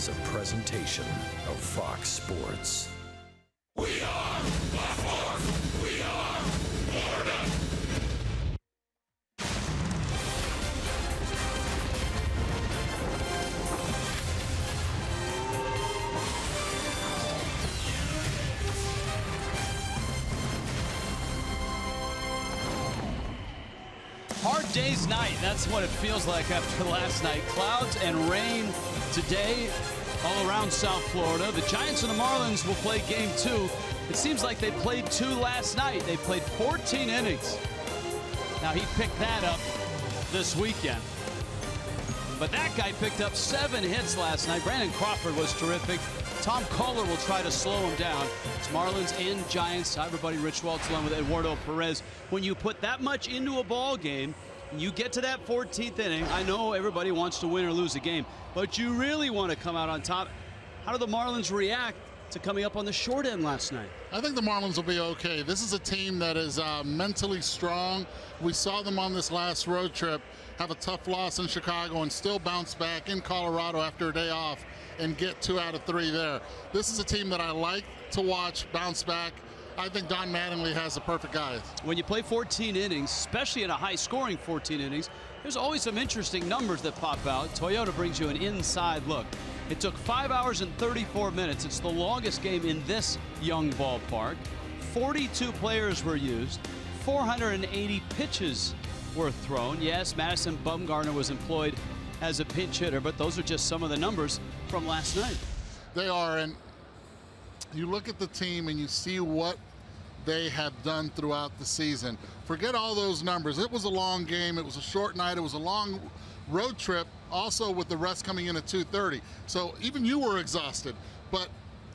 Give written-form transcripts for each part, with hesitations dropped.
is a presentation of Fox Sports. We are the Force. We are Florida. Hard day's night. That's what it feels like after last night. Clouds and rain today all around South Florida. The Giants and the Marlins will play game 2. It seems like they played 2 last night. They played 14 innings. Now he picked that up this weekend. But that guy picked up 7 hits last night. Brandon Crawford was terrific. Tom Kohler will try to slow him down. It's Marlins and Giants. Hi, everybody. Rich Waltz along with Eduardo Perez. When you put that much into a ball game, and you get to that 14th inning, I know everybody wants to win or lose a game, but you really want to come out on top. How do the Marlins react to coming up on the short end last night? I think the Marlins will be okay. This is a team that is mentally strong. We saw them on this last road trip have a tough loss in Chicago and still bounce back in Colorado after a day off and get 2 out of 3 there. This is a team that I like to watch bounce back. I think Don Mattingly has the perfect guys. When you play 14 innings, especially in a high-scoring 14 innings, there's always some interesting numbers that pop out. Toyota brings you an inside look. It took 5 hours and 34 minutes. It's the longest game in this young ballpark. 42 players were used. 480 pitches were thrown. Yes, Madison Bumgarner was employed as a pinch hitter, but those are just some of the numbers from last night. They are, and you look at the team and you see what they have done throughout the season. Forget all those numbers. It was a long game. It was a short night. It was a long road trip, also with the rest coming in at 2:30. So even you were exhausted. But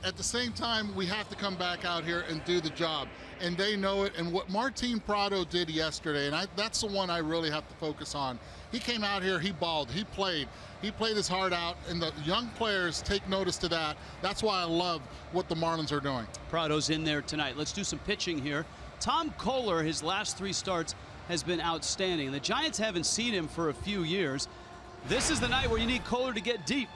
at the same time, we have to come back out here and do the job. And they know it. And what Martin Prado did yesterday, and that's the one I really have to focus on. He came out here, he balled, he played his heart out, and the young players take notice to that. That's why I love what the Marlins are doing. Prado's in there tonight. Let's do some pitching here. Tom Kohler, his last 3 starts, has been outstanding. The Giants haven't seen him for a few years. This is the night where you need Kohler to get deep.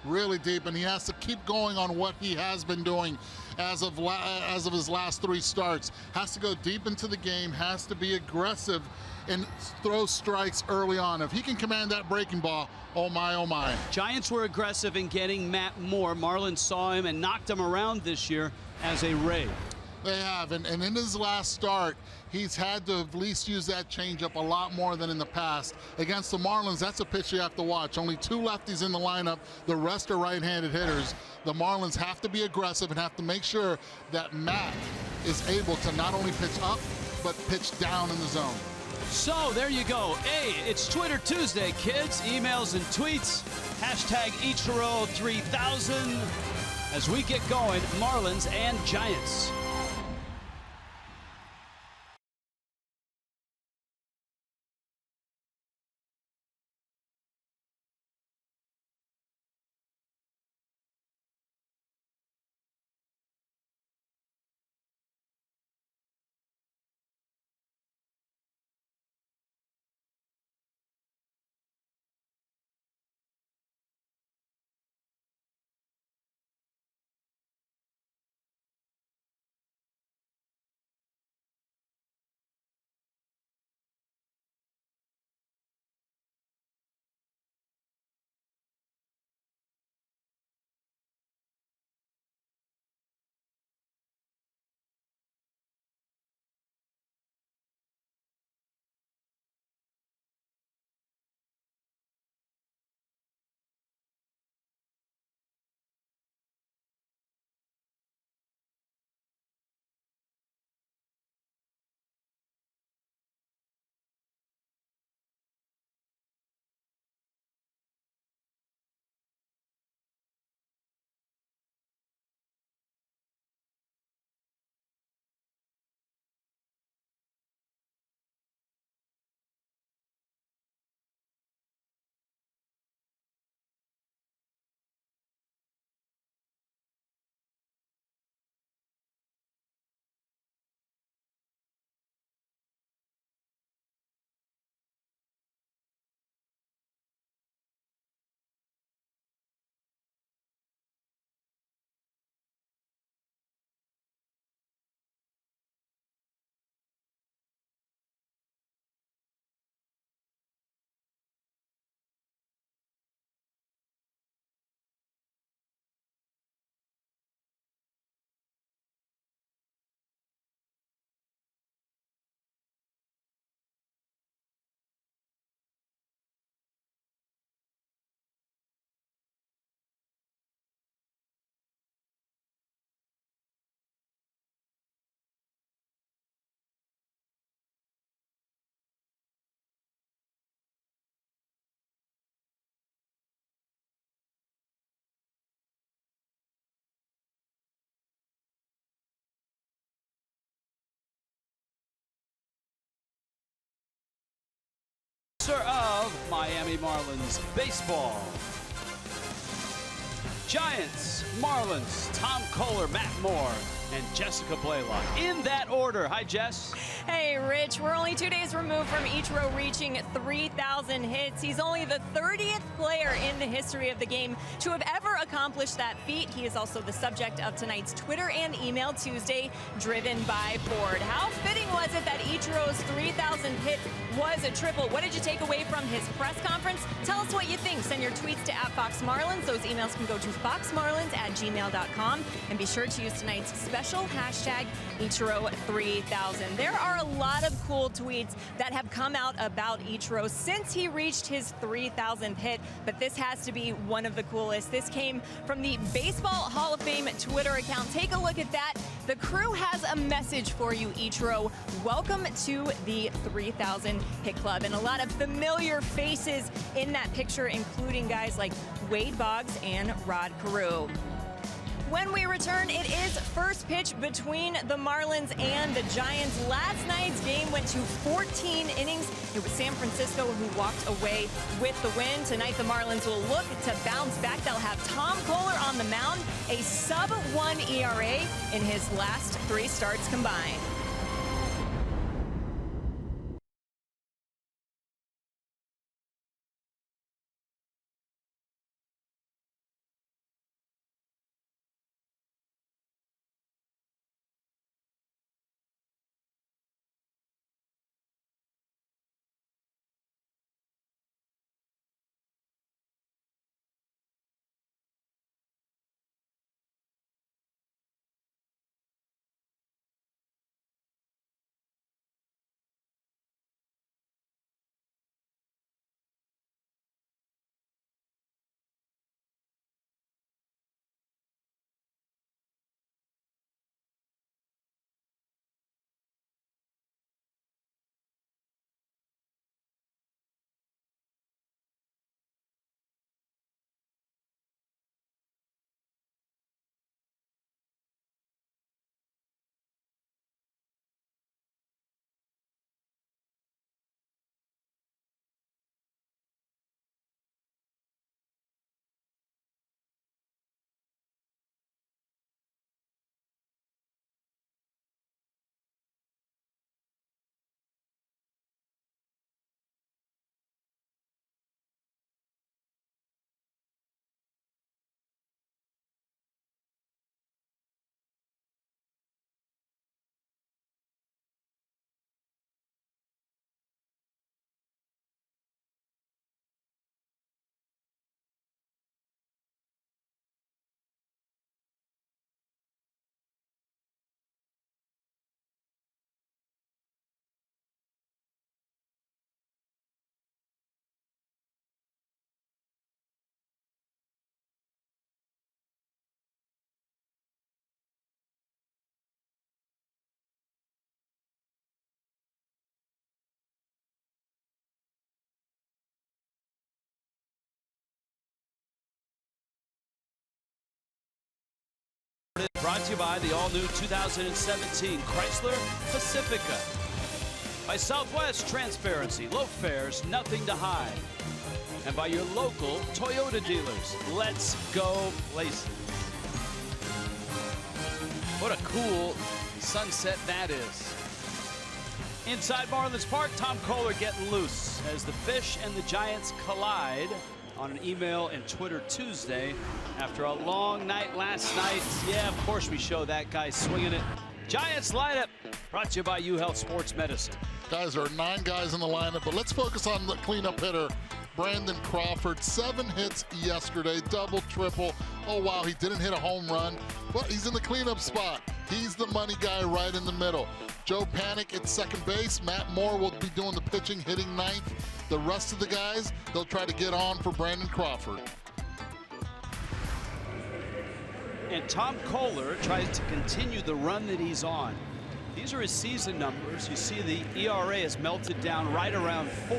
Really deep, and he has to keep going on what he has been doing as of his last 3 starts. Has to go deep into the game, has to be aggressive and throw strikes early on. If he can command that breaking ball, oh my, oh my. Giants were aggressive in getting Matt Moore. Marlins saw him and knocked him around this year as a Ray. They have, and in his last start, he's had to at least use that changeup a lot more than in the past. Against the Marlins, that's a pitch you have to watch. Only 2 lefties in the lineup. The rest are right-handed hitters. The Marlins have to be aggressive and have to make sure that Matt is able to not only pitch up, but pitch down in the zone. So there you go. Hey, it's Twitter Tuesday, kids. Emails and tweets. Hashtag Ichiro3000 as we get going. Marlins and Giants. Of Miami Marlins baseball. Giants, Marlins, Tom Kohler, Matt Moore, and Jessica Blaylock. In that order. Hi, Jess. Hey, Rich. We're only 2 days removed from Ichiro reaching 3,000 hits. He's only the 30th player in the history of the game to have ever accomplished that feat. He is also the subject of tonight's Twitter and Email Tuesday, driven by Ford. How fitting was it that Ichiro's 3,000th hit was a triple? What did you take away from his press conference? Tell us what you think. Send your tweets to @FoxMarlins. Those emails can go to foxmarlins@gmail.com. And be sure to use tonight's special hashtag Ichiro3000. There are a lot of cool tweets that have come out about Ichiro since he reached his 3,000th hit, but this has to be one of the coolest. This came from the Baseball Hall of Fame Twitter account. Take a look at that. The crew has a message for you, Ichiro. Welcome to the 3,000 hit club. And a lot of familiar faces in that picture, including guys like Wade Boggs and Rod Carew. When we return, it is first pitch between the Marlins and the Giants. Last night's game went to 14 innings. It was San Francisco who walked away with the win. Tonight, the Marlins will look to bounce back. They'll have Tom Kohler on the mound, a sub-1 ERA in his last 3 starts combined. Brought to you by the all-new 2017 Chrysler Pacifica. By Southwest, transparency, low fares, nothing to hide. And by your local Toyota dealers. Let's go places. What a cool sunset that is. Inside Marlins Park, Tom Kohler getting loose as the Fish and the Giants collide on an Email and Twitter Tuesday after a long night last night. Yeah, of course we show that guy swinging it. Giants lineup brought to you by UHealth Sports Medicine. Guys, there are 9 guys in the lineup, but let's focus on the cleanup hitter, Brandon Crawford. 7 hits yesterday, double, triple. Oh, wow, he didn't hit a home run, but he's in the cleanup spot. He's the money guy right in the middle. Joe Panik at second base. Matt Moore will be doing the pitching, hitting 9th. The rest of the guys, they'll try to get on for Brandon Crawford. And Tom Kohler tries to continue the run that he's on. These are his season numbers. You see the ERA has melted down right around 4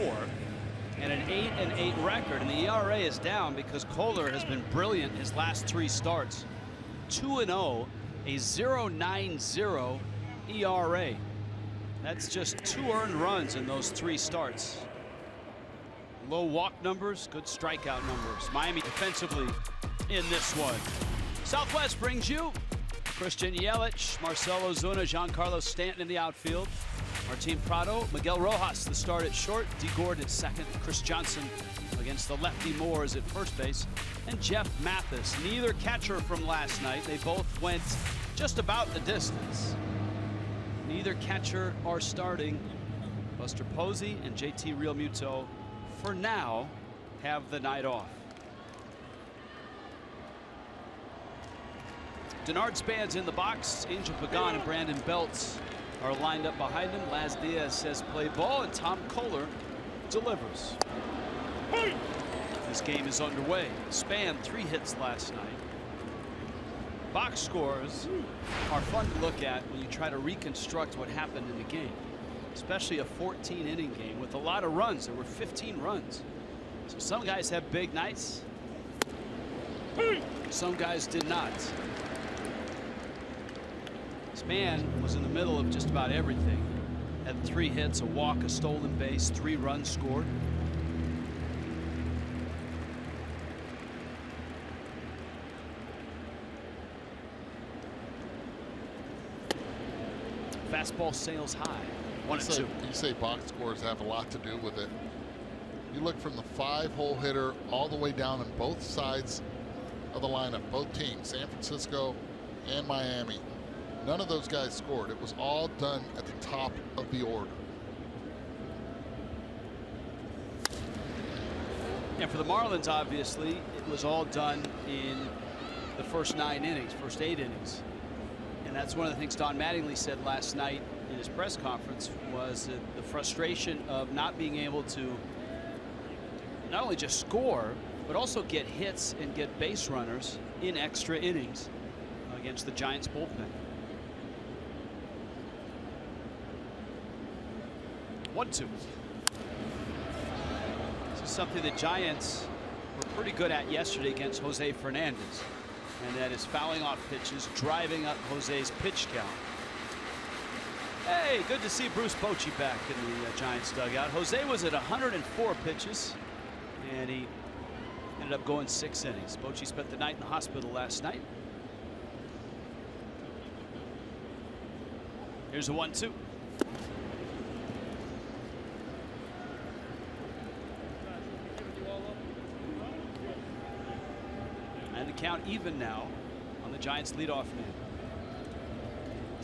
and an 8-8 record. And the ERA is down because Kohler has been brilliant his last 3 starts. 2-0, a 0.90 ERA. That's just 2 earned runs in those 3 starts. Low walk numbers, good strikeout numbers. Miami defensively in this one. Southwest brings you Christian Yelich, Marcelo Zuna, Giancarlo Stanton in the outfield. Martin Prado, Miguel Rojas, the start at short. D. Gord at second. Chris Johnson against the lefty Moores at first base. And Jeff Mathis, neither catcher from last night. They both went just about the distance. Neither catcher are starting. Buster Posey and JT Realmuto, for now, have the night off. Denard Span's in the box. Angel Pagan and Brandon Belt are lined up behind him. Laz Diaz says play ball, and Tom Kohler delivers. This game is underway. Span 3 hits last night. Box scores are fun to look at when you try to reconstruct what happened in the game, especially a 14-inning game with a lot of runs. There were 15 runs. So some guys have big nights. Some guys did not. Span was in the middle of just about everything. Had 3 hits, a walk, a stolen base, 3 runs scored. Fastball sails high. 1-2. You say box scores have a lot to do with it. You look from the 5-hole hitter all the way down on both sides of the lineup, both teams, San Francisco and Miami. None of those guys scored. It was all done at the top of the order. And for the Marlins, obviously, it was all done in the first 9 innings, first 8 innings. And that's one of the things Don Mattingly said last night in his press conference, was the frustration of not being able to not only just score, but also get hits and get base runners in extra innings against the Giants bullpen. 1-2. This is something the Giants were pretty good at yesterday against Jose Fernandez, and that is fouling off pitches, driving up Jose's pitch count. Hey, good to see Bruce Bochy back in the Giants dugout. Jose was at 104 pitches, and he ended up going 6 innings. Bochy spent the night in the hospital last night. Here's a 1-2. And the count even now on the Giants leadoff man.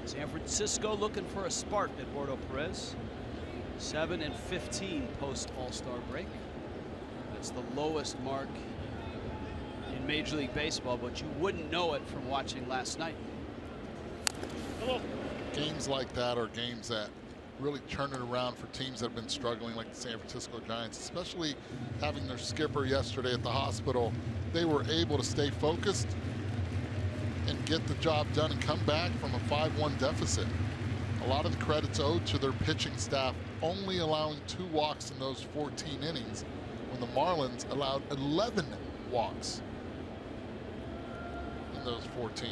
San Francisco looking for a spark. Eduardo Perez, 7-15 post All-Star break. That's the lowest mark in Major League Baseball, but you wouldn't know it from watching last night. Games like that are games that really turn it around for teams that have been struggling, like the San Francisco Giants, especially having their skipper yesterday at the hospital. They were able to stay focused and get the job done and come back from a 5-1 deficit. A lot of the credit's owed to their pitching staff, only allowing 2 walks in those 14 innings, when the Marlins allowed 11 walks in those 14.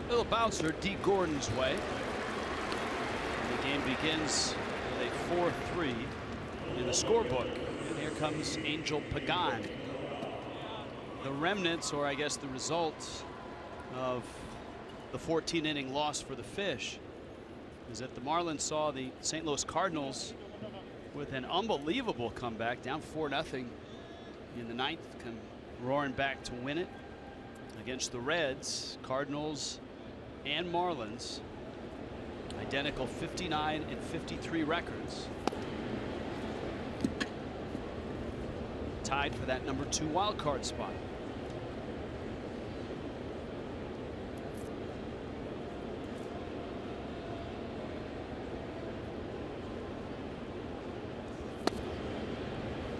Little bouncer D. Gordon's way. And the game begins with a 4-3 in the scorebook. And here comes Angel Pagan. The remnants, or I guess the results, of the 14-inning loss for the Fish is that the Marlins saw the St. Louis Cardinals with an unbelievable comeback, down 4-0 in the 9th, come roaring back to win it against the Reds. Cardinals and Marlins, identical 59 and 53 records, tied for that number 2 wild card spot.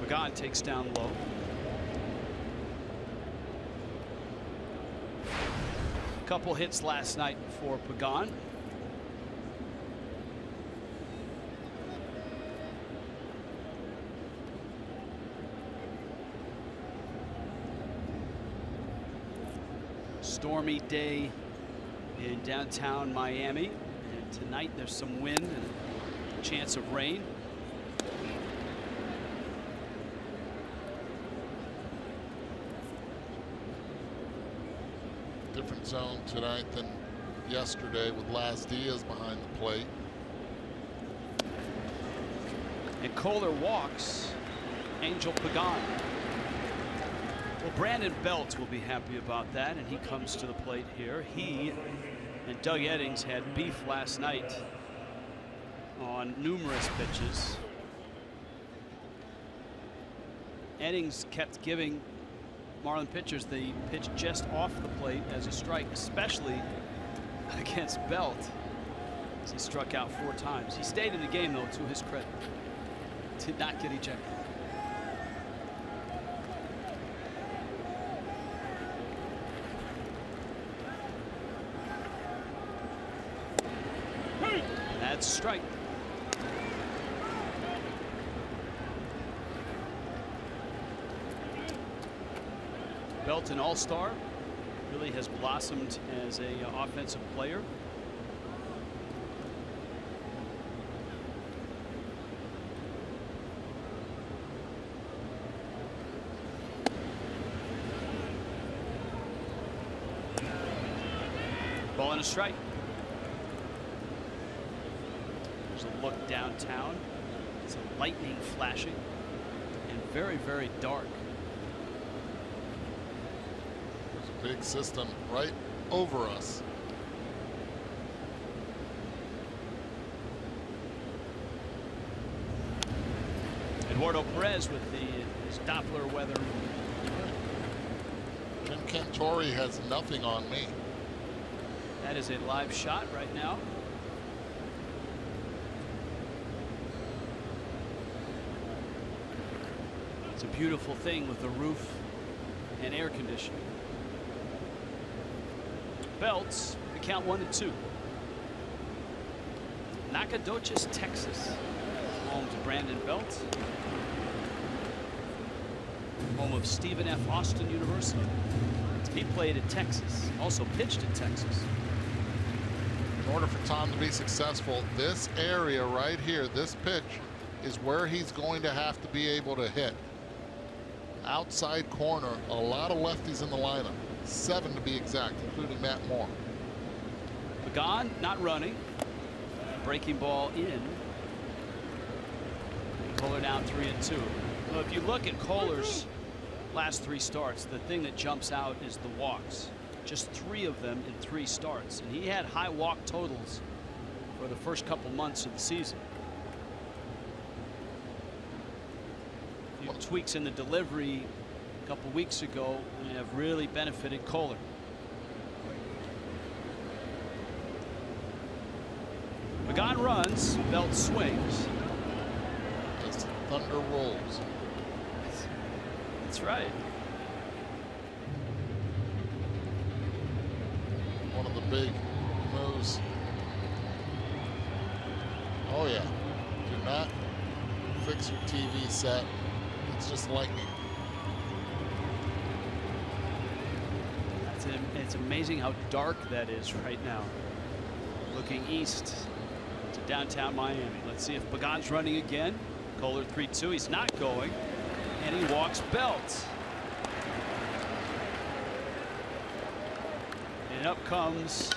Pagan takes down low. Couple hits last night for Pagan. Stormy day in downtown Miami, and tonight there's some wind and Chance of rain. Different zone tonight than yesterday with Las Diaz behind the plate. And Kohler walks Angel Pagan. Well, Brandon Belt will be happy about that, and he comes to the plate here. He and Doug Eddings had beef last night on numerous pitches. Eddings kept giving Marlin pitchers the pitch just off the plate as a strike, especially against Belt, as he struck out 4 times. He stayed in the game, though, to his credit. Did not get ejected. And that's a strike. Belt, an all-star, really has blossomed as a offensive player. Ball and a strike. There's a look downtown. It's a lightning flashing and very, very dark. Big system right over us. Eduardo Perez with his Doppler weather. Jim Cantore has nothing on me. That is a live shot right now. It's a beautiful thing with the roof and air conditioning. Belts, the count 1-2. Nacogdoches, Texas, home to Brandon Belt, home of Stephen F. Austin University. He played at Texas, also pitched at Texas. In order for Tom to be successful, this area right here, this pitch, is where he's going to have to be able to hit. Outside corner, a lot of lefties in the lineup. 7 to be exact, including Matt Moore. Pagan not running. Breaking ball in. Kohler down 3-2. Well, if you look at Kohler's last 3 starts, the thing that jumps out is the walks. Just 3 of them in 3 starts. And he had high walk totals for the first couple months of the season. A few tweaks in the delivery a couple weeks ago have really benefited Kohler. Pagan runs, Belt swings. As thunder rolls. That's right. One of the big moves. Oh yeah. Do not fix your TV set. It's just lightning. It's amazing how dark that is right now. Looking east to downtown Miami. Let's see if Pagan's running again. Kohler 3-2. He's not going. And he walks Belt. And up comes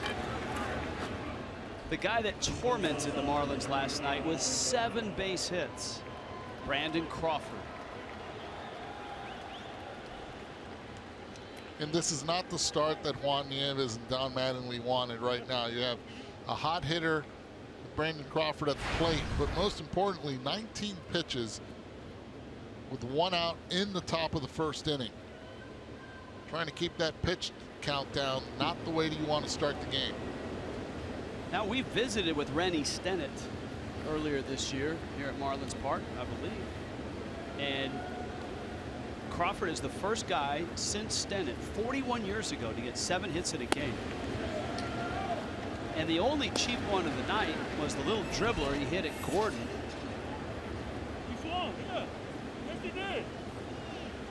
the guy that tormented the Marlins last night with 7 base hits, Brandon Crawford. And this is not the start that Juan Nieves and Don Mattingly wanted right now. You have a hot hitter, Brandon Crawford at the plate, but most importantly, 19 pitches with 1 out in the top of the first inning. Trying to keep that pitch count down, not the way you want to start the game. Now, we visited with Rennie Stennett earlier this year here at Marlins Park, I believe. And Crawford is the first guy since Stennett 41 years ago to get 7 hits in a game. And the only cheap one of the night was the little dribbler he hit at Gordon. He swung, yeah. Yes, he did.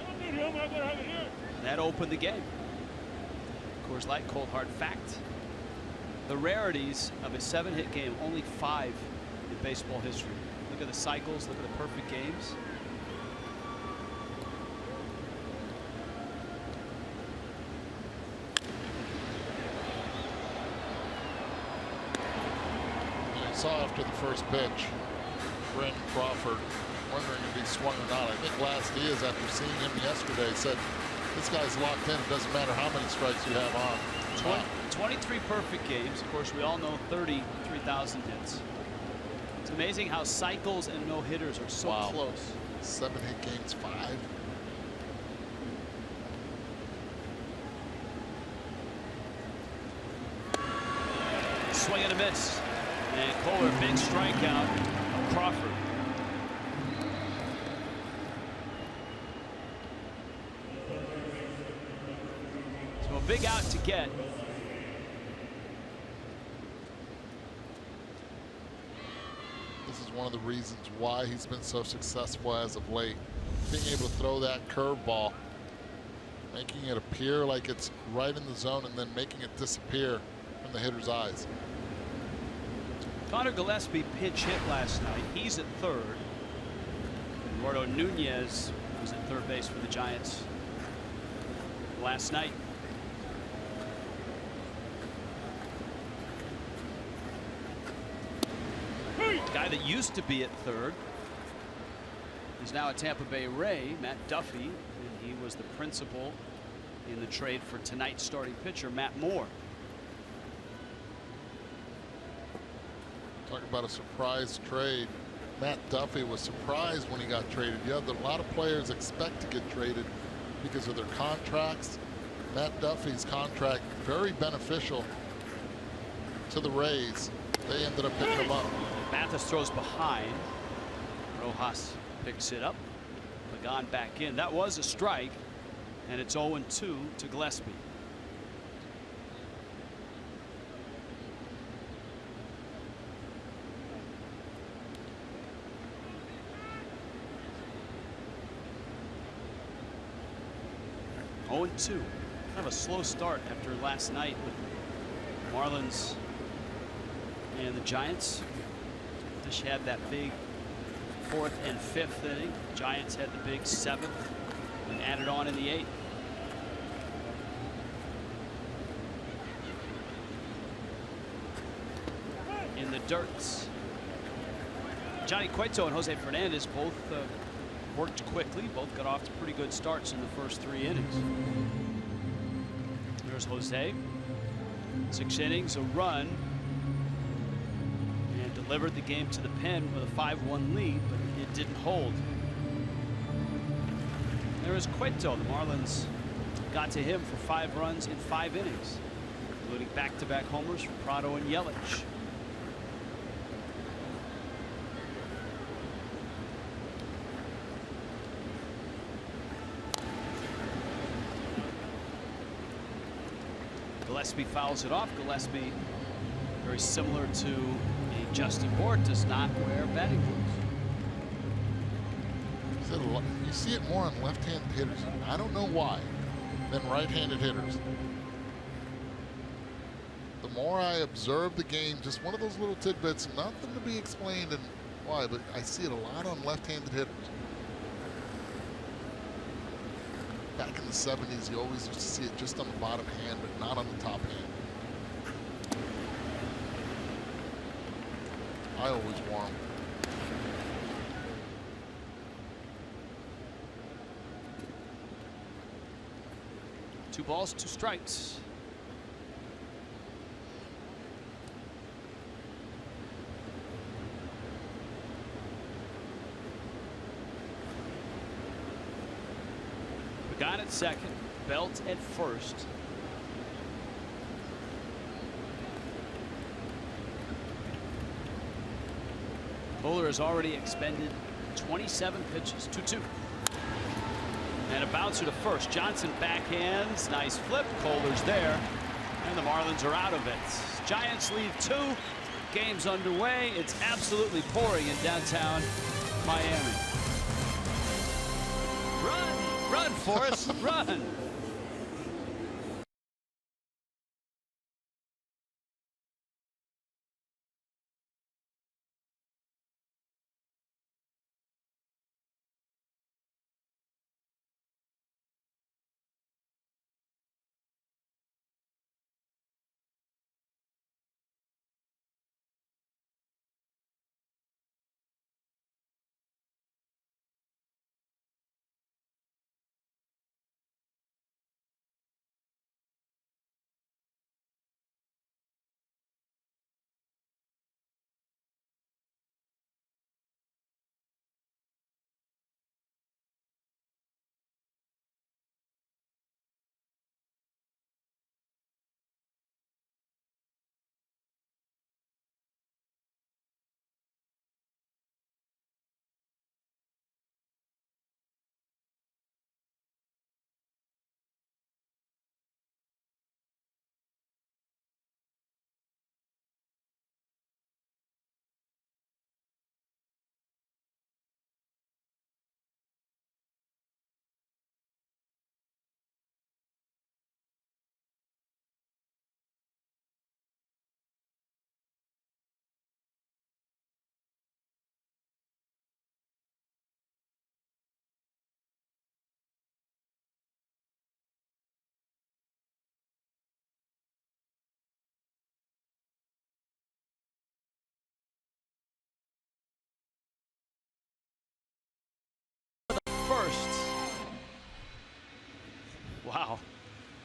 I need him. I'm going to have it here. That opened the game. Coors Light cold hard fact. The rarities of a 7-hit game, only 5 in baseball history. Look at the cycles, look at the perfect games. I saw after the first pitch, Brandon Crawford wondering if he swung or not. I think Last Diaz, after seeing him yesterday, said this guy's locked in. It doesn't matter how many strikes you have on. 23 perfect games. Of course, we all know 33,000 hits. It's amazing how cycles and no-hitters are so close. 7 hit games, 5. Swing and a miss. And Kohler, big strikeout of Crawford. So a big out to get. This is one of the reasons why he's been so successful as of late. Being able to throw that curveball, making it appear like it's right in the zone and then making it disappear from the hitter's eyes. Connor Gillespie pinch hit last night. He's at third. Eduardo Nunez was at third base for the Giants last night. Guy that used to be at third is now a Tampa Bay Ray, Matt Duffy, and he was the principal in the trade for tonight's starting pitcher, Matt Moore. Talk about a surprise trade. Matt Duffy was surprised when he got traded. You have a lot of players expect to get traded because of their contracts. Matt Duffy's contract very beneficial to the Rays. They ended up picking him up. Mathis throws behind. Rojas picks it up. Pagan back in. That was a strike, and it's 0-2 to Gillespie. Kind of a slow start after last night with Marlins and the Giants. Fish had that big 4th and 5th inning. Giants had the big 7th and added on in the 8th. In the dirts, Johnny Cueto and Jose Fernandez both worked quickly. Both got off to pretty good starts in the first 3 innings. There's Jose. 6 innings, a run, and delivered the game to the pen with a 5-1 lead, but it didn't hold. There is Cueto. The Marlins got to him for 5 runs in 5 innings, including back-to-back homers for Prado and Yelich. Gillespie fouls it off. Gillespie, very similar to a Justin Bourt, does not wear batting gloves. You see it more on left-handed hitters. I don't know why, than right-handed hitters. The more I observe the game, just one of those little tidbits, nothing to be explained and why, but I see it a lot on left-handed hitters. Back in the 70s, you always used to see it just on the bottom hand, but not on the top hand. I always wore them. Two balls, 2 strikes. Got at second, Belt at first. Kohler has already expended 27 pitches. 2-2. And a bouncer to first. Johnson backhands. Nice flip. Kohler's there. And the Marlins are out of it. Giants lead 2. Game's underway. It's absolutely pouring in downtown Miami. Run, Forrest, run.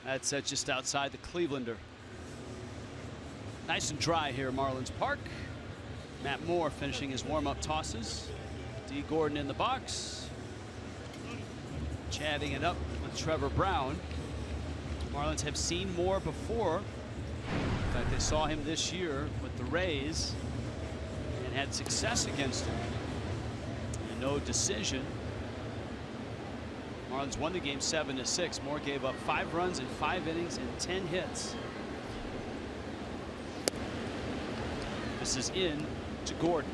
That's just outside the Clevelander. Nice and dry here, Marlins Park. Matt Moore finishing his warm-up tosses. Dee Gordon in the box. Chatting it up with Trevor Brown. Marlins have seen Moore before. In fact, they saw him this year with the Rays and had success against him. And no decision. Marlins won the game 7-6. Moore gave up 5 runs in 5 innings and 10 hits. This is in to Gordon.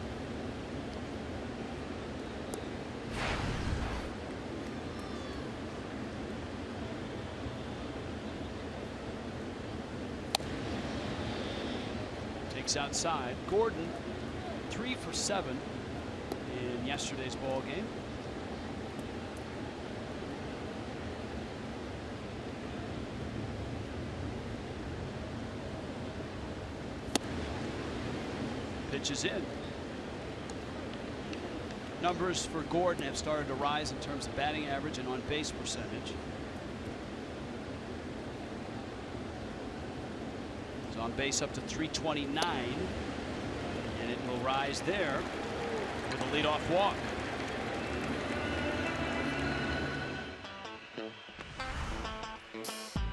Takes outside. Gordon 3 for 7 in yesterday's ball game. Pitches in. Numbers for Gordon have started to rise in terms of batting average and on base percentage. He's on base up to 329, and it will rise there with a leadoff walk.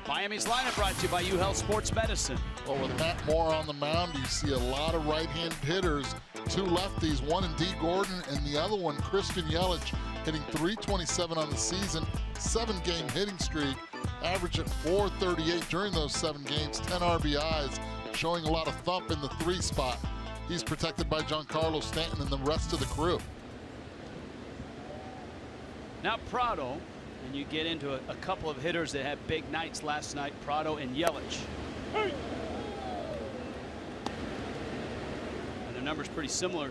Miami's lineup brought to you by UHealth Sports Medicine. Well, with Matt Moore on the mound, you see a lot of right-handed hitters. 2 lefties, one in Dee Gordon and the other one, Christian Yelich, hitting .327 on the season, 7-game hitting streak, average at .438 during those 7 games, 10 RBIs, showing a lot of thump in the 3 spot. He's protected by Giancarlo Stanton and the rest of the crew. Now Prado, and you get into a couple of hitters that had big nights last night, Prado and Yelich. Hey. And their numbers pretty similar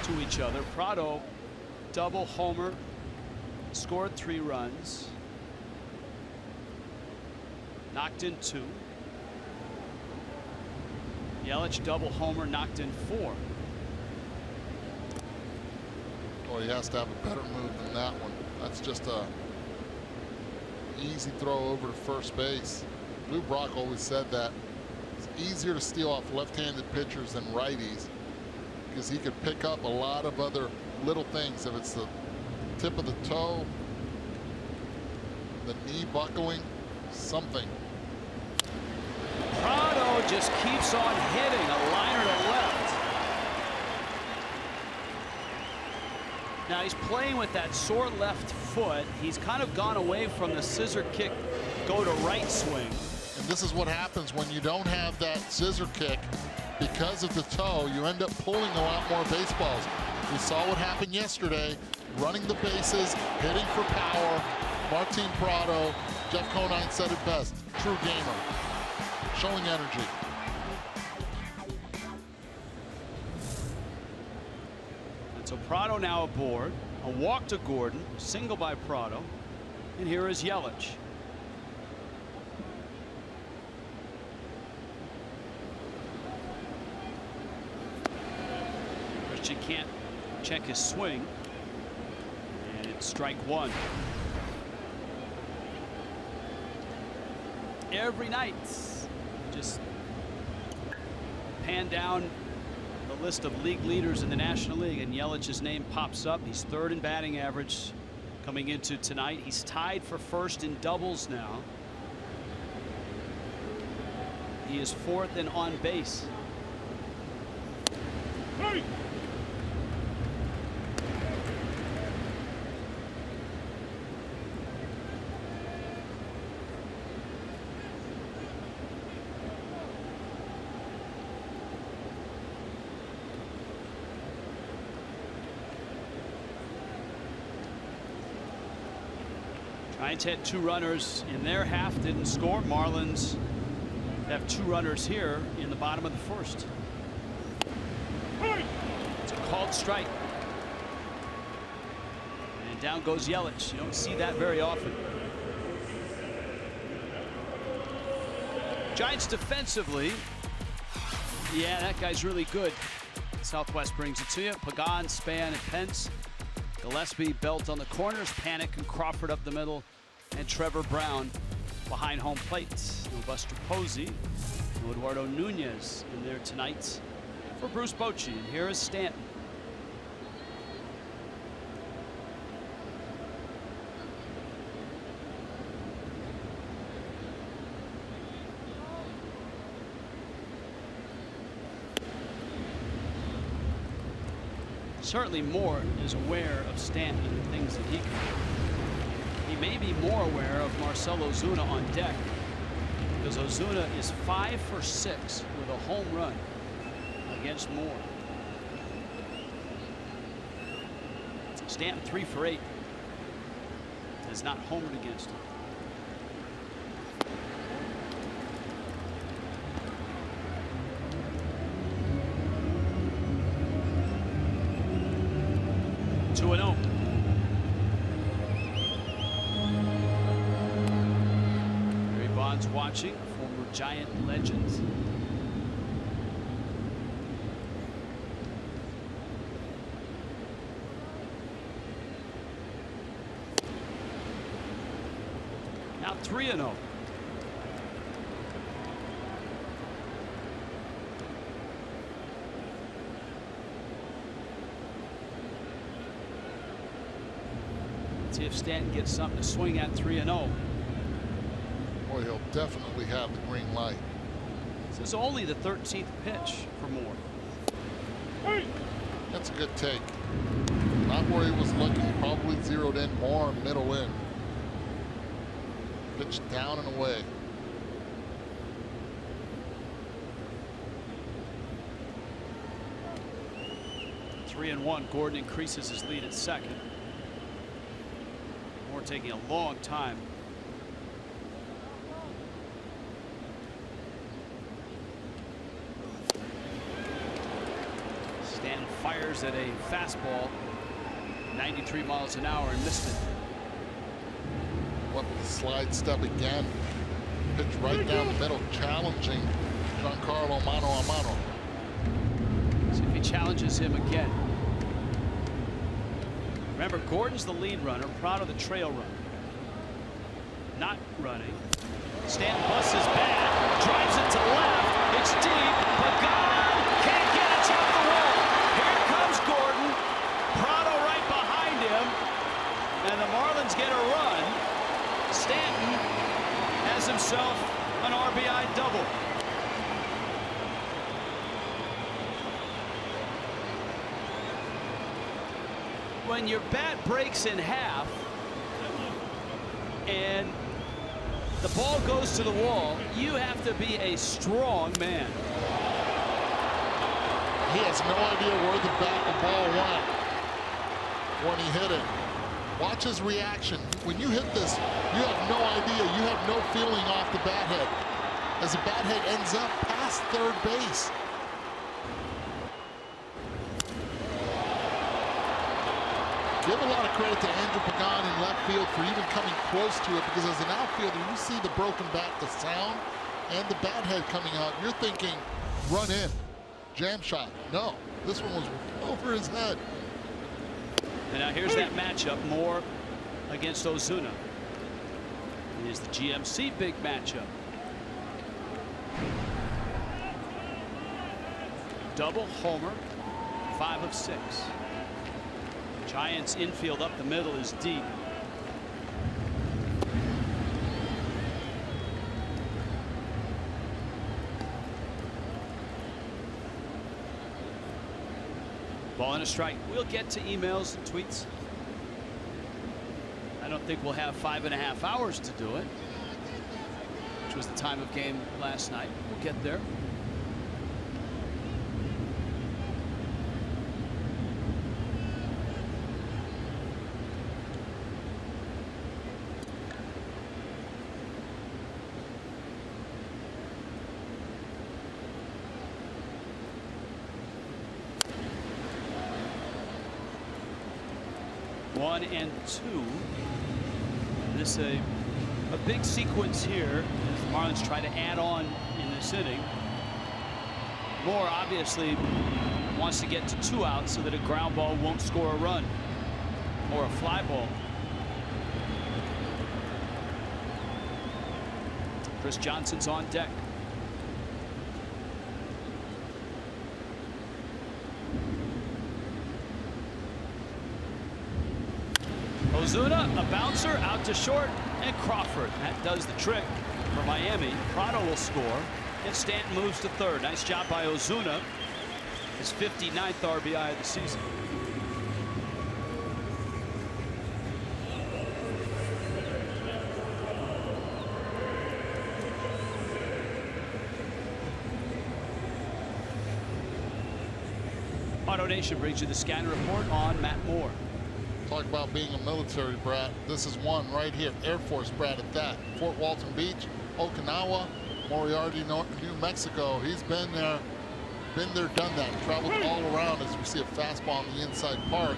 to each other. Prado, double homer, scored 3 runs, knocked in 2. Yelich, double homer, knocked in 4. Well, he has to have a better move than that one. That's just a easy throw over to first base. Lou Brock always said that it's easier to steal off left-handed pitchers than righties because he could pick up a lot of other little things. If it's the tip of the toe, the knee buckling, something. Prado just keeps on hitting, a liner to left. Now he's playing with that sore left foot. He's kind of gone away from the scissor kick, go to right swing. And this is what happens when you don't have that scissor kick. Because of the toe, you end up pulling a lot more baseballs. We saw what happened yesterday, running the bases, hitting for power. Martin Prado, Jeff Conine said it best, true gamer, showing energy. And so Prado now aboard. A walk to Gordon, single by Prado, and here is Yelich. Christian can't check his swing, and it's strike 1. Every night, just pan down the list of league leaders in the National League, and Yelich's name pops up. He's 3rd in batting average coming into tonight. He's tied for 1st in doubles now. He is 4th in on base. Hey. Giants had 2 runners in their half, didn't score. Marlins have 2 runners here in the bottom of the 1st. Hey. It's a called strike. And down goes Yelich. You don't see that very often. Giants defensively. Yeah, that guy's really good. Southwest brings it to you. Pagan, Span, and Pence. Gillespie, Belt on the corners. Panic and Crawford up the middle. And Trevor Brown behind home plate. No Buster Posey, no Eduardo Nunez in there tonight for Bruce Bochy. And here is Stanton. Certainly Moore is aware of Stanton and the things that he can do. He may be more aware of Marcell Ozuna on deck, because Ozuna is 5 for 6 with a home run against Moore. Stanton 3 for 8 has not homered against him. Watching, former Giant legends. Now 3-0. See if Stanton gets something to swing at. 3-0. Boy, he'll definitely have the green light. This is only the 13th pitch for Moore. Hey. That's a good take. Not where he was looking, probably zeroed in more middle in. Pitch down and away. Three and one. Gordon increases his lead at second. Moore taking a long time. Stanton fires at a fastball, 93 miles an hour, and missed it. What the slide step again. Pitch right down the middle, challenging Giancarlo mano a mano. See if he challenges him again. Remember, Gordon's the lead runner, Prado the trail runner. Not running. Stanton busts his bat, drives it to left. It's deep. Pagan can't get it. It's off the wall. Here comes Gordon. Prado right behind him. And the Marlins get a run. Stanton has himself an RBI double. When your bat breaks in half and the ball goes to the wall, you have to be a strong man. He has no idea where the ball went when he hit it. Watch his reaction. When you hit this, you have no idea. You have no feeling off the bat head, as the bat head ends up past third base. Give a lot of credit to Andrew Pagan in left field for even coming close to it, because as an outfielder, you see the broken bat, the sound, and the bat head coming out. You're thinking, run in, jam shot. No, this one was over his head. And now here's that matchup, Moore against Ozuna. It is the GMC big matchup. Double homer, 5 of 6. Giants infield up the middle is deep. Ball and a strike. We'll get to emails and tweets. I don't think we'll have 5.5 hours to do it, which was the time of game last night. We'll get there. One and two. This a big sequence here as the Marlins try to add on in this inning. Moore obviously wants to get to 2 outs so that a ground ball won't score a run or a fly ball. Chris Johnson's on deck. Ozuna, a bouncer out to short, and Crawford. That does the trick for Miami. Prado will score, and Stanton moves to third. Nice job by Ozuna. His 59th RBI of the season. AutoNation brings you the scanner report on Matt Moore. Talk about being a military brat. This is one right here. Air Force brat at that. Fort Walton Beach, Okinawa, Moriarty, New Mexico. He's been there, done that. Traveled all around as we see a fastball on the inside park.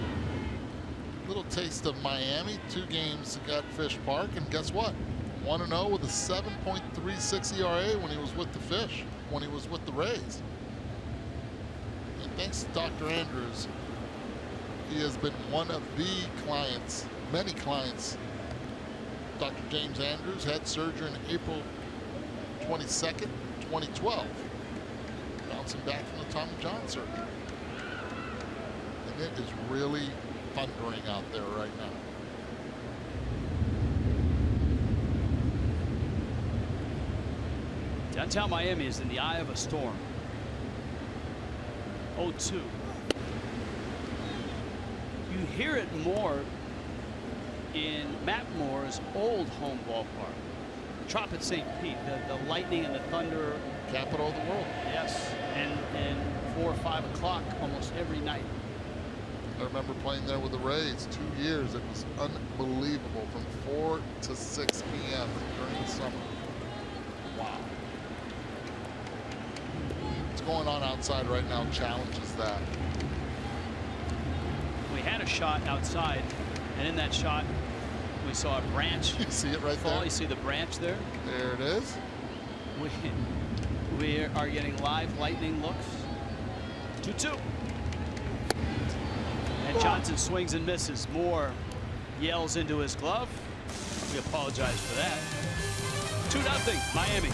Little taste of Miami. 2 games at Fish Park, and guess what? 1-0 with a 7.36 ERA when he was with the Fish, when he was with the Rays. And thanks to Dr. Andrews, he has been one of the clients, many clients. Dr. James Andrews had surgery on April 22nd, 2012. Bouncing back from the Tommy John surgery. And it is really thundering out there right now. Downtown Miami is in the eye of a storm. 0-2. You hear it more in Matt Moore's old home ballpark, Trop at St. Pete. The lightning and the thunder. Capital of the world. Yes, and 4 or 5 o'clock almost every night. I remember playing there with the Rays 2 years. It was unbelievable from 4 to 6 p.m. during the summer. Wow. What's going on outside right now challenges that. We had a shot outside, and in that shot we saw a branch. You see it right there? You see the branch there? There it is. We are getting live lightning looks. 2-2. And Johnson swings and misses. Moore yells into his glove. We apologize for that. 2-0 Miami.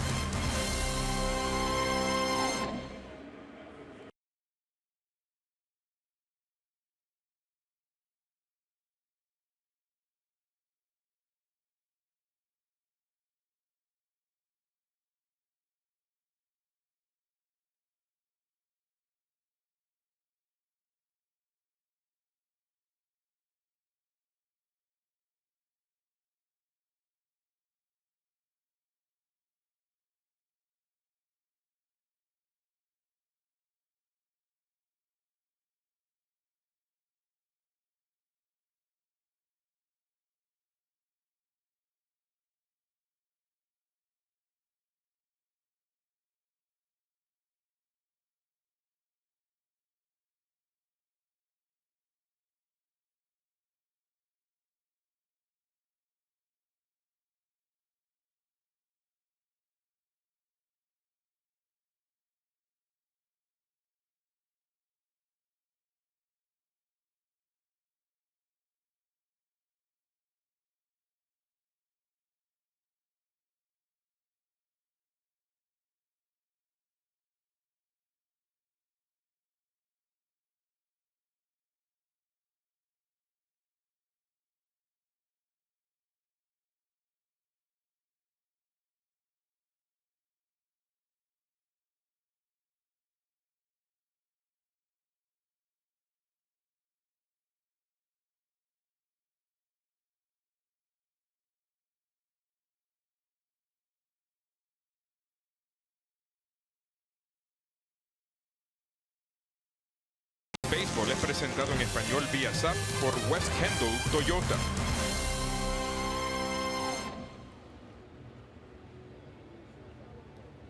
Béisbol es presentado en español vía SAP por West Kendall Toyota.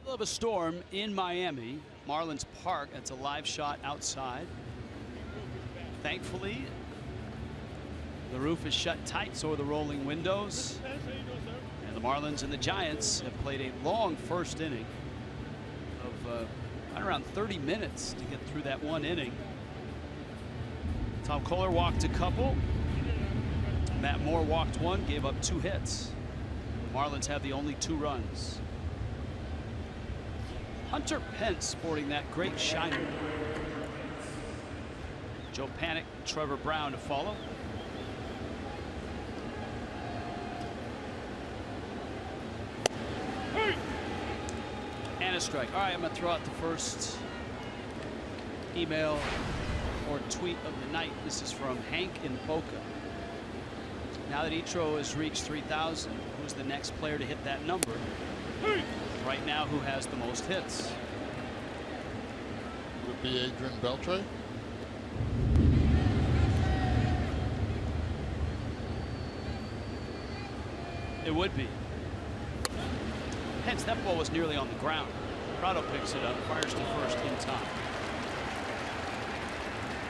Of a storm in Miami, Marlins Park. That's a live shot outside. Thankfully, the roof is shut tight, so are the rolling windows. And the Marlins and the Giants have played a long first inning of right around 30 minutes to get through that one inning. Tom Kohler walked a couple. Matt Moore walked one, gave up 2 hits. The Marlins have the only 2 runs. Hunter Pence sporting that great shiner. Joe Panik, Trevor Brown to follow. And a strike. All right, I'm going to throw out the first email or tweet of the night. This is from Hank in Boca. Now that Ichiro has reached 3,000, who's the next player to hit that number? Right now, who has the most hits? Would it be Adrian Beltre? It would be. Hence, that ball was nearly on the ground. Prado picks it up, fires to first in time.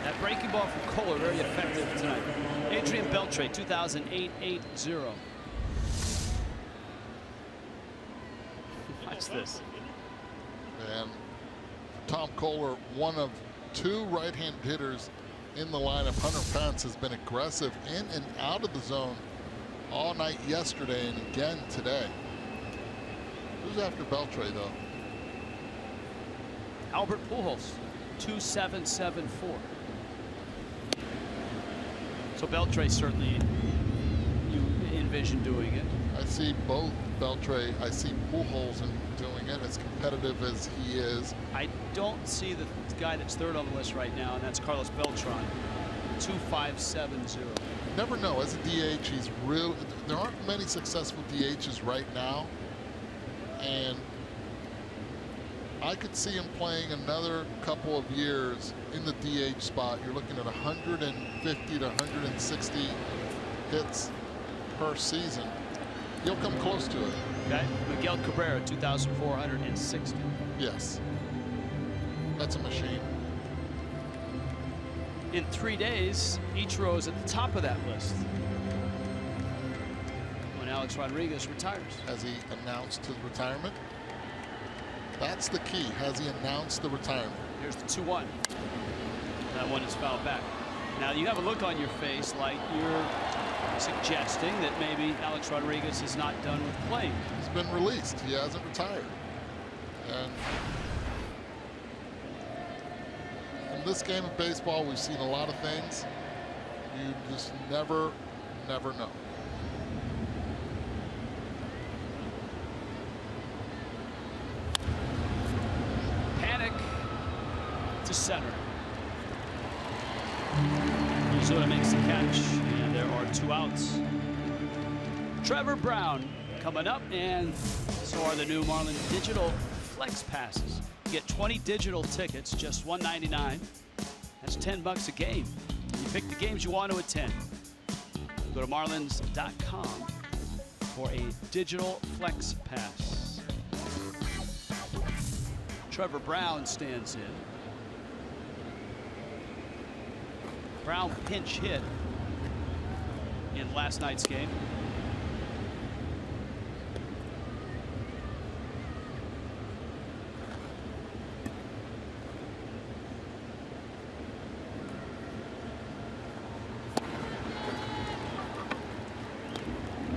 That breaking ball from Kohler, very effective tonight. Adrian Beltre, 2008-80. Watch this. And Tom Kohler, one of 2 right-handed hitters in the lineup. Hunter Pence has been aggressive in and out of the zone all night yesterday and again today. Who's after Beltre, though? Albert Pujols, 2774. So Beltre certainly, you envision doing it. I see both Beltre. I see Pujols in doing it as competitive as he is. I don't see the guy that's third on the list right now, and that's Carlos Beltran, 2570. Never know. As a DH, he's real. There aren't many successful DHs right now, and I could see him playing another couple of years in the DH spot. You're looking at 150 to 160 hits per season. He'll come close to it. Okay, Miguel Cabrera, 2,460. Yes, that's a machine. In 3 days, Ichiro is at the top of that list when Alex Rodriguez retires. Has he announced his retirement? That's the key. Has he announced the retirement? Here's the 2-1. That one is fouled back. Now you have a look on your face like you're suggesting that maybe Alex Rodriguez is not done with playing. He's been released. He hasn't retired. And in this game of baseball, we've seen a lot of things. You just never know. Panik to center. Ozuna makes the catch, and there are 2 outs. Trevor Brown coming up, and so are the new Marlin Digital Flex Passes. You get 20 digital tickets, just $1.99. That's $10 a game. You pick the games you want to attend. Go to marlins.com for a digital Flex Pass. Trevor Brown stands in. Brown pinch hit in last night's game.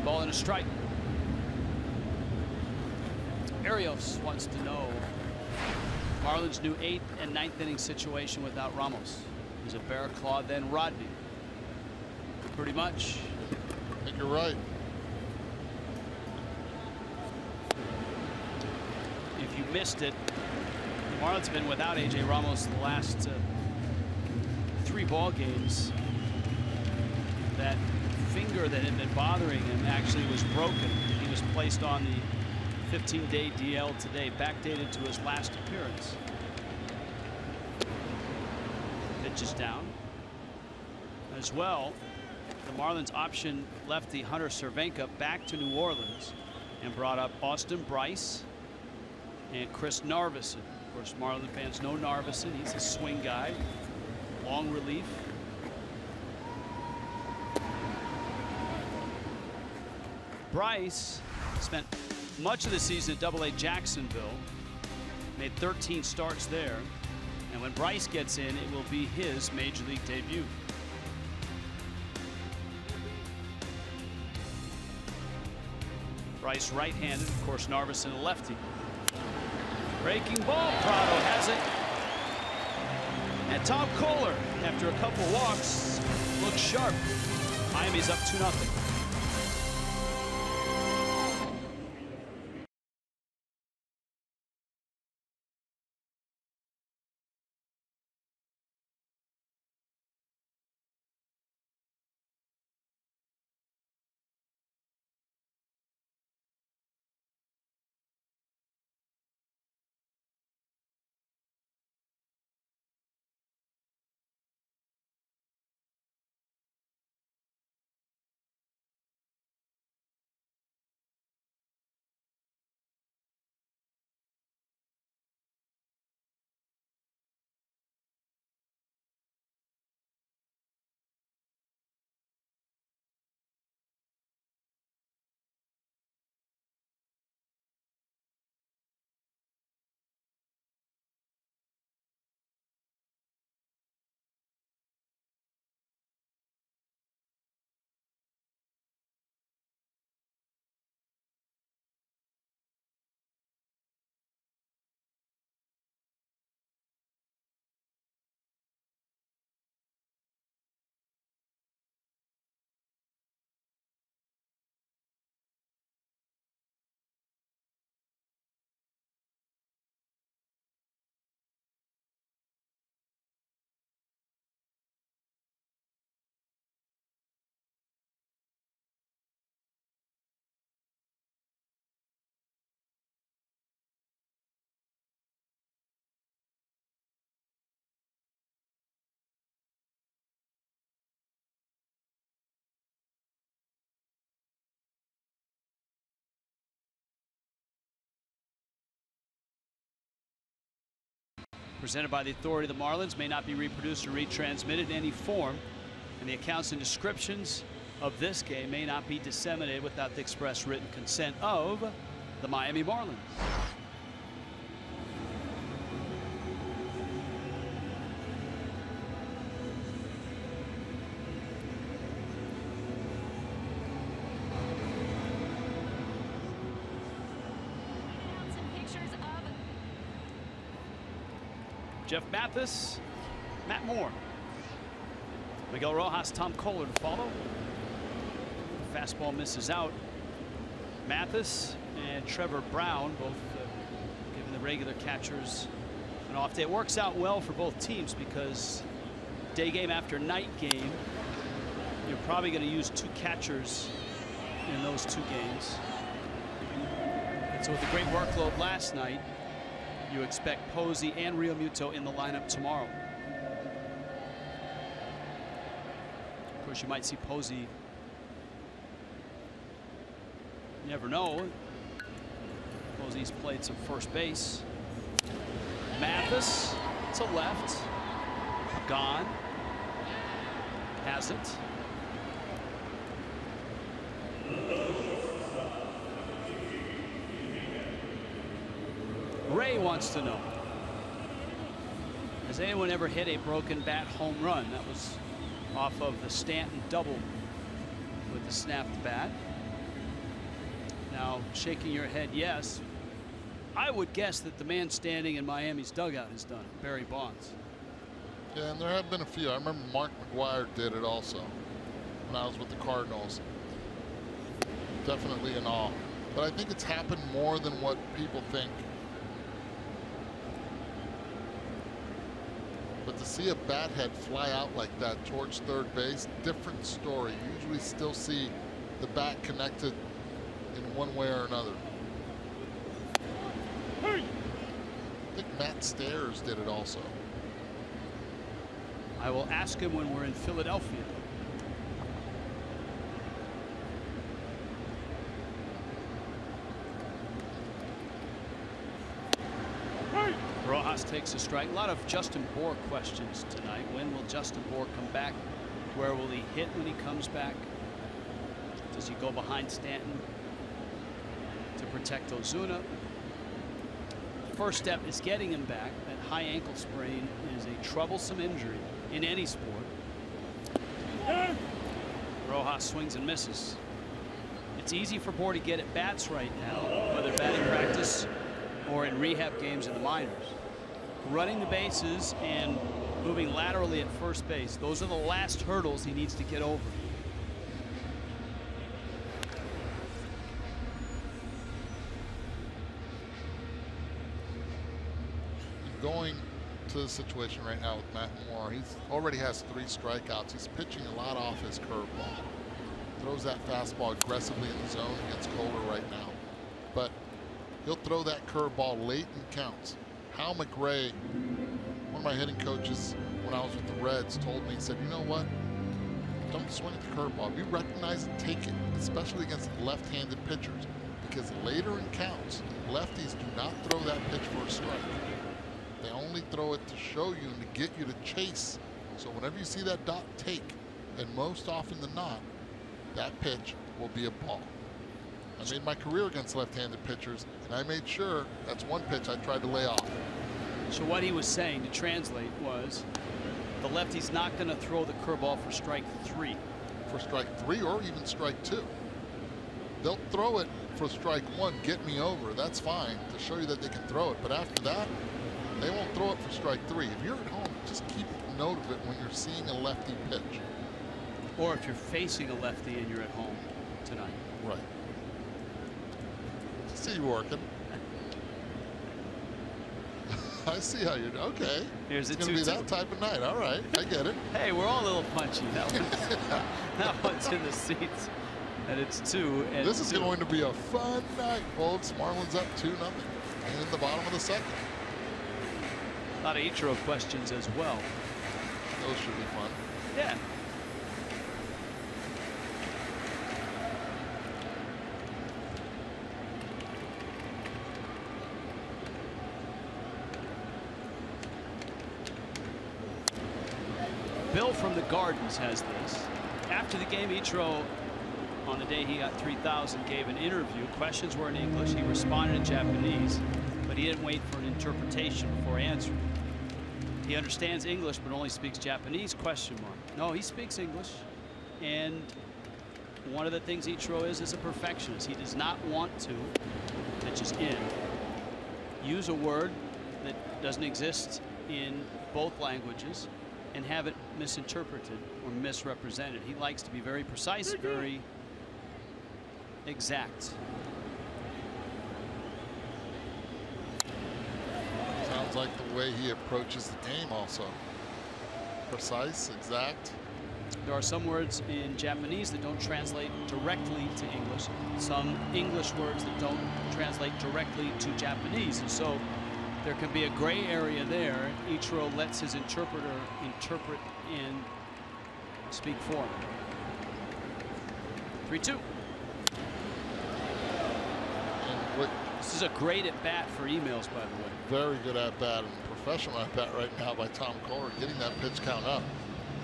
Ball and a strike. Arios wants to know Marlins' new 8th and 9th inning situation without Ramos. Is it Barraclough, then Rodney? Pretty much. I think you're right. If you missed it, the Marlins have been without A.J. Ramos the last 3 ball games. That finger that had been bothering him actually was broken. He was placed on the 15-day DL today, backdated to his last appearance. Pitch is down. As well, the Marlins option lefty Hunter Cervenka back to New Orleans and brought up Austin Bryce and Chris Narveson. Of course, Marlins fans know Narveson. He's a swing guy, long relief. Bryce spent much of the season at Double-A Jacksonville, made 13 starts there, and when Bryce gets in, it will be his major league debut. Bryce right-handed, of course, Narveson a lefty. Breaking ball, Prado has it. And Tom Kohler, after a couple walks, looks sharp. Miami's up 2-0. Presented by the authority of the Marlins, may not be reproduced or retransmitted in any form, and the accounts and descriptions of this game may not be disseminated without the express written consent of the Miami Marlins. Jeff Mathis, Matt Moore, Miguel Rojas, Tom Kohler to follow. Fastball misses out. Mathis and Trevor Brown both giving the regular catchers an off day. It works out well for both teams because day game after night game, you're probably going to use 2 catchers in those 2 games. And so with the great workload last night, you expect Posey and Realmuto in the lineup tomorrow. Of course, you might see Posey. You never know. Posey's played some first base. Mathis to left. Gone. Has it. Ray wants to know, has anyone ever hit a broken bat home run? That was off of the Stanton double with the snapped bat. Now, shaking your head, yes. I would guess that the man standing in Miami's dugout has done it, Barry Bonds. Yeah, and there have been a few. I remember Mark McGwire did it also when I was with the Cardinals. Definitely in awe. But I think it's happened more than what people think. But to see a bat head fly out like that towards third base, different story. You usually still see the bat connected in one way or another. I think Matt Stairs did it also. I will ask him when we're in Philadelphia. Rojas takes a strike. A lot of Justin Bour questions tonight. When will Justin Bour come back? Where will he hit when he comes back? Does he go behind Stanton to protect Ozuna? First step is getting him back. That high ankle sprain is a troublesome injury in any sport. Rojas swings and misses. It's easy for Bour to get at bats right now, whether batting practice or in rehab games in the minors. Running the bases and moving laterally at first base. Those are the last hurdles he needs to get over. Going to the situation right now with Matt Moore, he already has 3 strikeouts. He's pitching a lot off his curveball. Throws that fastball aggressively in the zone against Kohler right now. But he'll throw that curveball late in counts. Hal McRae, one of my hitting coaches when I was with the Reds, told me, he said, you know what? Don't swing at the curveball. If you recognize it, take it, especially against left-handed pitchers. Because later in counts, lefties do not throw that pitch for a strike. They only throw it to show you and to get you to chase. So whenever you see that dot take, and most often than not, that pitch will be a ball. I made my career against left-handed pitchers, and I made sure that's one pitch I tried to lay off. So what he was saying, to translate, was the lefty's not going to throw the curveball for strike 3. For strike 3 or even strike 2. They'll throw it for strike 1, get me over. That's fine to show you that they can throw it. But after that, they won't throw it for strike 3. If you're at home, just keep note of it when you're seeing a lefty pitch. Or if you're facing a lefty and you're at home tonight. Right. See you working. I see how you're. Okay. Here's it's going to be that type of night. All right. I get it. Hey, we're all a little punchy. That one's in the seats. And it's 2. And this is going to be a fun night, folks. Marlins up 2-0 in the bottom of the second. A lot of Ichiro questions as well. Those should be fun. Yeah. Bill from the Gardens has this. After the game, Ichiro, on the day he got 3,000, gave an interview. Questions were in English. He responded in Japanese, but he didn't wait for an interpretation before answering. He understands English but only speaks Japanese, question mark. No, he speaks English, and one of the things Ichiro is a perfectionist. He does not want to, which is in, use a word that doesn't exist in both languages and have it misinterpreted or misrepresented. He likes to be very precise, very exact. Sounds like the way he approaches the game also. Precise, exact. There are some words in Japanese that don't translate directly to English. Some English words that don't translate directly to Japanese. And so there can be a gray area there. Ichiro lets his interpreter interpret and speak for him. 3-2. This is a great at bat for emails, by the way. Very good at bat and professional at bat right now by Tom Kohler, getting that pitch count up.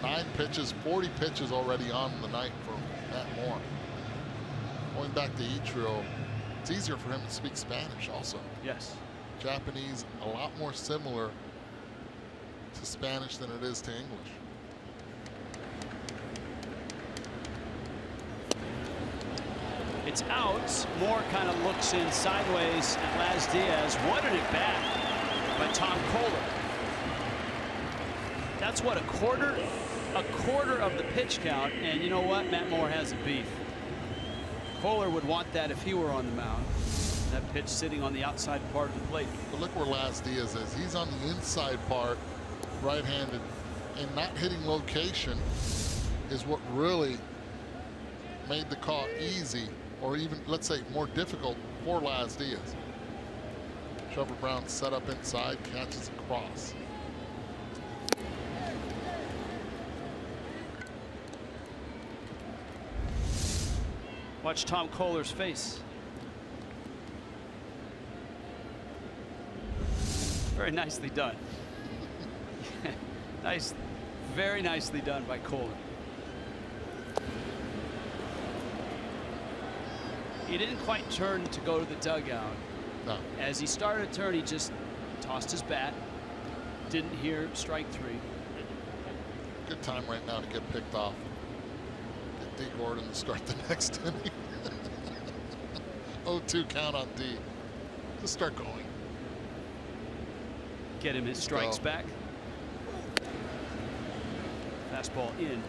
9 pitches, 40 pitches already on the night for Matt Moore. Going back to Ichiro, it's easier for him to speak Spanish also. Yes. Japanese, a lot more similar to Spanish than it is to English. It's out. Moore kind of looks in sideways at Laz Diaz. What an at bat by Tom Kohler. That's what, a quarter of the pitch count. And you know what? Matt Moore has a beef. Kohler would want that if he were on the mound. That pitch sitting on the outside part of the plate. But look where Laz Diaz is. He's on the inside part, right-handed, and not hitting location is what really made the call easy, or even, let's say, more difficult for Laz Diaz. Trevor Brown set up inside, catches across. Watch Tom Kohler's face. Very nicely done. Nice, very nicely done by Kohler. He didn't quite turn to go to the dugout. No. As he started to turn, he just tossed his bat. Didn't hear strike 3. Good time right now to get picked off. Get D. Gordon to start the next inning. 0-2 count on D. Just start going. get him his strikes back. Fastball in.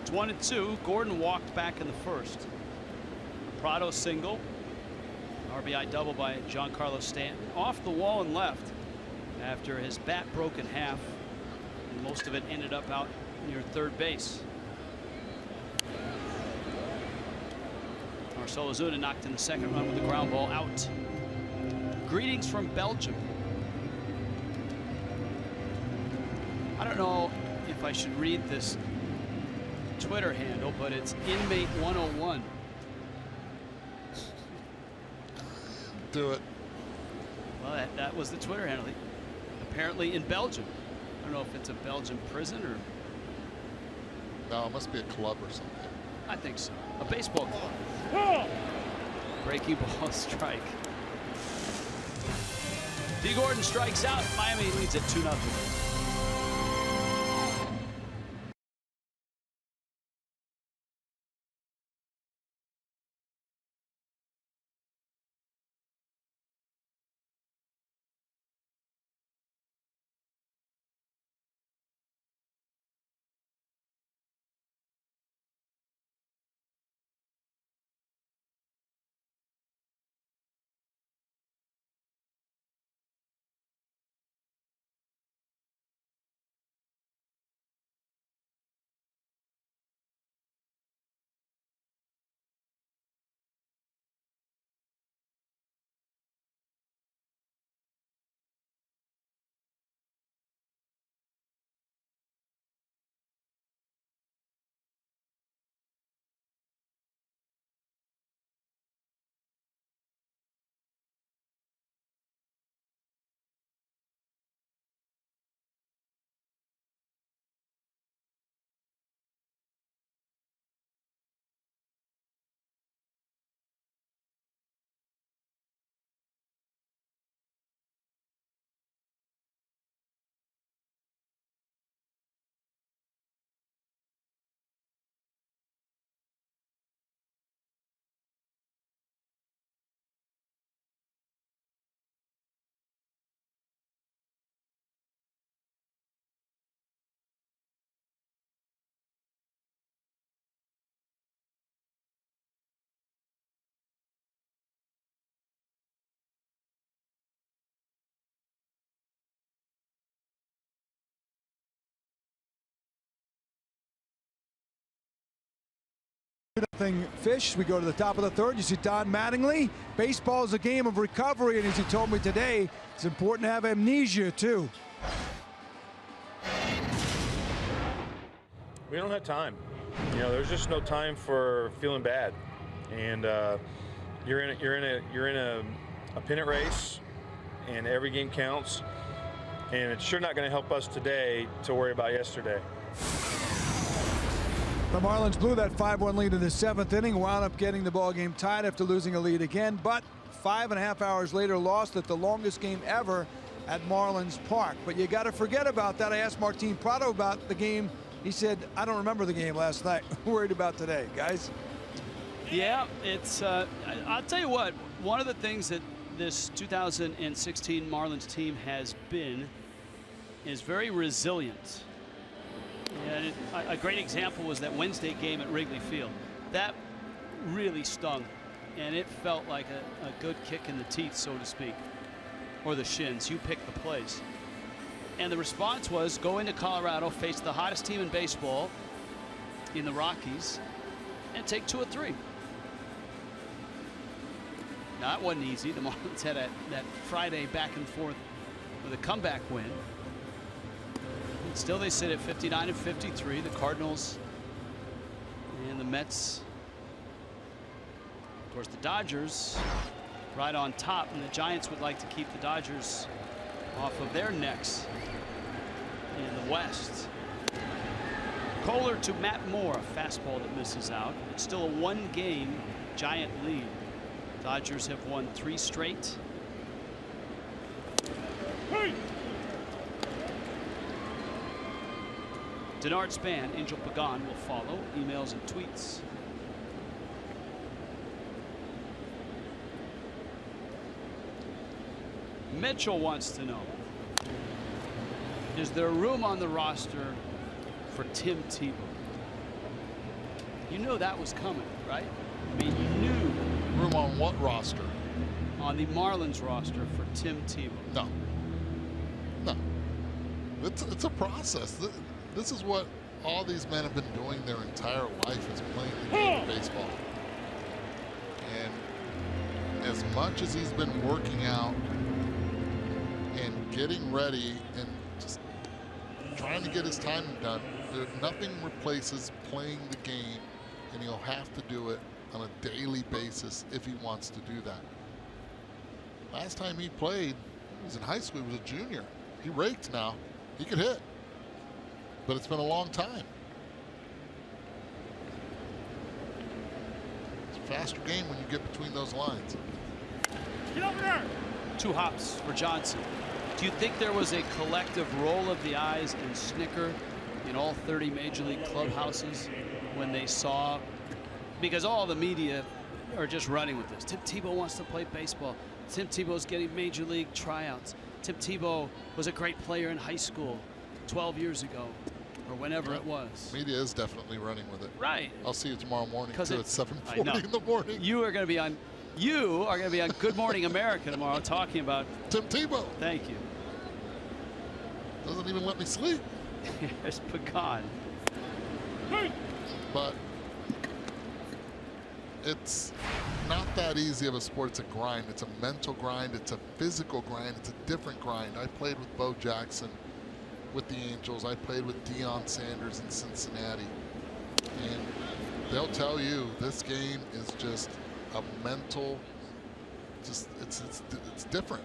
It's 1-2. Gordon walked back in the first. Prado single. RBI double by Giancarlo Stanton. Off the wall and left after his bat broke in half. And most of it ended up out near third base. Marcell Ozuna knocked in the second run with a ground ball out. Greetings from Belgium. I don't know if I should read this Twitter handle, but it's Inmate 101. Do it. Well, that was the Twitter handle. Apparently in Belgium. I don't know if it's a Belgian prison or. No, it must be a club or something. I think so. A baseball club. Breaking ball strike. D. Gordon strikes out. Miami leads at 2-0. Nothing Fish. We go to the top of the third. You see Don Mattingly. Baseball is a game of recovery, and as he told me today, it's important to have amnesia too. We don't have time. You know, there's just no time for feeling bad, and you're in a pennant race, and every game counts, and it's sure not going to help us today to worry about yesterday. The Marlins blew that 5-1 lead in the seventh inning, wound up getting the ball game tied after losing a lead again, but 5.5 hours later lost it, the longest game ever at Marlins Park. But you got to forget about that. I asked Martin Prado about the game. He said, I don't remember the game last night. Worried about today, guys. Yeah, it's I'll tell you what, one of the things that this 2016 Marlins team has been is very resilient. And a great example was that Wednesday game at Wrigley Field. That really stung, and it felt like a good kick in the teeth, so to speak, or the shins. You pick the place. And the response was go into Colorado, face the hottest team in baseball in the Rockies, and take 2 of 3. Now, that wasn't easy. The Marlins had that Friday back and forth with a comeback win. Still, they sit at 59 and 53. The Cardinals and the Mets. Of course, the Dodgers right on top, and the Giants would like to keep the Dodgers off of their necks in the West. Kohler to Matt Moore, a fastball that misses out. It's still a 1-game Giant lead. Dodgers have won 3 straight. Hey! Denard Span, Angel Pagan will follow. Emails and tweets. Mitchell wants to know, is there room on the roster for Tim Tebow? You know that was coming, right? I mean, you knew. Room on what roster? On the Marlins roster for Tim Tebow. No. No. It's a process. This is what all these men have been doing their entire life, is playing the game of baseball. And as much as he's been working out and getting ready and just trying to get his timing done, nothing replaces playing the game, and he'll have to do it on a daily basis if he wants to do that. Last time he played, he was in high school, he was a junior. He raked now. He could hit. But it's been a long time. It's a faster game when you get between those lines. Get over there. 2 hops for Johnson. Do you think there was a collective roll of the eyes and snicker in all 30 major league clubhouses when they saw, because all the media are just running with this. Tim Tebow wants to play baseball. Tim Tebow's getting major league tryouts. Tim Tebow was a great player in high school 12 years ago or whenever it was. Media is definitely running with it. Right. I'll see you tomorrow morning too, at 7:40 in the morning. You are going to be on Good Morning America tomorrow talking about Tim Tebow. Thank you. Doesn't even let me sleep. Here's Pagan. But it's not that easy of a sport. It's a grind. It's a mental grind. It's a physical grind. It's a different grind. I played with Bo Jackson with the Angels. I played with Deion Sanders in Cincinnati. And they'll tell you this game is just a mental, it's different.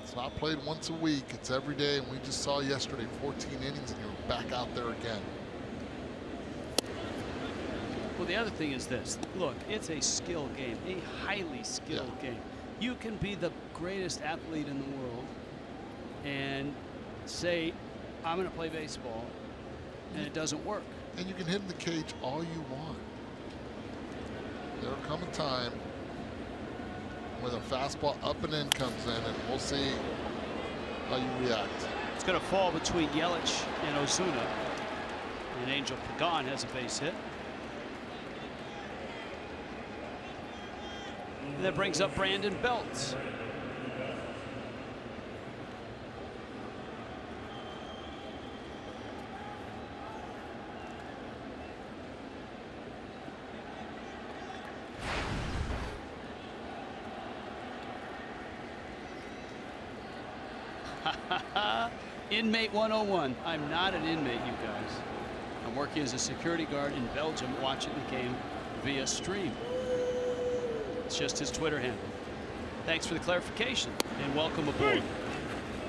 It's not played once a week. It's every day. And we just saw yesterday 14 innings and you're back out there again. Well, the other thing is this. Look, it's a skill game, a highly skilled game. You can be the greatest athlete in the world and say, I'm going to play baseball, and it doesn't work. And you can hit in the cage all you want. There'll come a time when a fastball up and in comes in, and we'll see how you react. It's going to fall between Yelich and Ozuna. And Angel Pagan has a base hit. And that brings up Brandon Belt. Inmate 101. I'm not an inmate, you guys. I'm working as a security guard in Belgium, watching the game via stream. It's just his Twitter handle. Thanks for the clarification and welcome aboard.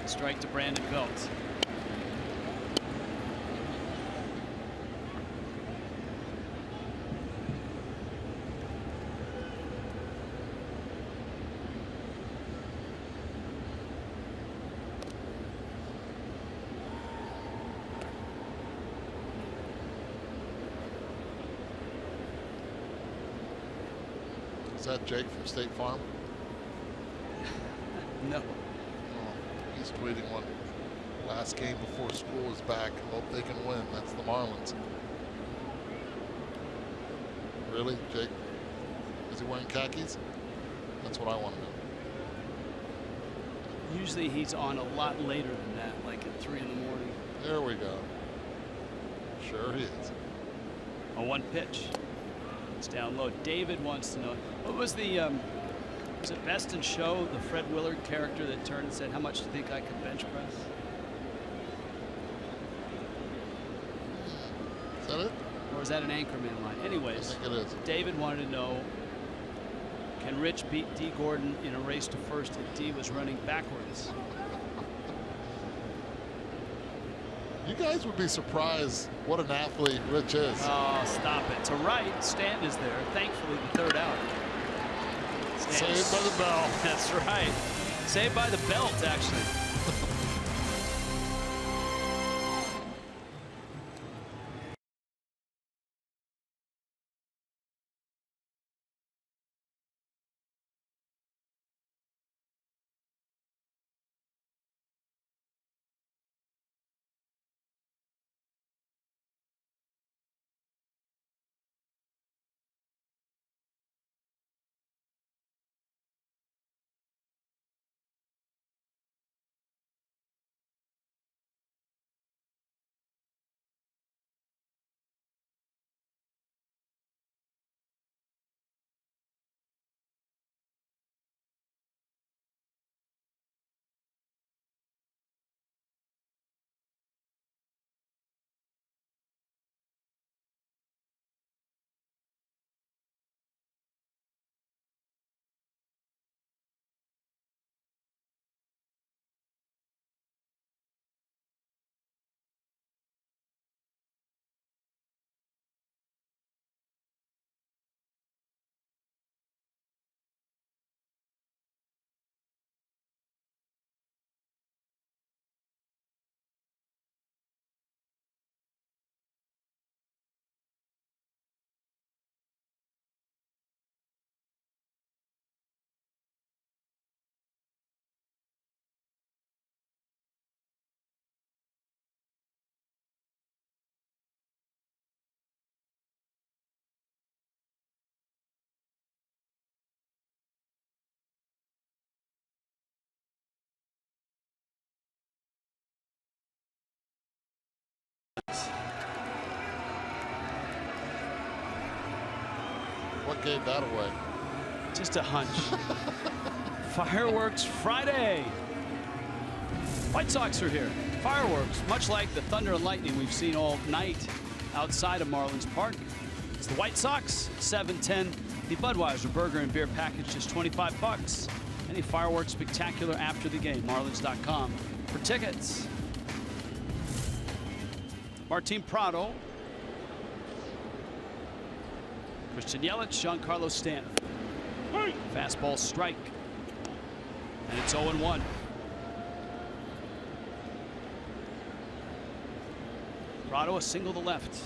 Strike to Brandon Belt. Is that Jake from State Farm? No. Oh, he's tweeting one. Last game before school is back. Hope they can win. That's the Marlins. Really, Jake? Is he wearing khakis? That's what I want to know. Usually he's on a lot later than that, like at 3 in the morning. There we go. Sure he is. A 1 pitch. It's down low. David wants to know, what was the was it Best in Show, the Fred Willard character that turned and said, how much do you think I could bench press? Is that it? Or is that an Anchorman line? Anyways, I think it is. David wanted to know, can Rich beat D. Gordon in a race to first if D was running backwards? You guys would be surprised what an athlete Rich is. Oh, stop it. To right, Stanton is there. Thankfully, the third out. Saved by the bell. That's right. Saved by the belt, actually. What gave that away? Just a hunch. Fireworks Friday. White Sox are here. Fireworks, much like the thunder and lightning we've seen all night outside of Marlins Park. It's the White Sox, 7-10. The Budweiser Burger and Beer package, just $25. Any fireworks spectacular after the game, Marlins.com for tickets. Martin Prado. Christian Yelich, Giancarlo Stanton. Fastball strike. And it's 0-1. Prado a single to left.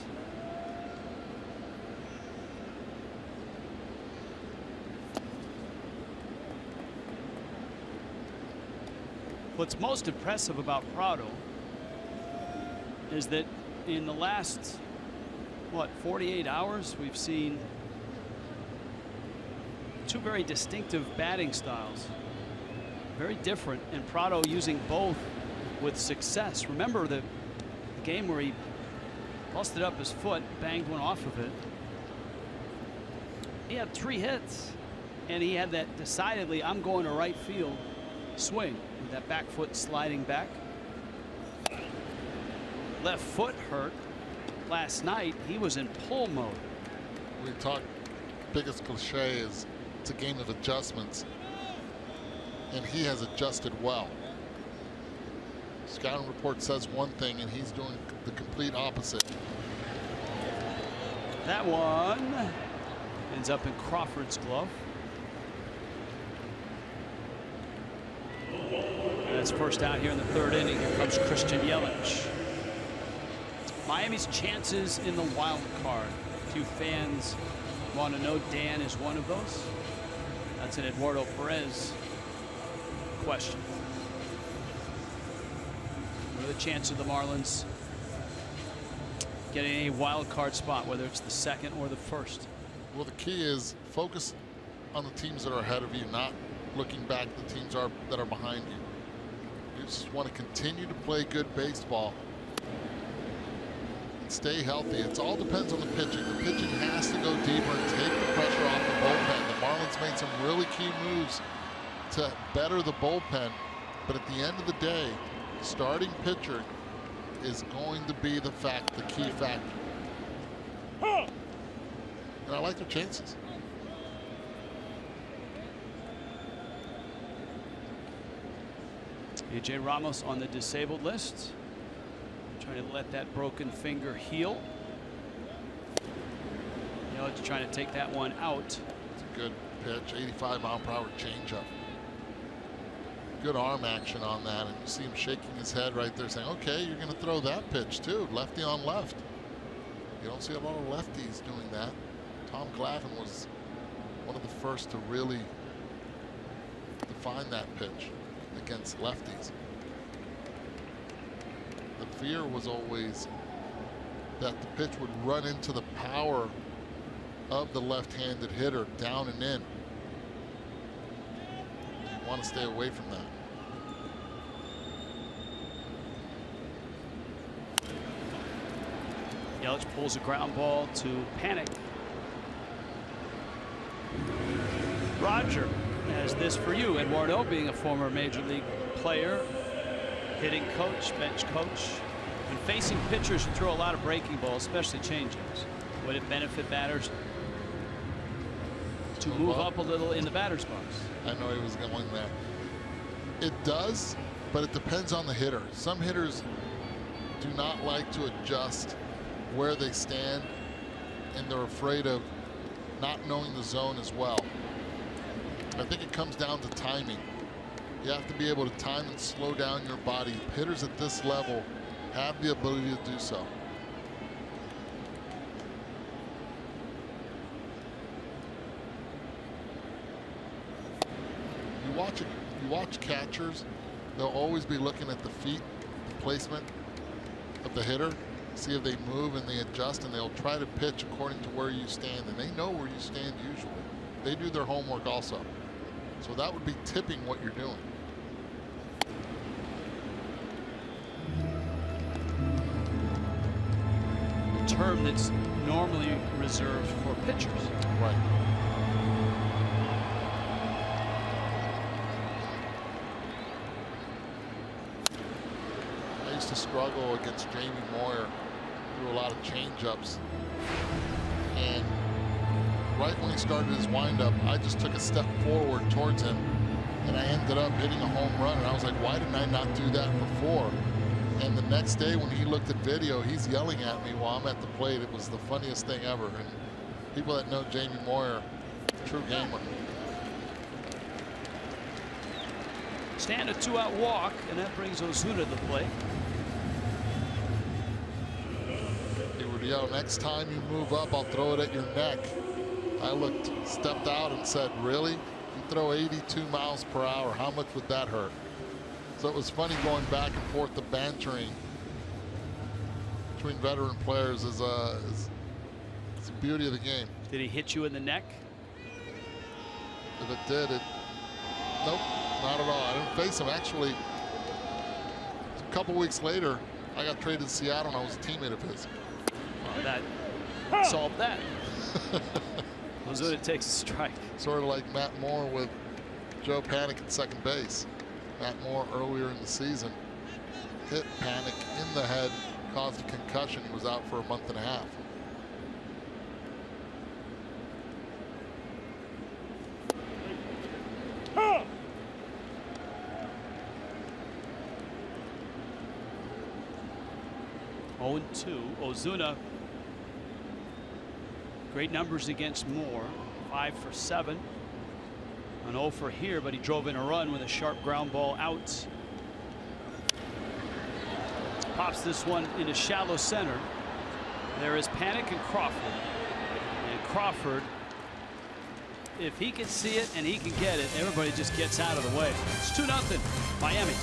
What's most impressive about Prado is that in the last, 48 hours, we've seen two very distinctive batting styles. Very different, and Prado using both with success. Remember the game where he busted up his foot, banged one off of it. He had 3 hits, and he had that decidedly, I'm going to right field swing with that back foot sliding back. Left foot hurt. Last night, he was in pull mode. We talk, biggest cliche is it's a game of adjustments, and he has adjusted well. Scouting report says one thing, and he's doing the complete opposite. That one ends up in Crawford's glove. That's first out here in the 3rd inning. Here comes Christian Yelich. Miami's chances in the wild card. A few fans want to know Dan is one of those. That's an Eduardo Perez question. What are the chances of the Marlins getting a wild card spot, whether it's the 2nd or the 1st? Well, the key is focus on the teams that are ahead of you, not looking back at the teams that are behind you. You just want to continue to play good baseball and stay healthy. It all depends on the pitching. The pitching has to go deeper and take the pressure off the bullpen. The Marlins made some really key moves to better the bullpen, but at the end of the day, starting pitcher is going to be the key factor. And I like their chances. AJ Ramos on the disabled list, trying to let that broken finger heal. Yelich trying to take that one out. It's a good pitch, 85-mile-per-hour changeup. Good arm action on that, and you see him shaking his head right there saying, okay, you're going to throw that pitch too, lefty on left. You don't see a lot of lefties doing that. Tom Glavine was one of the first to really define that pitch against lefties. The fear was always that the pitch would run into the power of the left-handed hitter down and in. You want to stay away from that. Yelich pulls a ground ball to Panic. Roger has this for you. Eduardo, being a former major league player, hitting coach, bench coach, when facing pitchers who throw a lot of breaking balls, especially changeups, would it benefit batters to move up a little in the batter's box? I know he was going there. It does, but it depends on the hitter. Some hitters do not like to adjust where they stand, and they're afraid of not knowing the zone as well. I think it comes down to timing. You have to be able to time and slow down your body. Hitters at this level have the ability to do so. You watch catchers, they'll always be looking at the feet, the placement of the hitter, see if they move and they adjust, and they'll try to pitch according to where you stand, and they know where you stand usually. They do their homework also. So that would be tipping what you're doing. A term that's normally reserved for pitchers. Right. to struggle against Jamie Moyer through a lot of change-ups. And right when he started his windup, I just took a step forward towards him, and I ended up hitting a home run. And I was like, why didn't I not do that before? And the next day when he looked at video, he's yelling at me while I'm at the plate. It was the funniest thing ever. And people that know Jamie Moyer, true gamer. Stand a 2-out walk, and that brings Ozuna to the plate. He would yell, next time you move up, I'll throw it at your neck. I stepped out and said, really? You throw 82 miles per hour, how much would that hurt? So it was funny going back and forth, the bantering between veteran players is the beauty of the game. Did he hit you in the neck? If it did, nope, not at all. I didn't face him. Actually, a couple weeks later, I got traded to Seattle, and I was a teammate of his. Well, that solved that. Ozuna takes a strike. Sort of like Matt Moore with Joe Panik at second base. Matt Moore earlier in the season hit Panik in the head, caused a concussion. He was out for a month and a half. Oh, 0-2. Ozuna, great numbers against Moore. 5 for 7. An 0 for here, but he drove in a run with a sharp ground ball out. Pops this one into shallow center. There is Panik and Crawford. And Crawford, if he can see it and he can get it, everybody just gets out of the way. It's 2-0 Miami.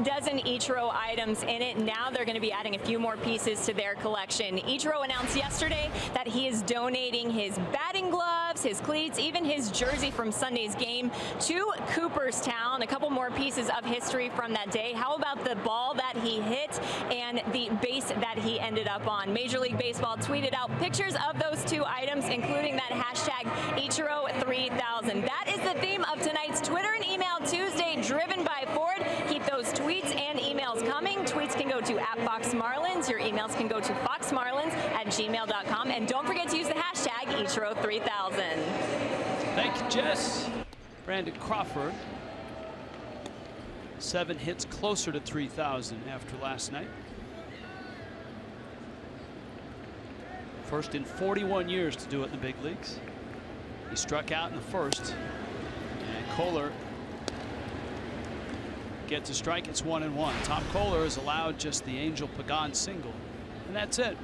Dozen Ichiro items in it. Now they're going to be adding a few more pieces to their collection. Ichiro announced yesterday that he is donating his batting gloves, his cleats, even his jersey from Sunday's game to Cooperstown. A couple more pieces of history from that day. How about the ball that he hit and the base that he ended up on? Major League Baseball tweeted out pictures of those two items, including that hashtag Ichiro3000. That is the theme of tonight's Twitter and Email Tuesday, driven by Ford. Keep those tweets and emails coming. Tweets can go to @FoxMarlins. Your emails can go to foxmarlins@gmail.com. And don't forget to use the hashtag Ichiro3000. Thank you, Jess. Brandon Crawford. 7 hits, closer to 3,000 after last night. First in 41 years to do it in the big leagues. He struck out in the first. And Kohler gets a strike. It's 1-1. Tom Kohler has allowed just the Angel Pagan single, and that's it.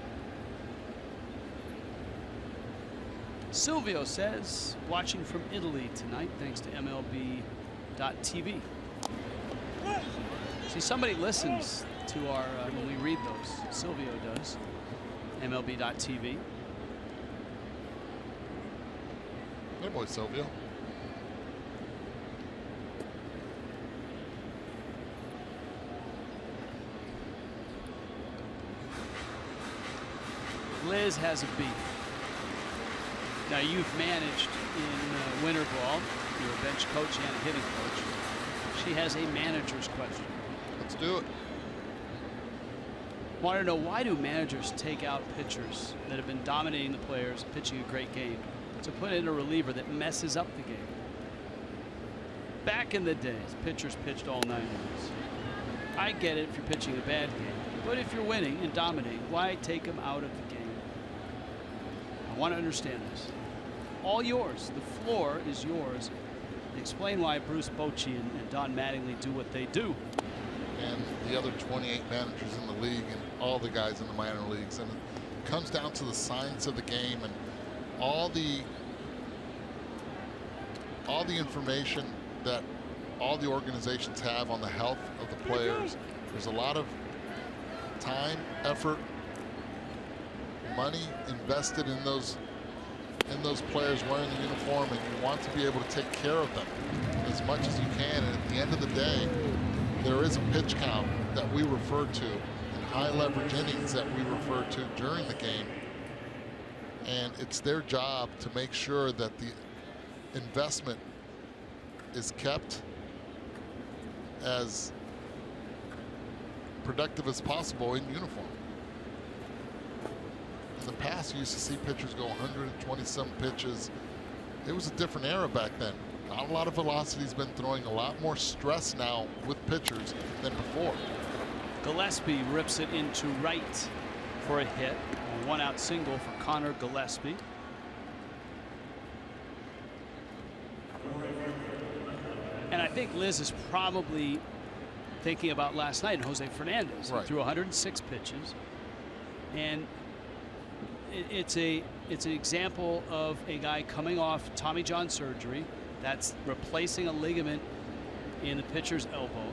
Silvio says, watching from Italy tonight, thanks to MLB MLB.tv. See, somebody listens to our when we read those. Silvio does. MLB.tv. Good boy, Silvio. Liz has a beef. Now, you've managed in winter ball. You're a bench coach and a hitting coach. She has a manager's question. Let's do it. Want to know, why do managers take out pitchers that have been dominating the players, pitching a great game, to put in a reliever that messes up the game? Back in the days, pitchers pitched all 9 innings. I get it if you're pitching a bad game, but if you're winning and dominating, why take them out of the game? I want to understand this. All yours. The floor is yours. Explain why Bruce Bochy and Don Mattingly do what they do. And the other 28 managers in the league and all the guys in the minor leagues. And it comes down to the science of the game and all the information that all the organizations have on the health of the players. There's a lot of time, effort, money invested in those players wearing the uniform, and you want to be able to take care of them as much as you can. And at the end of the day, there is a pitch count that we refer to and high leverage innings that we refer to during the game, and it's their job to make sure that the investment is kept as productive as possible in uniform. In the past, you used to see pitchers go 120-some pitches. It was a different era back then. Not a lot of velocity. Has been throwing a lot more stress now with pitchers than before. Gillespie rips it into right for a hit. A 1-out single for Connor Gillespie. And I think Liz is probably thinking about last night and Jose Fernandez. Right. Threw 106 pitches. And it's an example of a guy coming off Tommy John surgery. That's replacing a ligament in the pitcher's elbow.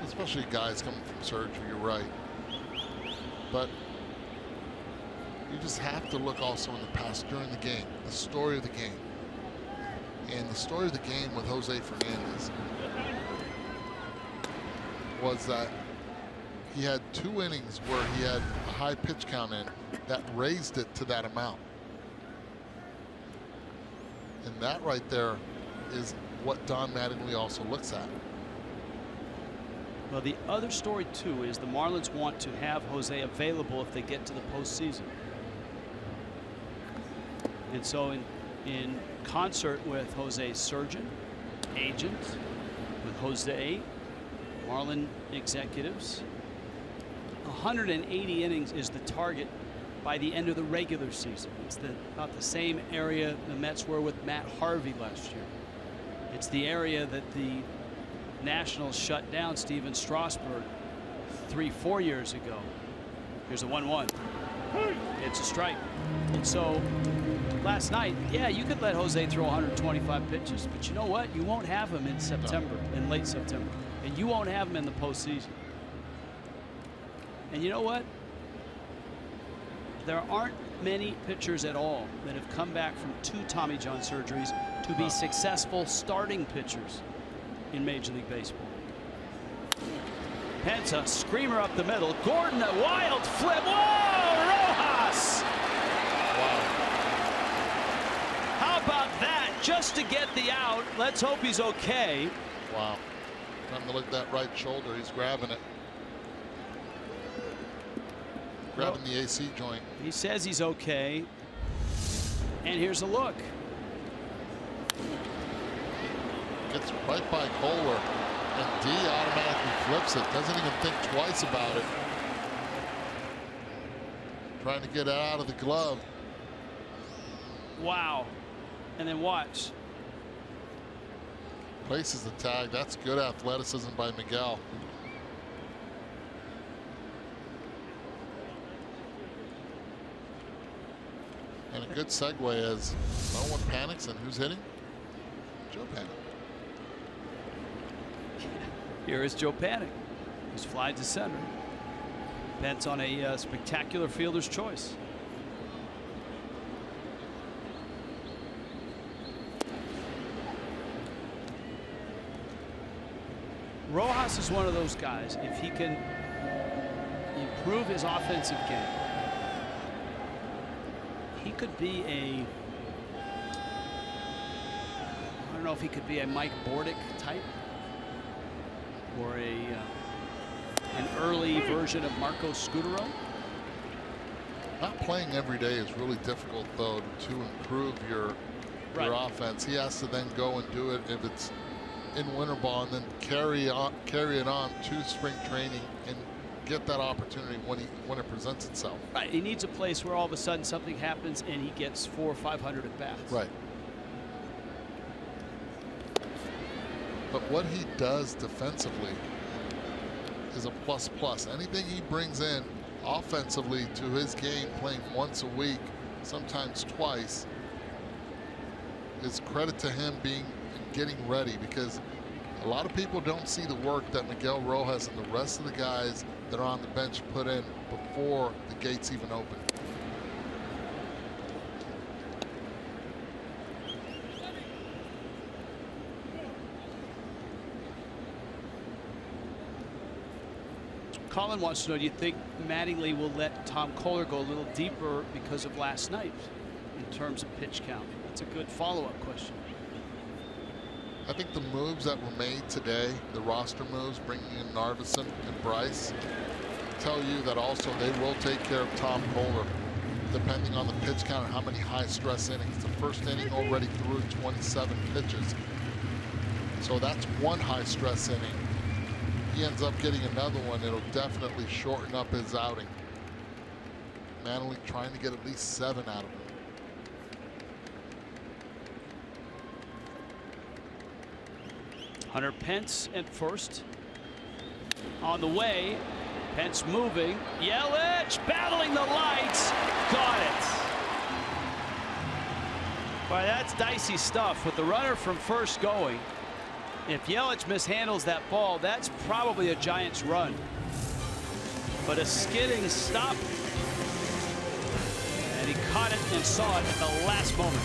Especially guys coming from surgery, you're right. But you just have to look also in the past during the game, the story of the game. And the story of the game with Jose Fernandez was that he had 2 innings where he had a high pitch count in that raised it to that amount. And that right there is what Don Mattingly also looks at. Well, the other story too is the Marlins want to have Jose available if they get to the postseason. And so in concert with Jose's surgeon, agent, with Jose, Marlin executives, 180 innings is the target by the end of the regular season. It's about the same area the Mets were with Matt Harvey last year. It's the area that the Nationals shut down Steven Strasburg 3-4 years ago. Here's a 1-1. It's a strike. And so last night, yeah, you could let Jose throw 125 pitches, but you know what? You won't have him in September, in late September, and you won't have him in the postseason. And you know what? There aren't many pitchers at all that have come back from 2 Tommy John surgeries to be successful starting pitchers in Major League Baseball. Penta, screamer up the middle. Gordon, a wild flip. Whoa, Rojas! Wow. How about that? Just to get the out. Let's hope he's okay. Wow. Trying to look at that right shoulder. He's grabbing it. Grabbing the AC joint. He says he's okay. And here's a look. Gets right by Kohler, and D automatically flips it. Doesn't even think twice about it. Trying to get it out of the glove. Wow. And then watch. Places the tag. That's good athleticism by Miguel. And a good segue as no one panics, and who's hitting? Joe Panic. Here is Joe Panik, who's flied to center. Bent on a spectacular fielder's choice. Rojas is one of those guys, if he can improve his offensive game, he could be a, I don't know if he could be a Mike Bordick type or an early version of Marco Scutaro. Not playing every day is really difficult, though, to improve your offense. He has to then go and do it if it's in winter ball, and then carry it on to spring training and get that opportunity when it presents itself. Right. He needs a place where all of a sudden something happens and he gets 400 or 500 at bats. Right. But what he does defensively is a plus. Anything he brings in offensively to his game, playing once a week, sometimes twice, is credit to him getting ready, because a lot of people don't see the work that Miguel Rojas and the rest of the guys that are on the bench put in before the gates even open. Colin wants to know, do you think Mattingly will let Tom Koehler go a little deeper because of last night in terms of pitch count? That's a good follow-up question. I think the moves that were made today, the roster moves, bringing in Narveson and Bryce, tell you that also they will take care of Tom Koehler, depending on the pitch count and how many high-stress innings. The first inning already threw 27 pitches. So that's one high-stress inning. He ends up getting another one. It'll definitely shorten up his outing. Mattingly trying to get at least 7 out of him. Hunter Pence at first. On the way, Pence moving. Yelich battling the lights. Got it. Boy, that's dicey stuff with the runner from first going. If Yelich mishandles that ball, that's probably a Giants run. But a skidding stop. And he caught it and saw it at the last moment.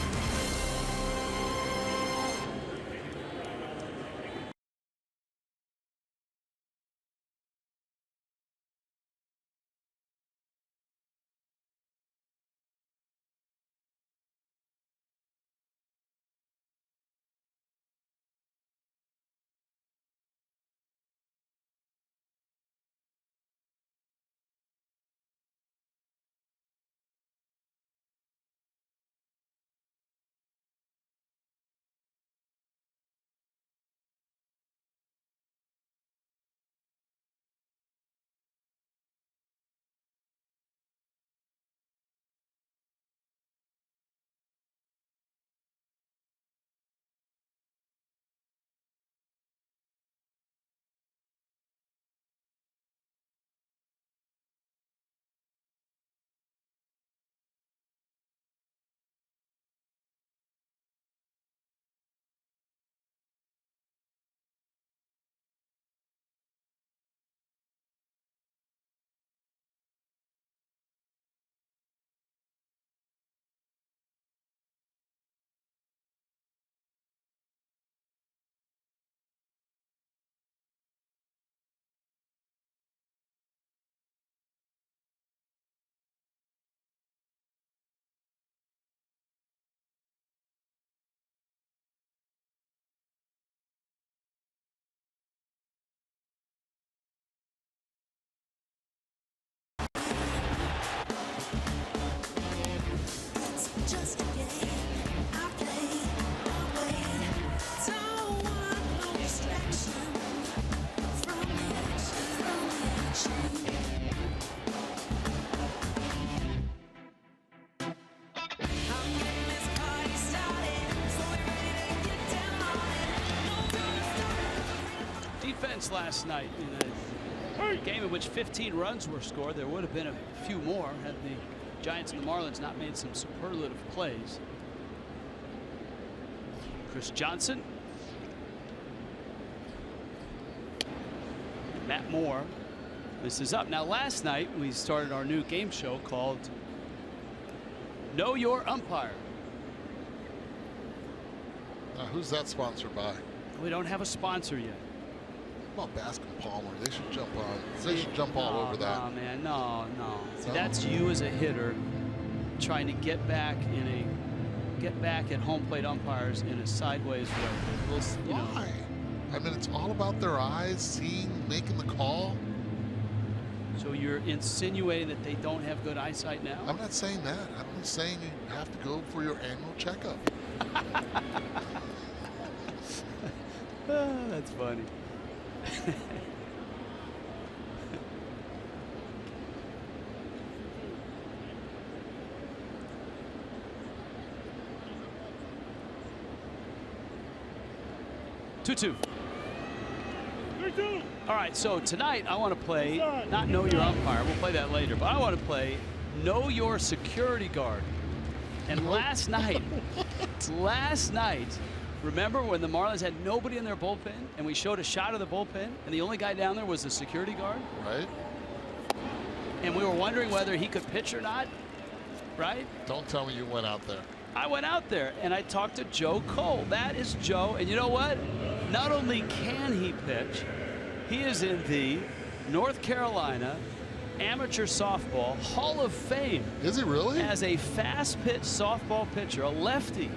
Last night in a game in which 15 runs were scored. There would have been a few more had the Giants and the Marlins not made some superlative plays. Chris Johnson. Matt Moore. This is up. Now, last night we started our new game show called Know Your Umpire. Now, who's that sponsored by? We don't have a sponsor yet. How about Bascom Palmer? They should jump on. They should jump all over that. No, man, no. See, No? that's you as a hitter trying to get back at home plate umpires in a sideways way. Well, You know. why? I mean, it's all about their eyes, seeing, making the call. So you're insinuating that they don't have good eyesight now? I'm not saying that. I'm just saying you have to go for your annual checkup. That's funny. Two. All right, so tonight I want to play, not Know Your Umpire, we'll play that later, but I want to play Know Your Security Guard. And last night, remember when the Marlins had nobody in their bullpen and we showed a shot of the bullpen and the only guy down there was the security guard? Right? And we were wondering whether he could pitch or not, right? Don't tell me you went out there. I went out there and I talked to Joe Cole. That is Joe. And you know what? Not only can he pitch, he is in the North Carolina Amateur Softball Hall of Fame. Is he really? As a fast pitch softball pitcher, a lefty.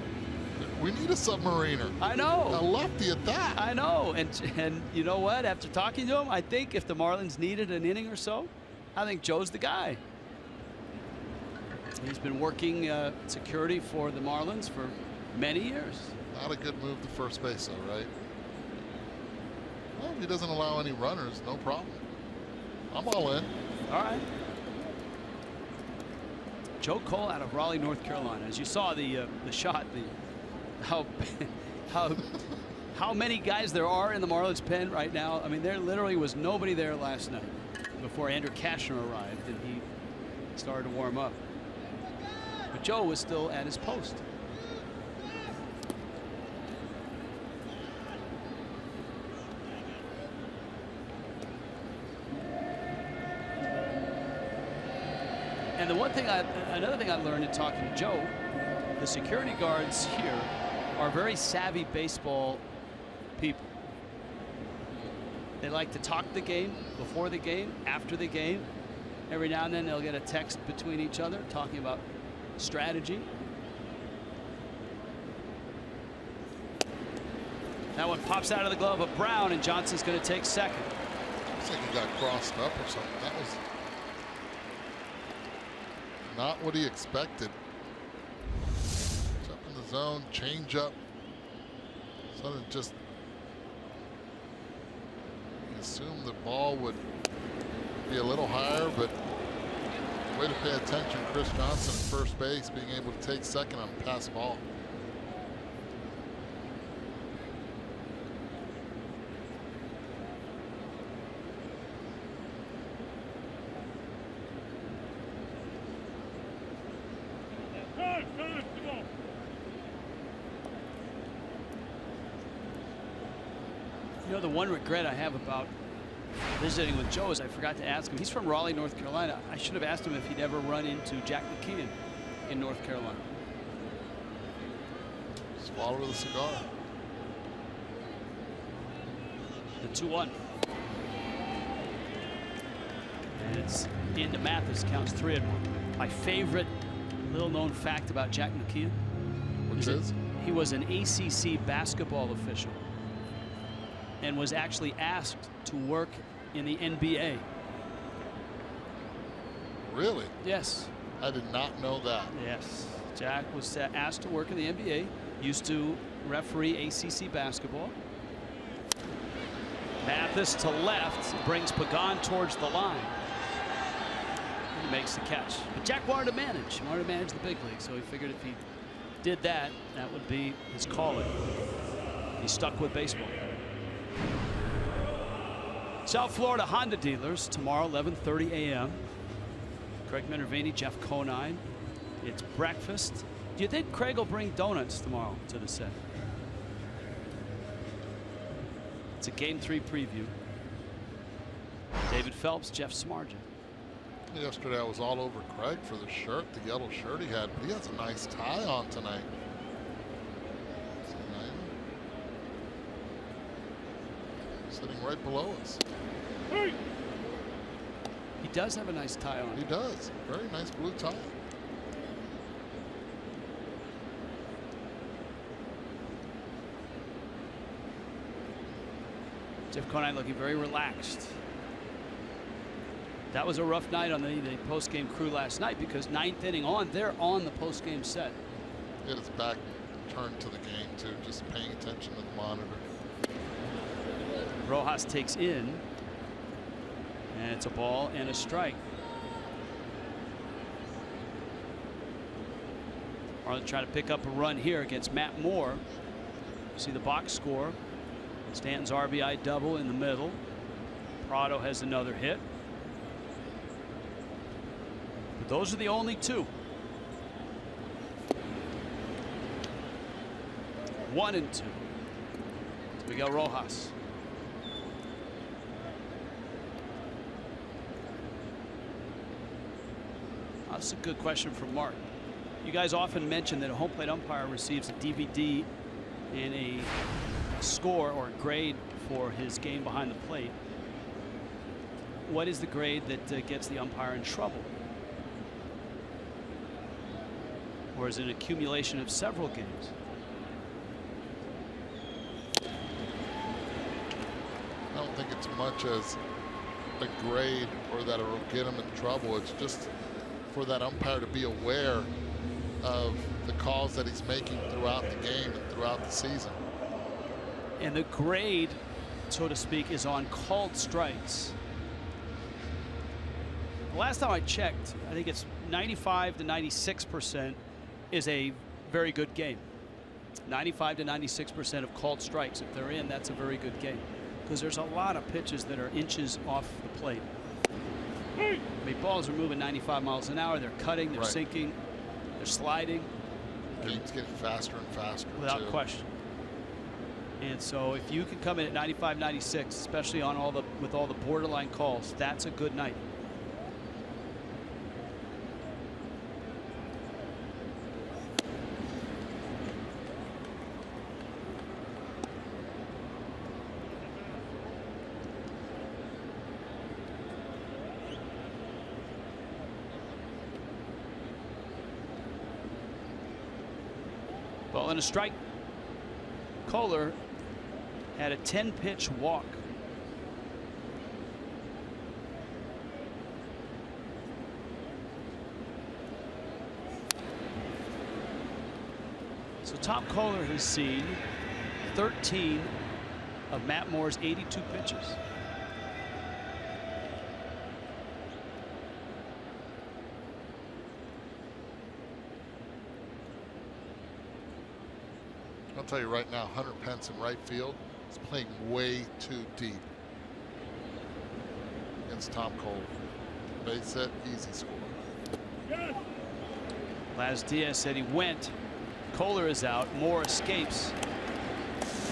We need a submariner. I know. A lefty at that. I know. And you know what? After talking to him, I think if the Marlins needed an inning or so, I think Joe's the guy. He's been working security for the Marlins for many years. Not a good move to first base, though, right? Well, if he doesn't allow any runners, no problem. I'm all in. All right. Joe Cole out of Raleigh, North Carolina. As you saw the shot, how many guys there are in the Marlins pen right now. I mean, there literally was nobody there last night before Andrew Cashner arrived and he started to warm up. But Joe was still at his post. And the another thing I learned in talking to Joe, the security guards here are very savvy baseball people. They like to talk the game before the game, after the game. Every now and then they'll get a text between each other talking about strategy. That one pops out of the glove of Brown, and Johnson's going to take second. Looks like he got crossed up or something. That was not what he expected. It's up in the zone, change up. Suddenly just assumed the ball would be a little higher, but way to pay attention, Chris Johnson at first base being able to take second on a pass ball. You know, the one regret I have about visiting with Joe is I forgot to ask him. He's from Raleigh, North Carolina. I should have asked him if he'd ever run into Jack McKeon in North Carolina. Swallow the cigar. The 2-1. And it's into Mathis, counts 3-1. My favorite little-known fact about Jack McKeon, Which is? he was an ACC basketball official and was actually asked to work in the NBA. Really? Yes. I did not know that. Yes. Jack was asked to work in the NBA, used to referee ACC basketball. Mathis to left, brings Pagan towards the line. He makes the catch. But Jack wanted to manage the big league, so he figured if he did that, that would be his calling. He stuck with baseball. South Florida Honda dealers tomorrow, 11:30 a.m. Craig Minervini, Jeff Conine. It's breakfast. Do you think Craig will bring donuts tomorrow to the set? It's a Game 3 preview. David Phelps, Jeff Smarja. Yesterday I was all over Craig for the shirt, the yellow shirt he had, but he has a nice tie on tonight. Sitting right below us. He does have a nice tie on. He does. Very nice blue tie. Jeff Conine looking very relaxed. That was a rough night on the post-game crew last night because ninth inning on, they're on the post-game set. Get his back turned to the game too, just paying attention to the monitor. Rojas takes in, and it's a ball and a strike. Marlins trying to pick up a run here against Matt Moore. See the box score. Stanton's RBI double in the middle. Prado has another hit. But those are the only two. 1 and 2. So Miguel Rojas. That's a good question from Mark. You guys often mention that a home plate umpire receives a DVD and a score or a grade for his game behind the plate. What is the grade that gets the umpire in trouble? Or is it an accumulation of several games? I don't think it's much as a grade or that it'll get him in trouble. It's just for that umpire to be aware of the calls that he's making throughout the game and throughout the season. And the grade, so to speak, is on called strikes. The last time I checked, I think it's 95 to 96% is a very good game. 95 to 96% of called strikes. If they're in, that's a very good game. Because there's a lot of pitches that are inches off the plate. I mean, balls are moving 95 miles an hour. They're cutting, they're sinking, they're sliding. Game's getting faster and faster. Without question. And so if you can come in at 95, 96, especially on with all the borderline calls, that's a good night. Ball and a strike. Kohler had a 10-pitch walk. So Tom Kohler has seen 13 of Matt Moore's 82 pitches. I'll tell you right now, Hunter Pence in right field is playing way too deep against Tom Kohler. Base hit, easy score. Laz Diaz said he went. Kohler is out. Moore escapes.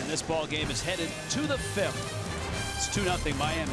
And this ball game is headed to the 5th. It's 2-0 Miami.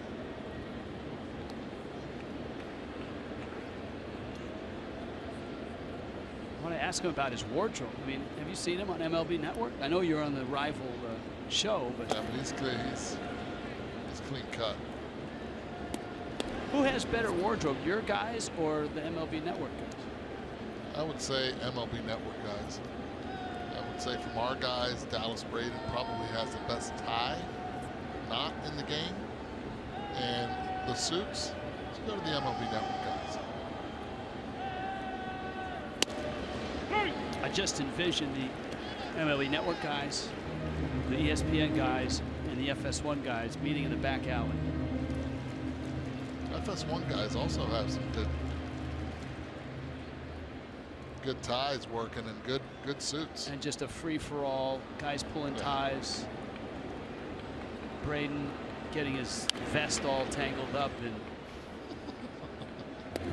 ask him about his wardrobe. I mean, have you seen him on MLB Network? I know you're on the rival show, but yeah, but he's clean. He's clean cut. Who has better wardrobe, your guys or the MLB Network guys? I would say MLB Network guys. I would say from our guys, Dallas Braden probably has the best tie knot in the game, and the suits. Let's go to the MLB Network guys. I just envisioned the MLB Network guys, the ESPN guys, and the FS1 guys meeting in the back alley. FS1 guys also have some good ties working and good suits. And just a free-for-all, guys pulling ties. Braden getting his vest all tangled up in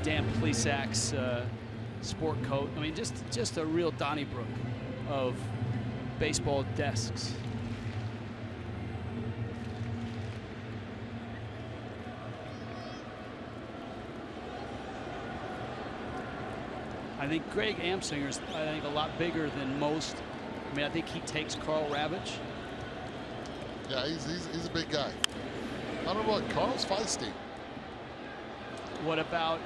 Dan Plesac's sport coat. I mean, just a real Donnybrook of baseball desks. I think Greg Amsinger's, I think, a lot bigger than most. I mean, I think he takes Carl Ravitch. Yeah, he's a big guy. I don't know what Carl's feisty. What about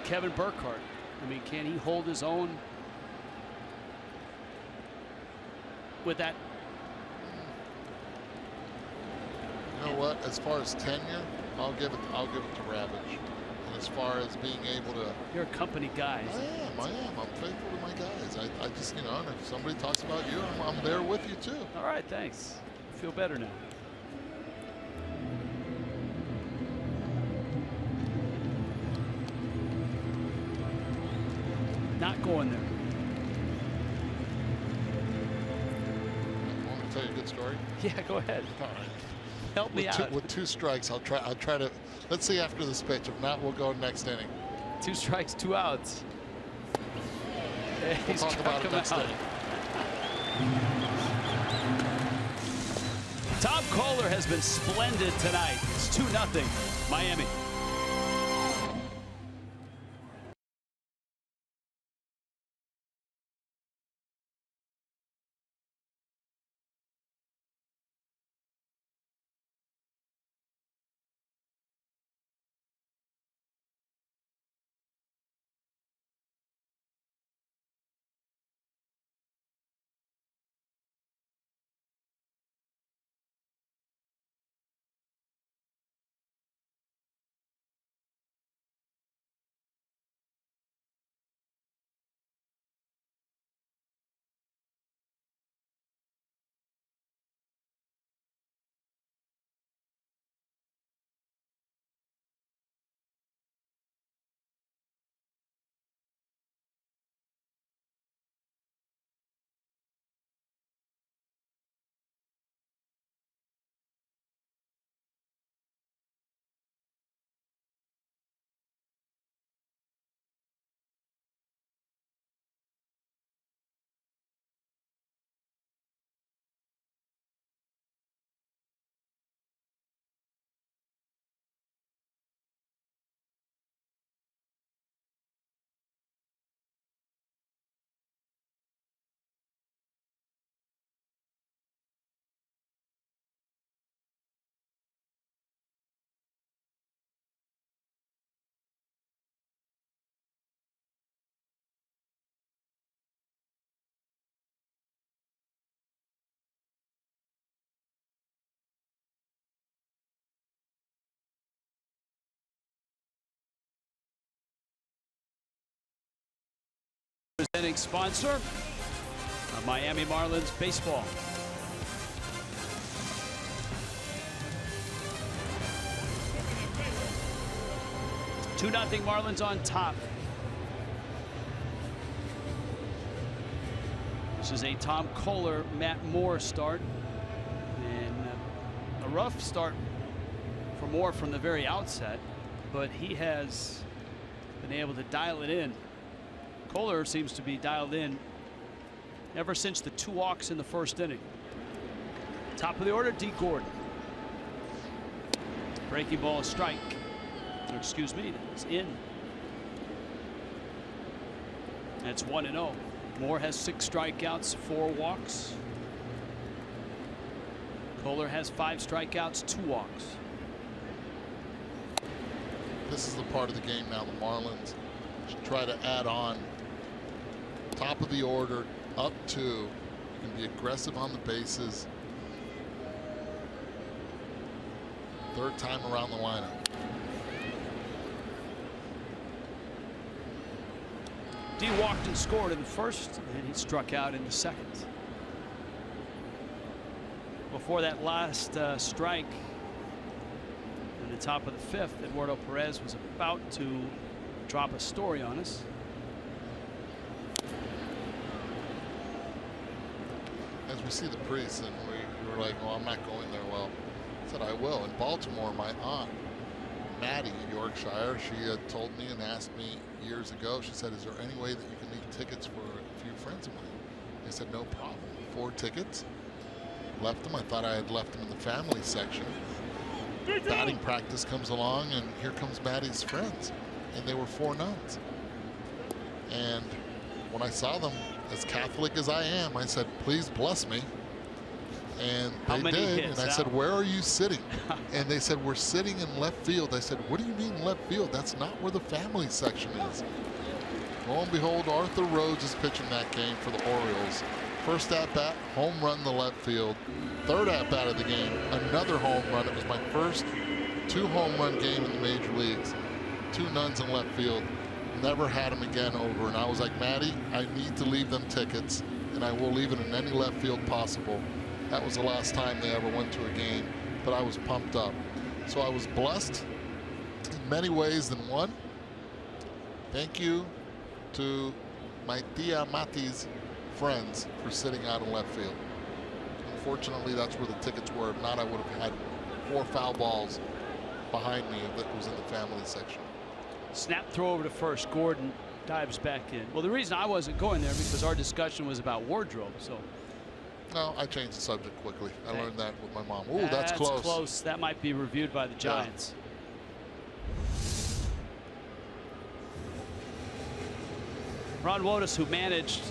Kevin Burkhardt? I mean, can he hold his own with that? You know what? As far as tenure, I'll give it to Ravitch. And as far as being able to, you're a company guy. I am. I'm faithful to my guys. I just, you know, and if somebody talks about you, I'm there with you too. All right, thanks. I feel better now. Not going there. Want me to tell you a good story? Yeah, go ahead. All right. Help me out. With 2 strikes, I'll try to. Let's see after this pitch. If not, we'll go next inning. 2 strikes, 2 outs. We'll talk about it next inning. Tom Kohler has been splendid tonight. It's 2-0 Miami. Presenting sponsor of Miami Marlins baseball. Two 2-0 Marlins on top. This is a Tom Kohler, Matt Moore start, and a rough start for Moore from the very outset, but he has been able to dial it in. Kohler seems to be dialed in ever since the 2 walks in the first inning. Top of the order, D. Gordon. Breaking ball, a strike. Or excuse me, it's in. It's 1-0. Moore has 6 strikeouts, 4 walks. Kohler has 5 strikeouts, 2 walks. This is the part of the game now the Marlins should try to add on. Top of the order, up 2. You can be aggressive on the bases. Third time around the lineup. D walked and scored in the first, and he struck out in the second. Before that last strike in the top of the 5th, Eduardo Perez was about to drop a story on us. As we see the priest, and we were like, well, I'm not going there. Well, I said I will. In Baltimore, my aunt, Maddie, Yorkshire, she had told me and asked me years ago, she said, is there any way that you can leave tickets for a few friends of mine? I said, no problem. 4 tickets. Left them. I thought I had left them in the family section. Batting practice comes along, and here comes Maddie's friends. And they were 4 nuns. And when I saw them, as Catholic as I am, I said, please bless me. And they did. And I said, where are you sitting? And they said, we're sitting in left field. I said, what do you mean left field? That's not where the family section is. Lo and behold, Arthur Rhodes is pitching that game for the Orioles. First at bat, home run to left field. Third at bat of the game, another home run. It was my first 2 home run game in the major leagues. 2 nuns in left field. Never had them again over. And I was like, Maddie, I need to leave them tickets, and I will leave it in any left field possible. That was the last time they ever went to a game, but I was pumped up. So I was blessed in many ways than one. Thank you to my Tia Mati's friends for sitting out in left field. Unfortunately, that's where the tickets were. If not, I would have had 4 foul balls behind me that was in the family section. Snap throw over to first. Gordon dives back in. Well, the reason I wasn't going there because our discussion was about wardrobe. So. No, I changed the subject quickly. I learned that with my mom. Ooh, that's close. That's close. That might be reviewed by the Giants. Yeah. Ron Wotus, who managed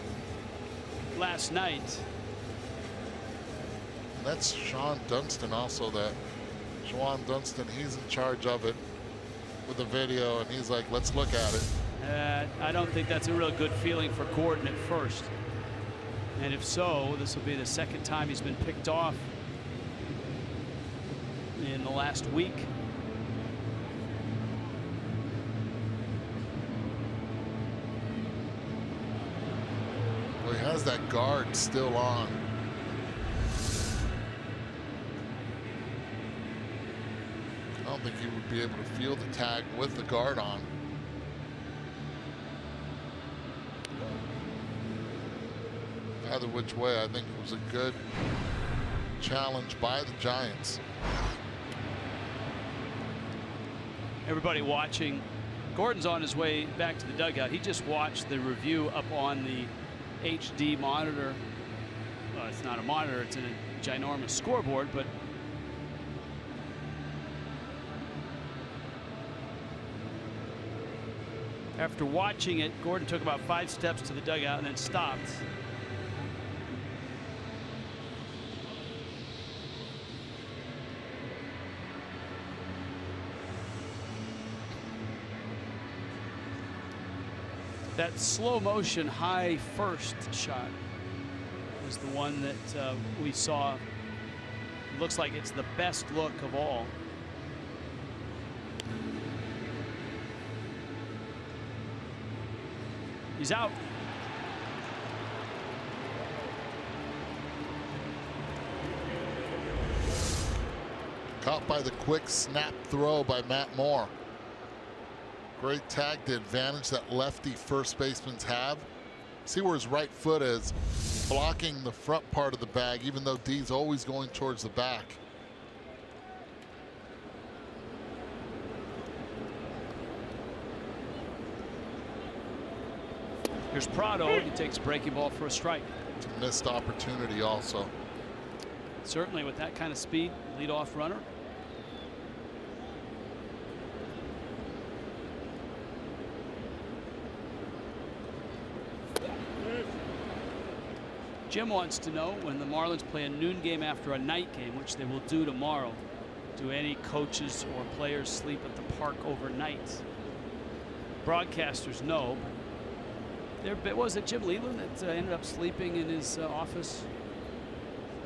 last night. And that's Sean Dunston also. That Sean Dunston, he's in charge of it with the video, and he's like, let's look at it. I don't think that's a real good feeling for Gordon at first. And if so, this will be the second time he's been picked off in the last week. Well, he has that guard still on. I don't think he would be able to feel the tag with the guard on. Either which way, I think it was a good challenge by the Giants. Everybody watching, Gordon's on his way back to the dugout. He just watched the review up on the HD monitor. Well, it's not a monitor, it's in a ginormous scoreboard, but after watching it, Gordon took about 5 steps to the dugout and then stopped. That slow motion high first shot was the one that we saw. It looks like it's the best look of all. He's out. Caught by the quick snap throw by Matt Moore. Great tag, the advantage that lefty first basemans have. See where his right foot is, blocking the front part of the bag, even though D's always going towards the back. Here's Prado. He takes a breaking ball for a strike. It's a missed opportunity also. Certainly with that kind of speed, leadoff runner. Jim wants to know, when the Marlins play a noon game after a night game, which they will do tomorrow, do any coaches or players sleep at the park overnight? Broadcasters know. Was it Jim Leland that ended up sleeping in his office?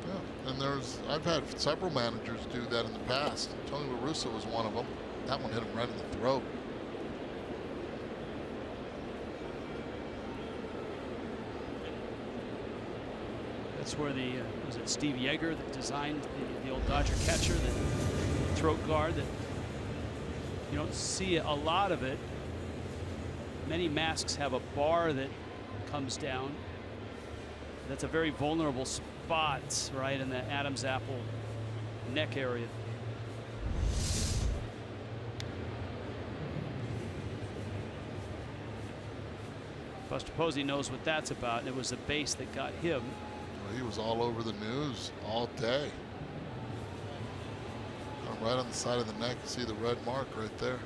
Yeah, and I've had several managers do that in the past. Tony La Russa was one of them. That one hit him right in the throat. That's where was it Steve Yeager that designed the old Dodger catcher, the throat guard that you don't see a lot of it. Many masks have a bar that comes down. That's a very vulnerable spot, right in the Adam's apple neck area. Buster Posey knows what that's about. It was a base that got him. Well, he was all over the news all day. Right on the side of the neck, you see the red mark right there.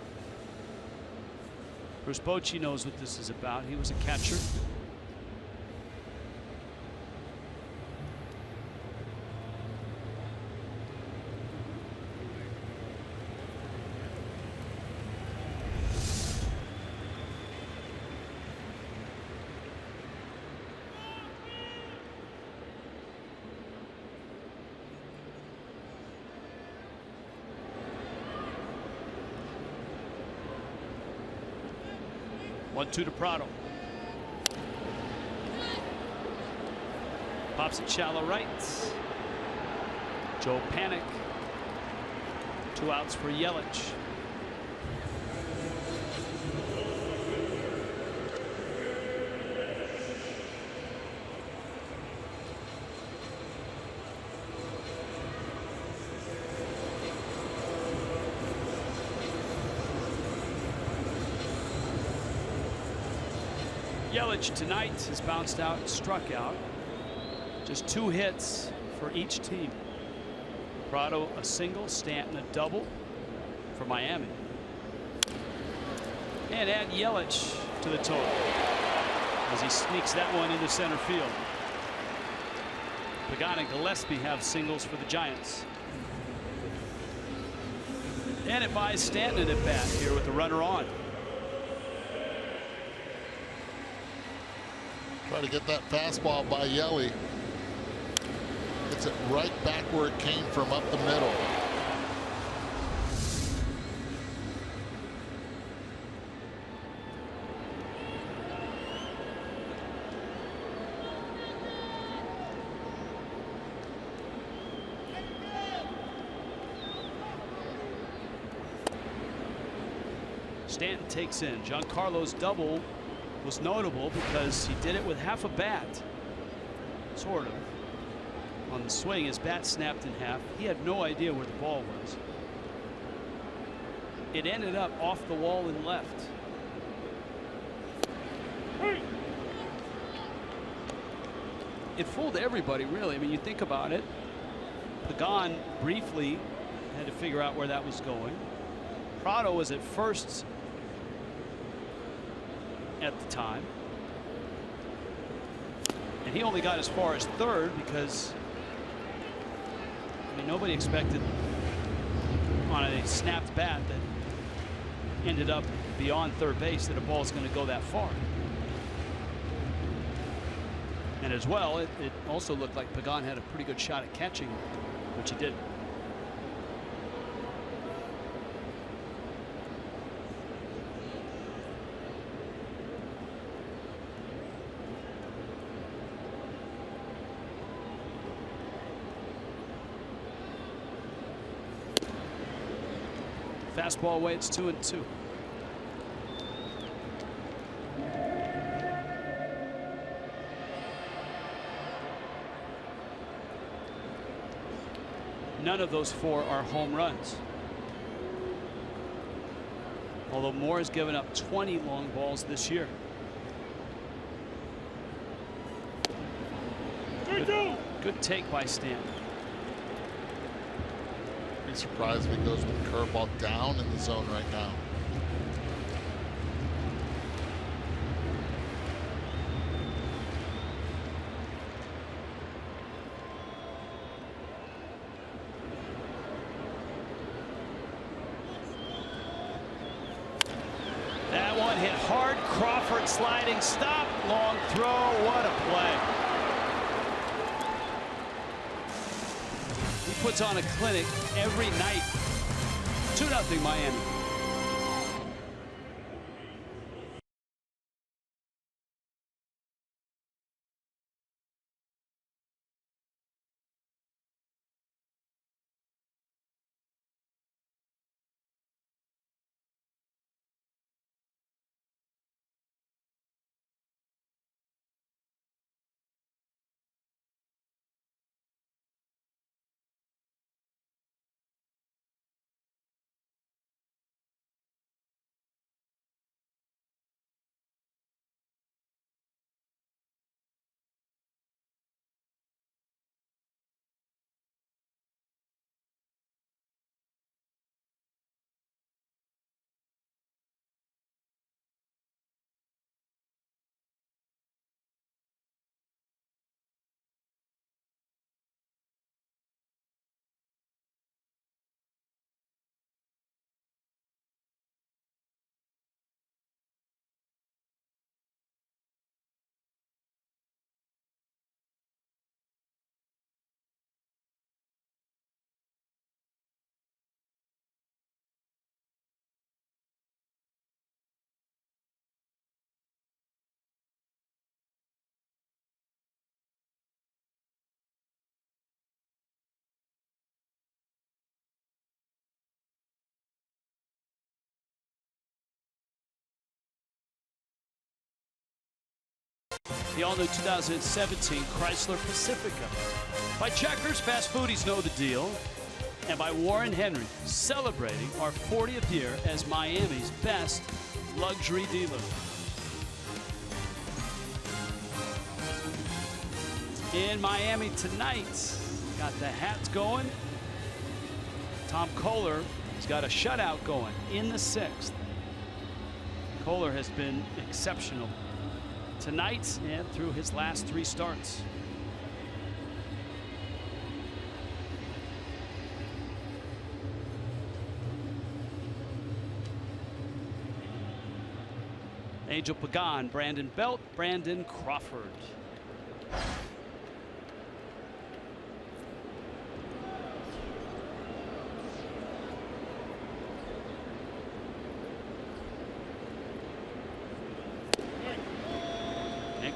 Bruce Bochy knows what this is about. He was a catcher. Two to Prado. Pops it shallow right. Joe Panik. 2 outs for Yelich. Yelich tonight has bounced out and struck out. Just 2 hits for each team. Prado a single, Stanton a double for Miami. And add Yelich to the total as he sneaks that one into center field. Pagan and Gillespie have singles for the Giants. And it buys Stanton at bat here with the runner on. Try to get that fastball by Yelly. Gets it right back where it came from, up the middle. Stanton takes in. Giancarlo's double was notable because he did it with half a bat, sort of. On the swing, his bat snapped in half. He had no idea where the ball was. It ended up off the wall and left. It fooled everybody, really. I mean, you think about it. Pagan briefly had to figure out where that was going. Prado was at first at the time, and he only got as far as third because, I mean, nobody expected on a snapped bat that ended up beyond third base that a ball is going to go that far. And as well, it also looked like Pagan had a pretty good shot at catching, which he did. Fastball away, it's 2-2. None of those 4 are home runs. Although Moore has given up 20 long balls this year. Good take by Stanton. Be surprised if he goes with the curveball down in the zone right now. Crawford sliding stop, long throw. What a play. He puts on a clinic every night. 2-0 Miami. The all-new 2017 Chrysler Pacifica. By Checkers, Fast Foodies know the deal. And by Warren Henry, celebrating our 40th year as Miami's best luxury dealer. In Miami tonight, got the hats going. Tom Kohler has got a shutout going in the 6th. Kohler has been exceptional tonight and through his last 3 starts. Angel Pagan, Brandon Belt, Brandon Crawford.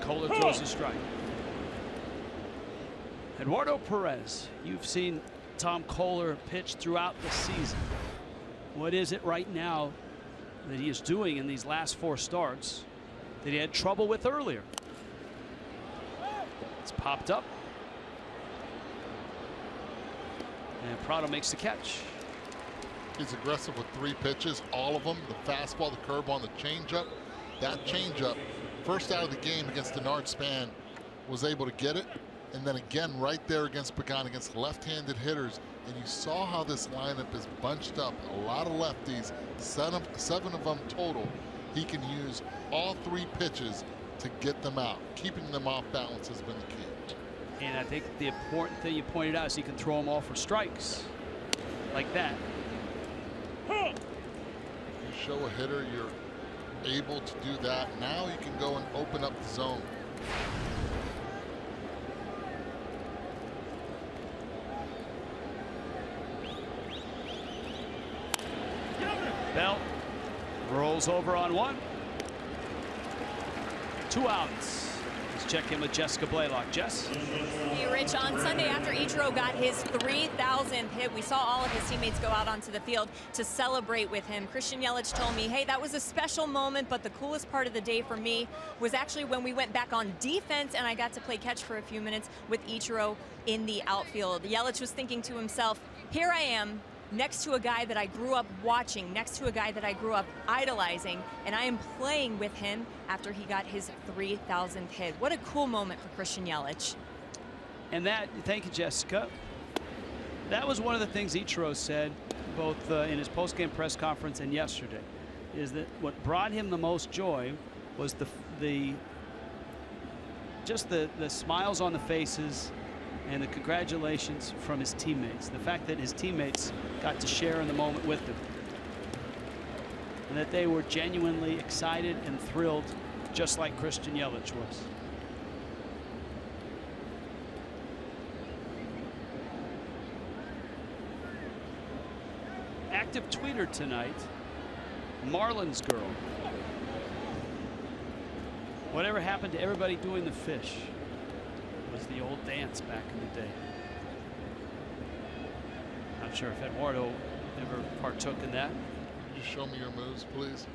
Kohler throws a strike. Eduardo Perez, you've seen Tom Kohler pitch throughout the season. What is it right now that he is doing in these last 4 starts that he had trouble with earlier? It's popped up. And Prado makes the catch. He's aggressive with 3 pitches, all of them. The fastball, the curveball, and the changeup. That changeup, first out of the game against Denard Span, was able to get it. And then again, right there against Pagan, against left-handed hitters. And you saw how this lineup is bunched up. A lot of lefties, 7 of them total. He can use all 3 pitches to get them out. Keeping them off balance has been the key. And I think the important thing you pointed out is he can throw them all for strikes. Like that. You show a hitter you're able to do that. Now you can go and open up the zone. Bell rolls over on 1. 2 outs. Let's check in with Jessica Blaylock. Jess? Hey, Rich, on Sunday after Ichiro got his 3,000th hit, we saw all of his teammates go out onto the field to celebrate with him. Christian Yelich told me, hey, that was a special moment, but the coolest part of the day for me was actually when we went back on defense and I got to play catch for a few minutes with Ichiro in the outfield. Yelich was thinking to himself, here I am, next to a guy that I grew up watching, next to a guy that I grew up idolizing, and I am playing with him after he got his 3,000th hit. What a cool moment for Christian Yelich. And that, thank you, Jessica. That was one of the things Ichiro said, both in his post-game press conference and yesterday, is that what brought him the most joy was the smiles on the faces and the congratulations from his teammates. The fact that his teammates got to share in the moment with him. and that they were genuinely excited and thrilled, just like Christian Yelich was. Active tweeter tonight, Marlins girl. Whatever happened to everybody doing the fish? Was the old dance back in the day. Not sure if Eduardo ever partook in that. Can you show me your moves, please?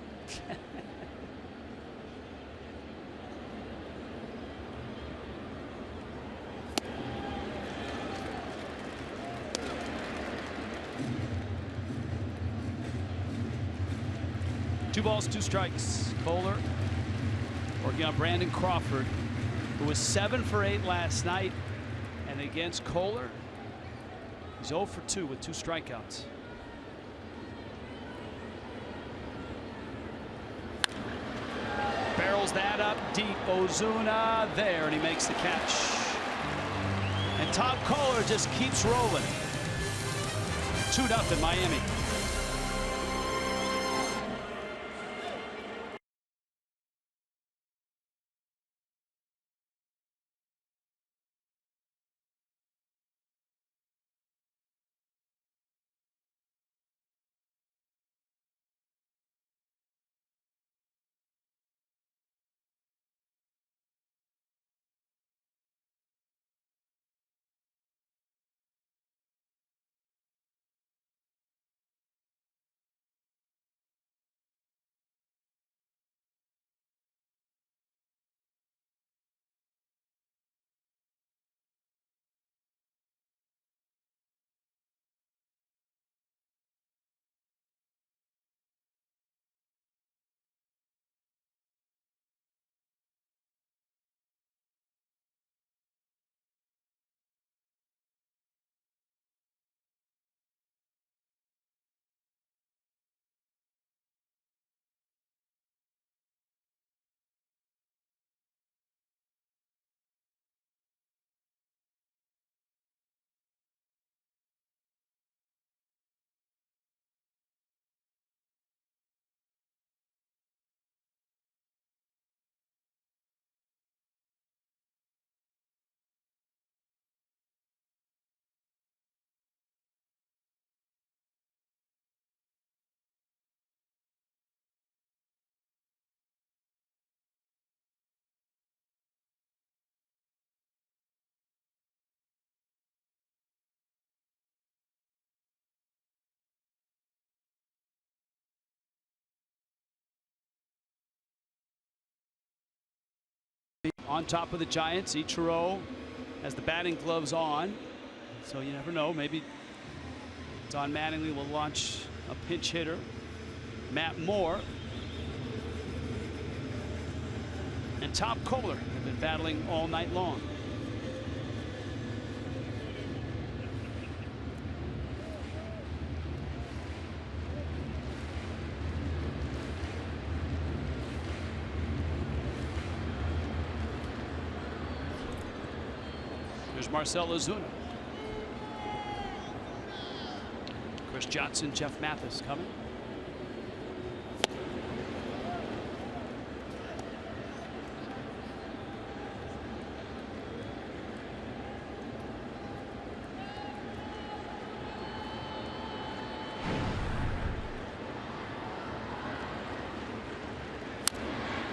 Two balls, two strikes. Kohler working on Brandon Crawford, who was 7 for 8 last night. And against Kohler, he's 0 for 2 with 2 strikeouts. Barrels that up deep. Ozuna there, and he makes the catch. And Tom Kohler just keeps rolling. 2-0 Miami. On top of the Giants, Ichiro has the batting gloves on, so you never know. Maybe Don Mattingly will launch a pinch hitter. Matt Moore and Tom Kohler have been battling all night long. There's Marcell Ozuna. Chris Johnson, Jeff Mathis coming.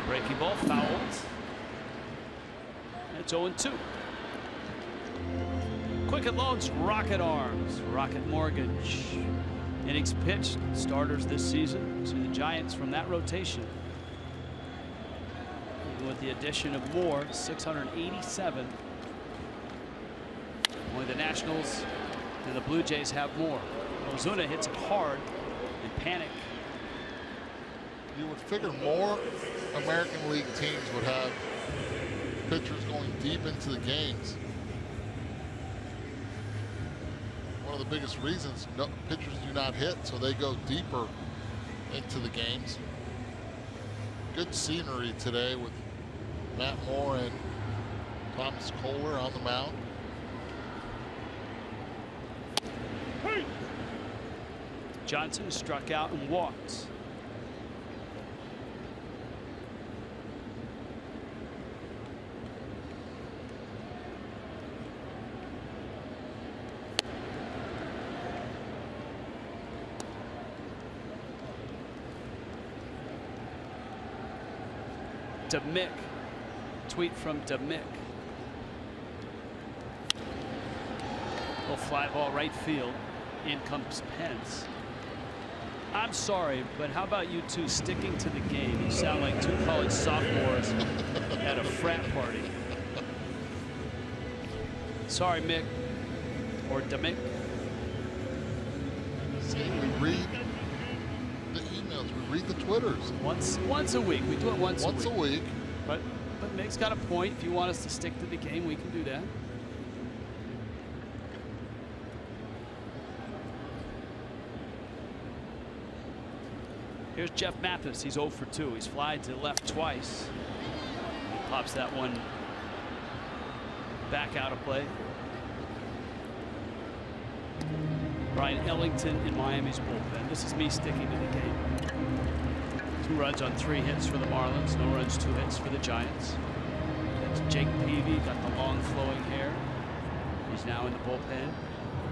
Breaking ball fouled. It's 0-2. Quicken Loans, Rocket Arms, Rocket Mortgage. Innings pitched, starters this season to the Giants from that rotation. Even with the addition of Moore, 687. Only the Nationals and the Blue Jays have more. Ozuna hits it hard in panic. You would figure more American League teams would have pitchers going deep into the games. One of the biggest reasons pitchers do not hit, so they go deeper into the games. Good scenery today with Matt Moore and Thomas Kohler on the mound. Johnson struck out and walked. DeMick. Tweet from DeMick. Little fly ball right field. In comes Pence. I'm sorry, but how about you two sticking to the game? You sound like two college sophomores at a frat party. Sorry, Mick. Or DeMick. See, we read the emails, we read the Twitters. Once a week. We do it once a week. But Mick's got a point. If you want us to stick to the game, we can do that. Here's Jeff Mathis. He's 0 for 2. He's flied to the left twice. He pops that one back out of play. Brian Ellington in Miami's bullpen. This is me sticking to the game. 2 runs on 3 hits for the Marlins. No runs, 2 hits for the Giants. That's Jake Peavy. Got the long flowing hair. He's now in the bullpen.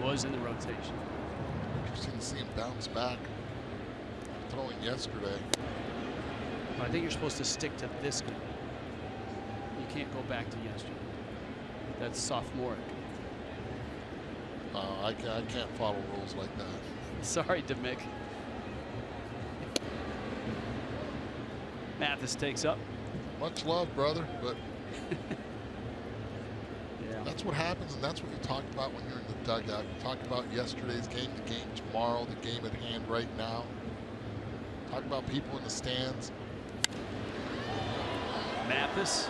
Was in the rotation. Interesting to see him bounce back. Throwing yesterday. I think you're supposed to stick to this game. You can't go back to yesterday. That's sophomoric. I can't follow rules like that. Sorry, DeMick. Mathis takes up. Much love, brother, but yeah, that's what happens, and that's what you talk about when you're in the dugout. You talk about yesterday's game, the game tomorrow, the game at hand right now. Talk about people in the stands. Mathis.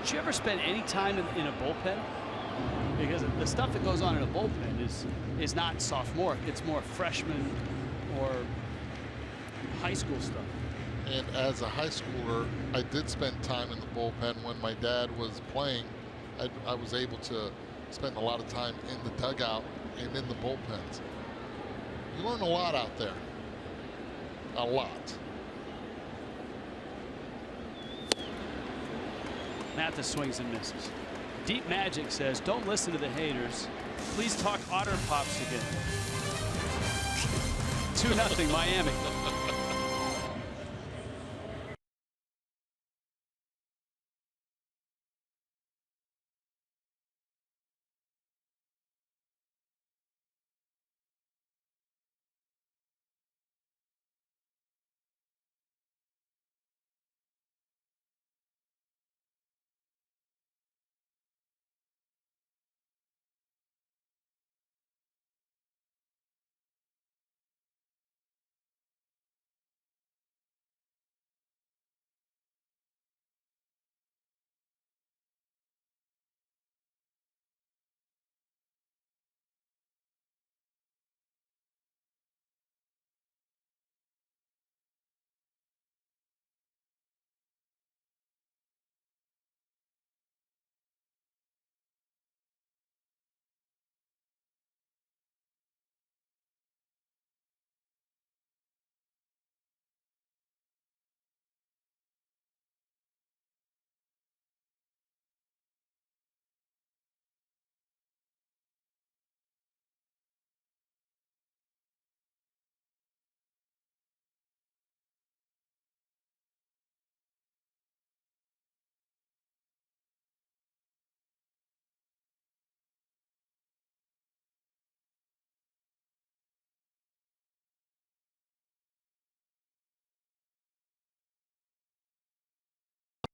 Did you ever spend any time in a bullpen? Because the stuff that goes on in a bullpen is not sophomoric. It's more freshman or high school stuff. And as a high schooler, I did spend time in the bullpen when my dad was playing. I was able to spend a lot of time in the dugout and in the bullpens. You learn a lot out there. A lot. Mathis swings and misses. Deep Magic says, don't listen to the haters. Please talk Otter Pops again. 2-0 Miami.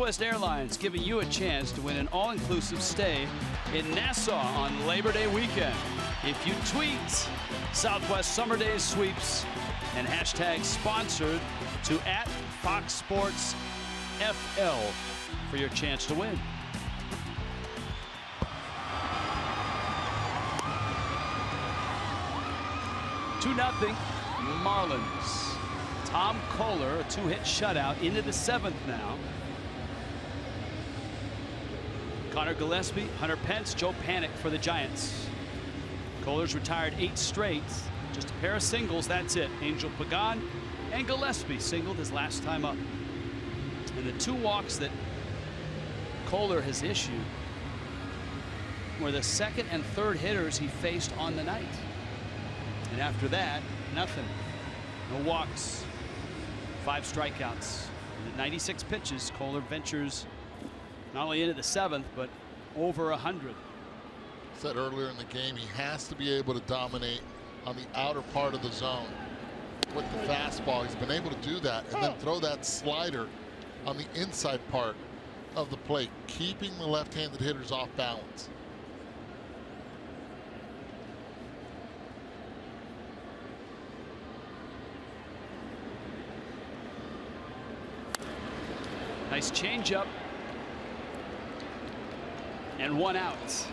Southwest Airlines giving you a chance to win an all-inclusive stay in Nassau on Labor Day weekend. If you tweet Southwest Summer Days Sweeps and hashtag sponsored to @FoxSportsFL for your chance to win. (2-0) Marlins. Tom Kohler, a 2-hit shutout into the 7th now. Connor Gillespie, Hunter Pence, Joe Panik for the Giants. Kohler's retired 8 straight. Just a pair of singles, that's it. Angel Pagan and Gillespie singled his last time up. And the 2 walks that Kohler has issued were the 2nd and 3rd hitters he faced on the night. And after that, nothing. No walks, 5 strikeouts. And at 96 pitches, Kohler ventures not only into the 7th, but over 100. Said earlier in the game, he has to be able to dominate on the outer part of the zone with the fastball. He's been able to do that and then throw that slider on the inside part of the plate, keeping the left-handed hitters off balance. Nice changeup. And 1 out.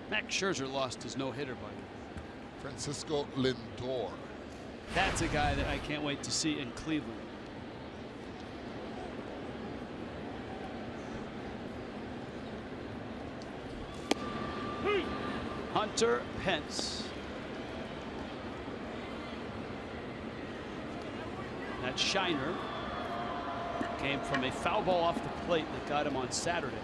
Max Scherzer lost his no-hitter, buddy. Francisco Lindor. That's a guy that I can't wait to see in Cleveland. Hunter Pence. That shiner came from a foul ball off the plate that got him on Saturday.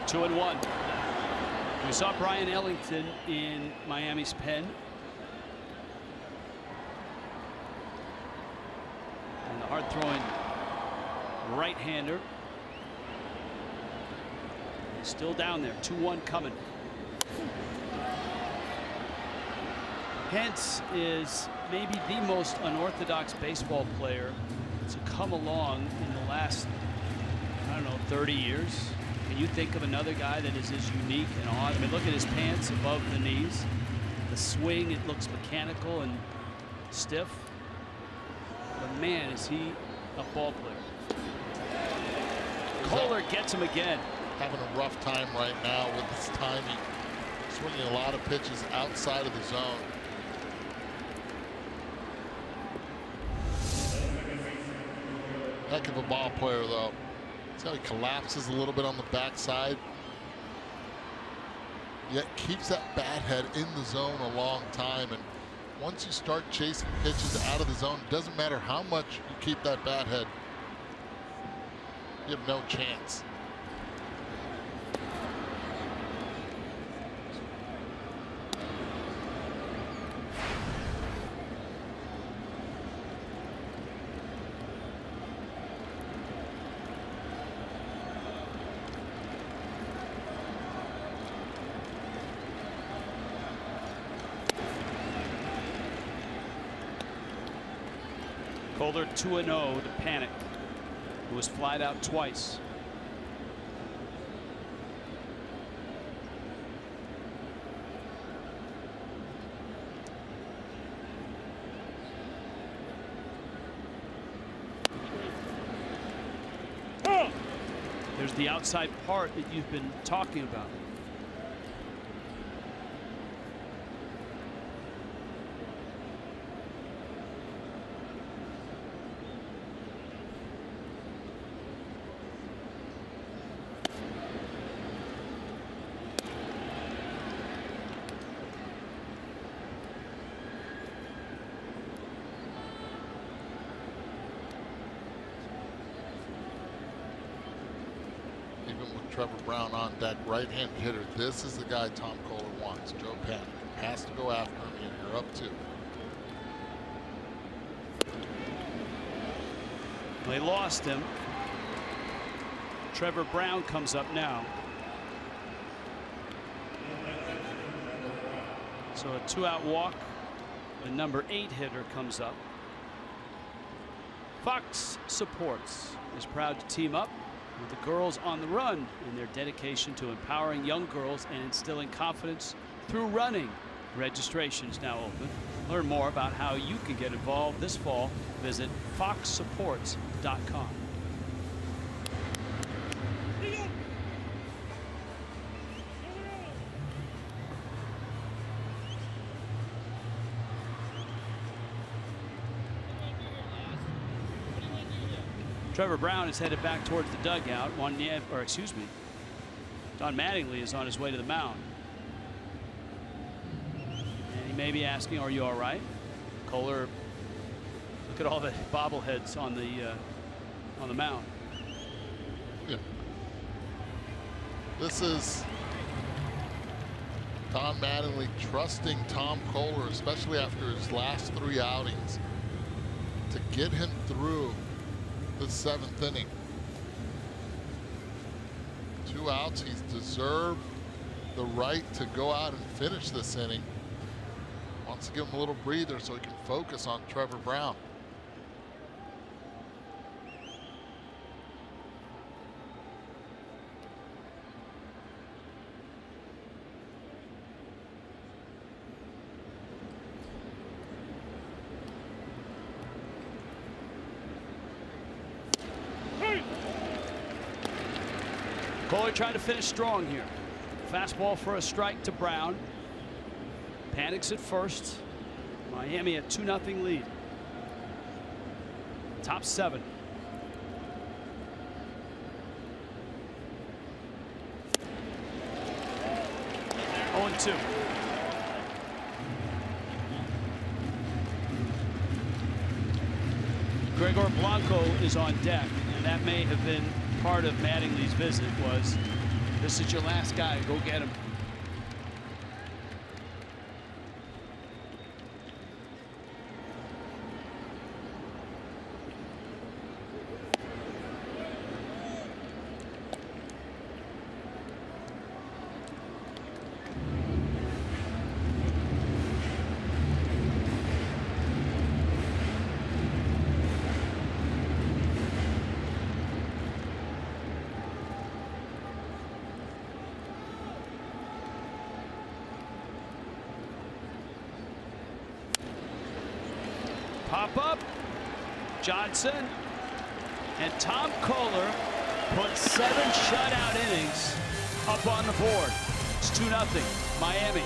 Two and one. We saw Brian Ellington in Miami's pen. And the hard-throwing right-hander. Still down there. 2-1 coming. Pence is maybe the most unorthodox baseball player to come along in the last, I don't know, 30 years. Can you think of another guy that is as unique and odd? I mean, look at his pants above the knees. The swing, it looks mechanical and stiff. But man, is he a ball player. Kohler gets him again. Having a rough time right now with his timing. Swinging a lot of pitches outside of the zone. Heck of a ball player, though. See how he collapses a little bit on the backside, yet keeps that bat head in the zone a long time. And once you start chasing pitches out of the zone, it doesn't matter how much you keep that bat head, you have no chance. Kohler 2-0 to Panic, who was flied out twice. There's the outside part that you've been talking about. Trevor Brown on deck, right-handed hitter. This is the guy Tom Kohler wants. Joe Panic has to go after him, and you're up 2. They lost him. Trevor Brown comes up now. So a 2-out walk. The number 8 hitter comes up. Fox Sports is proud to team up with the Girls on the Run in their dedication to empowering young girls and instilling confidence through running. Registration's now open. Learn more about how you can get involved this fall. Visit foxsupports.com. Trevor Brown is headed back towards the dugout. Don Mattingly is on his way to the mound. And he may be asking, are you all right? Kohler, look at all the bobbleheads on the mound. Yeah. This is Don Mattingly trusting Tom Kohler, especially after his last 3 outings, to get him through the 7th inning. 2 outs. He's deserved the right to go out and finish this inning. Wants to give him a little breather so he can focus on Trevor Brown. Kohler trying to finish strong here. Fastball for a strike to Brown. Panics at first. Miami at 2-0 lead. Top 7. Oh, 0-2. Gregor Blanco is on deck, and that may have been part of Mattingly's visit. Was this is your last guy, go get him. Pop up, Johnson, and Tom Kohler put 7 shutout innings up on the board. It's 2-0 Miami.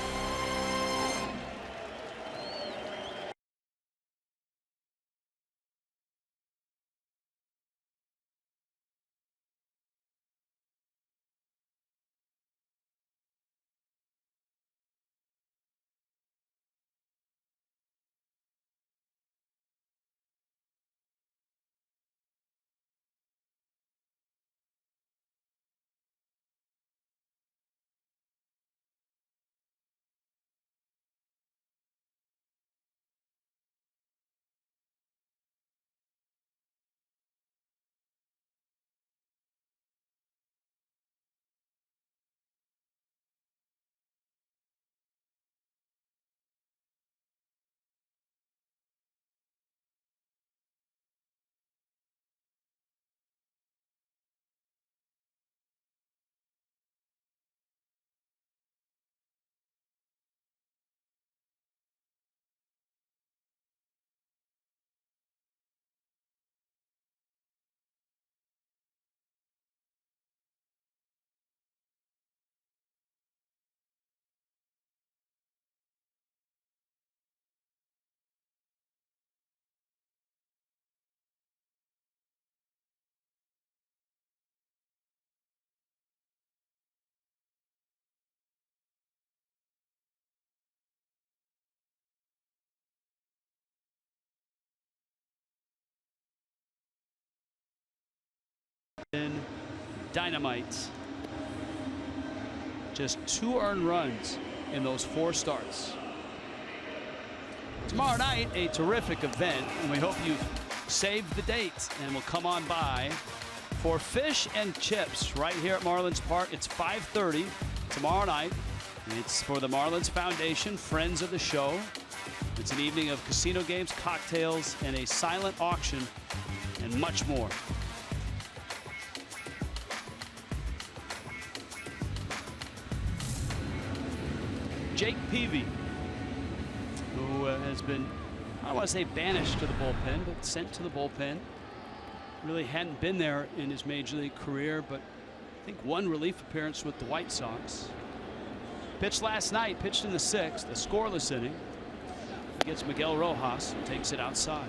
Dynamite. Just 2 earned runs in those 4 starts. Tomorrow night, a terrific event, and we hope you've saved the date and will come on by for fish and chips right here at Marlins Park. It's 5:30 tomorrow night. It's for the Marlins Foundation, friends of the show. It's an evening of casino games, cocktails, and a silent auction, and much more. Jake Peavy, who has been, I don't want to say banished to the bullpen, but sent to the bullpen. Really hadn't been there in his major league career, but I think one relief appearance with the White Sox. Pitched last night, pitched in the 6th, a scoreless inning against Miguel Rojas, who takes it outside.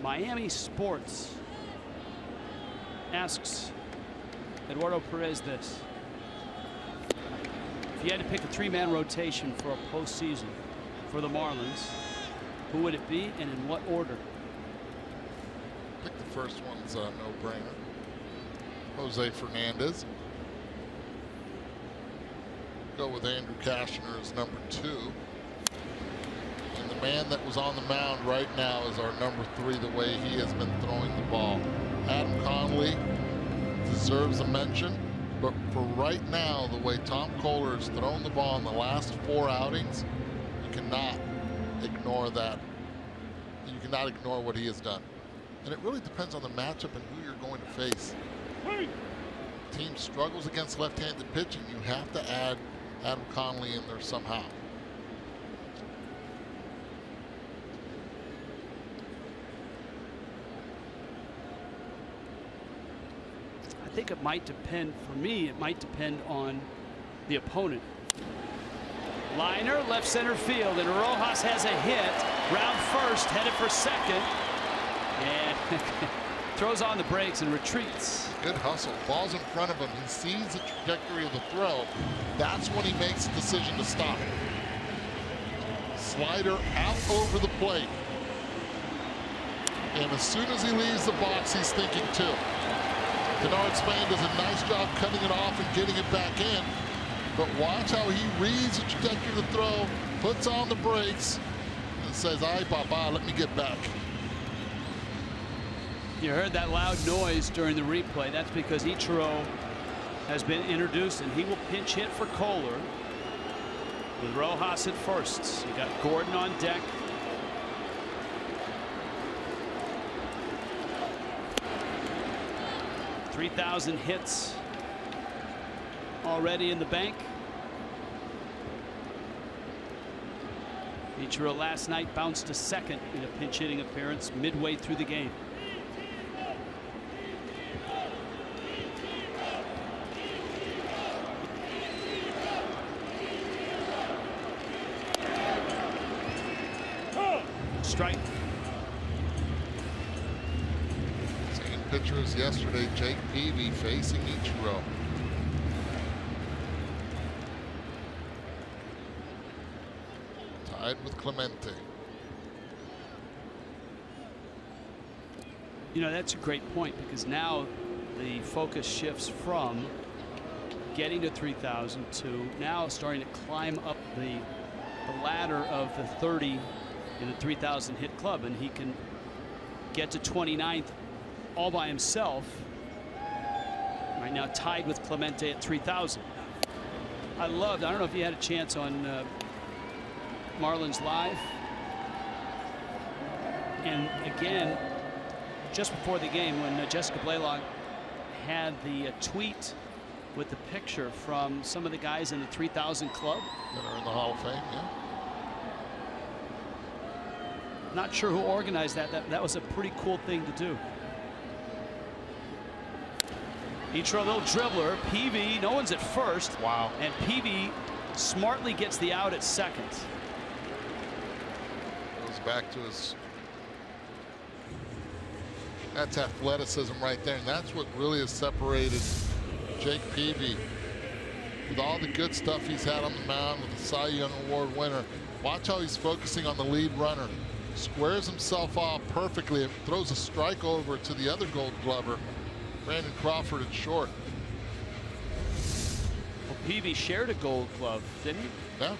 Miami Sports asks Eduardo Perez this: if you had to pick a 3-man rotation for a postseason for the Marlins, who would it be and in what order? I think the first one's a no-brainer. Jose Fernandez. Go with Andrew Cashner as number 2. And the man that was on the mound right now is our number 3, the way he has been throwing the ball. Adam Conley deserves a mention, but for right now, the way Tom Kohler has thrown the ball in the last 4 outings, you cannot ignore that. You cannot ignore what he has done. And it really depends on the matchup and who you're going to face. Team struggles against left-handed pitching. You have to add Adam Conley in there somehow. I think it might depend, for me, it might depend on the opponent. Liner, left center field, and Rojas has a hit. Round first, headed for second. And throws on the brakes and retreats. Good hustle. Ball's in front of him. He sees the trajectory of the throw. That's when he makes the decision to stop. Slider out over the plate. And as soon as he leaves the box, he's thinking 2. Denard Spain does a nice job cutting it off and getting it back in. But watch how he reads the trajectory of the throw, puts on the brakes, and says, "Ay, papa, let me get back." You heard that loud noise during the replay. That's because Ichiro has been introduced, and he will pinch hit for Kohler with Rojas at first. You got Gordon on deck. $3,000 hits already in the bank. Ichiro last night bounced to second in a pinch hitting appearance midway through the game. Strike. Same pitcher as yesterday, Jake Peavy facing Ichiro. Tied with Clemente. You know, that's a great point, because now the focus shifts from getting to 3,000 to now starting to climb up the ladder of the 30 in the 3,000 hit club, and he can get to 29th all by himself. Right now tied with Clemente at 3,000. I don't know if you had a chance on Marlins Live. And again, just before the game, when Jessica Blaylock had the tweet with the picture from some of the guys in the 3,000 club that are in the Hall of Fame, yeah. Not sure who organized that. That was a pretty cool thing to do. Ichiro, little dribbler. Peavy, no one's at first. Wow. And Peavy smartly gets the out at second. Goes back to his. That's athleticism right there, and that's what really has separated Jake Peavy. With all the good stuff he's had on the mound, with the Cy Young Award winner, watch how he's focusing on the lead runner. Squares himself off perfectly and throws a strike over to the other Gold Glover, Brandon Crawford, at short. Well, Peavy shared a Gold Glove, didn't he? Yeah.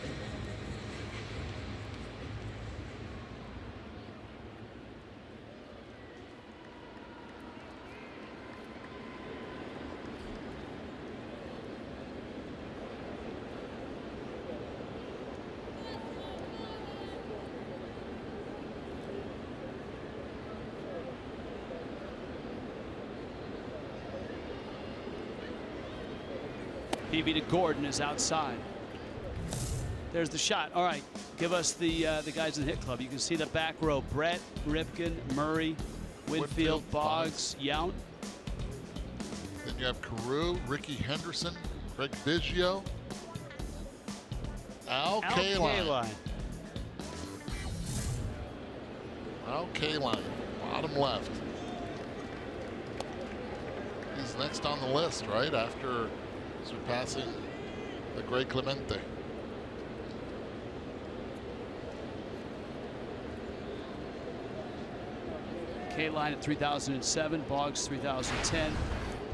Peavy to Gordon is outside. There's the shot. All right, give us the guys in the hit club. You can see the back row: Brett, Ripken, Murray, Winfield, Boggs, Yount. Then you have Carew, Ricky Henderson, Craig Biggio, Al Kaline. Al Kaline, bottom left. He's next on the list, right after surpassing the great Clemente. Kaline at 3007, Boggs 3010,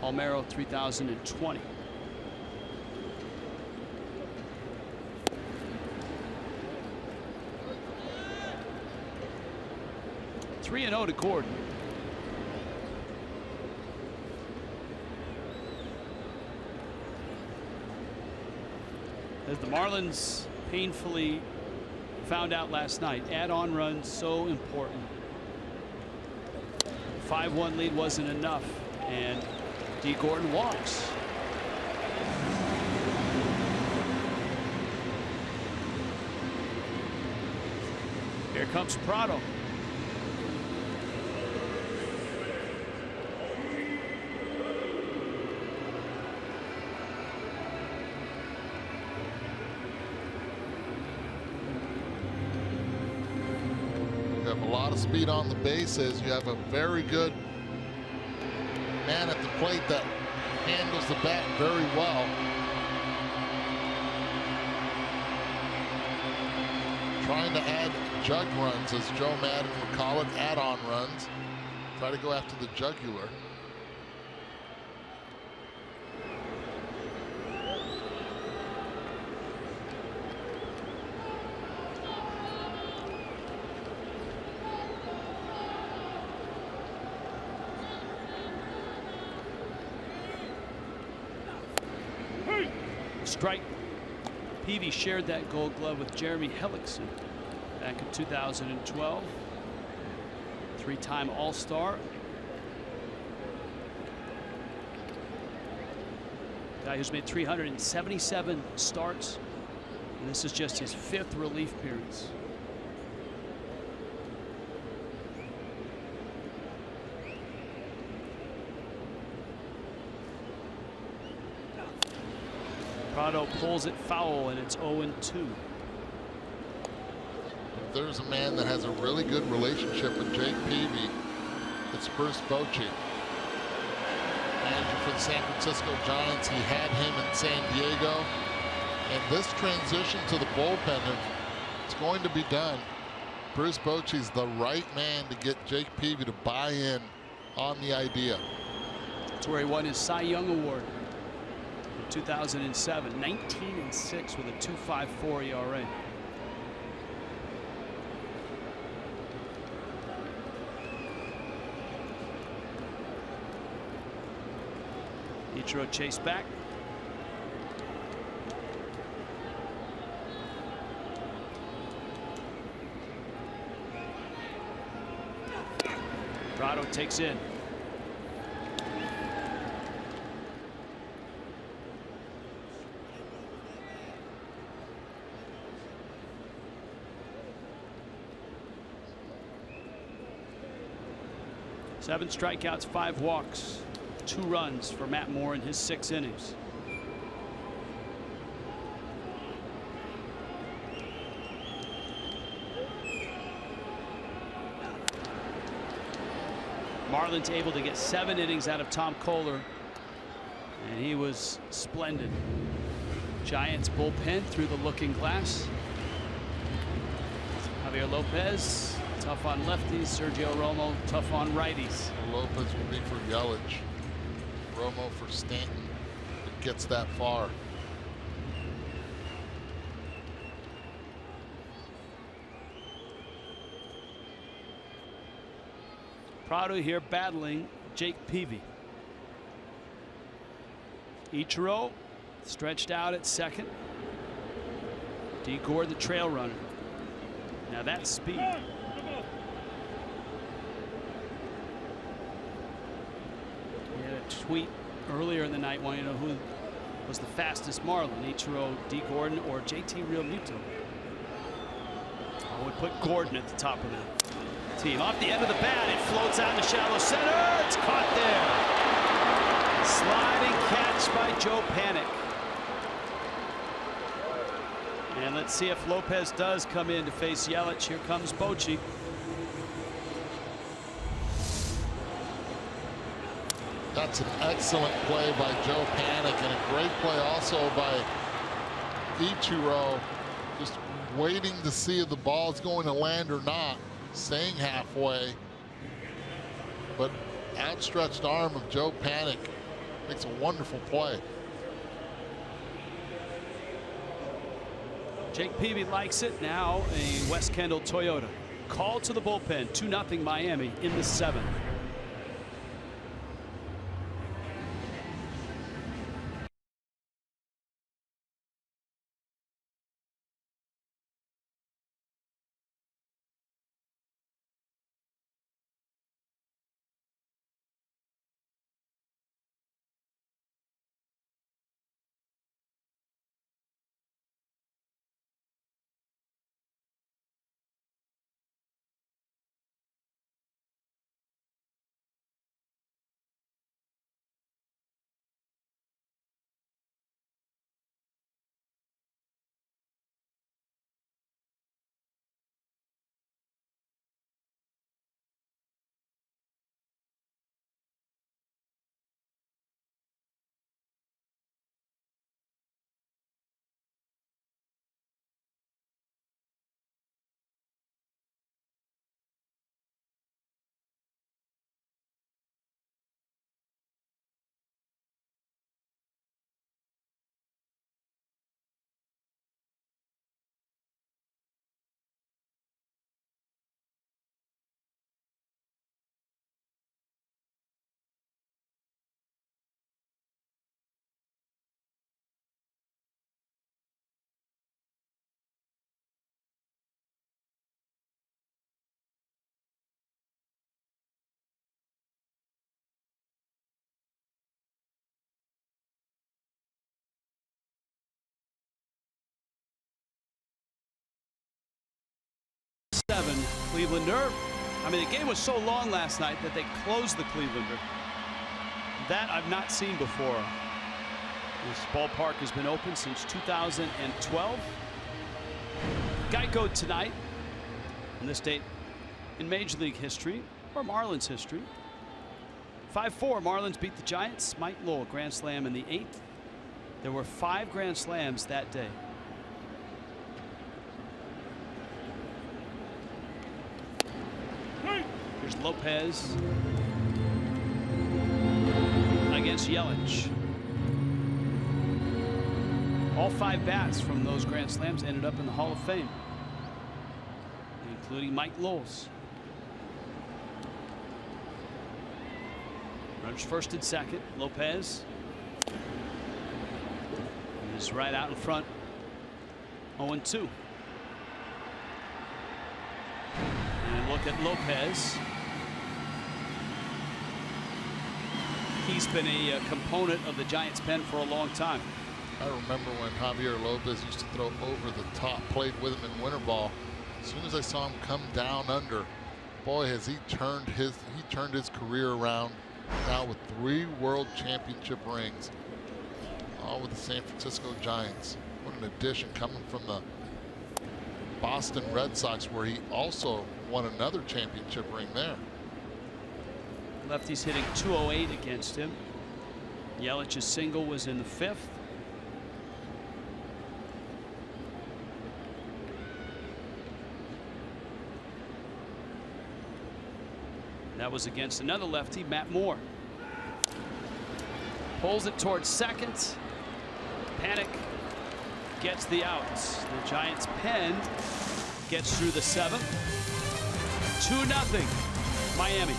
Palmeiro 3020. Three and 0 to Gordon. As the Marlins painfully found out last night, add-on runs so important. 5-1 lead wasn't enough, and D. Gordon walks. Here comes Prado. You have a lot of speed on the bases. You have a very good man at the plate that handles the bat very well. Trying to add jug runs, as Joe Madden would call it, add-on runs. Try to go after the jugular. Strike. Peavy shared that Gold Glove with Jeremy Hellickson back in 2012. Three-time All-Star. Guy who's made 377 starts, and this is just his 5th relief appearance. Prado pulls it foul, and it's 0-2. There's a man that has a really good relationship with Jake Peavy. It's Bruce Bochy, manager for the San Francisco Giants. He had him in San Diego. And this transition to the bullpen, it's going to be done. Bruce Bochy's the right man to get Jake Peavy to buy in on the idea. That's where he won his Cy Young Award. 2007, 19-6 with a 2.54 ERA. Ichiro chase back. Prado takes in. Seven strikeouts, 5 walks, 2 runs for Matt Moore in his 6 innings. Marlins able to get 7 innings out of Tom Kohler, and he was splendid. Giants bullpen through the looking glass. Javier Lopez, tough on lefties. Sergio Romo, tough on righties. Lopez will be for Yelich. Romo for Stanton. It gets that far. Prado here battling Jake Peavy. Ichiro stretched out at second. D. Gordon, the trail runner. Now that's speed. He had a tweet earlier in the night wanting to know who was the fastest Marlin, Ichiro D. Gordon or JT Realmuto. I would put Gordon at the top of the team. Off the end of the bat, it floats out in the shallow center. It's caught there. Sliding catch by Joe Panik. And let's see if Lopez does come in to face Yelich. Here comes Bochy. That's an excellent play by Joe Panik, and a great play also by Ichiro, just waiting to see if the ball is going to land or not, staying halfway. But outstretched arm of Joe Panik makes a wonderful play. Jake Peavy likes it. Now a West Kendall Toyota. Call to the bullpen. 2-0 Miami in the 7th. Clevelander. I mean, the game was so long last night that they closed the Clevelander. That I've not seen before. This ballpark has been open since 2012. Geico tonight, on this date in Major League history, or Marlins history. 5-4, Marlins beat the Giants. Mike Lowell, grand slam in the 8th. There were 5 grand slams that day. Here's Lopez against Yelich. All 5 bats from those grand slams ended up in the Hall of Fame, including Mike Lowell's. Runners first and second. Lopez is right out in front. 0-2. And look at Lopez. He's been a component of the Giants' pen for a long time. I remember when Javier Lopez used to throw over the top, played with him in winter ball. As soon as I saw him come down under, boy, has he turned his career around now with 3 World Championship rings, all with the San Francisco Giants. What an addition, coming from the Boston Red Sox, where he also won another championship ring there. Lefty's hitting .208 against him. Yelich's single was in the 5th. That was against another lefty, Matt Moore. Pulls it towards second. Panik gets the outs. The Giants' pen gets through the 7th. 2-0 Miami.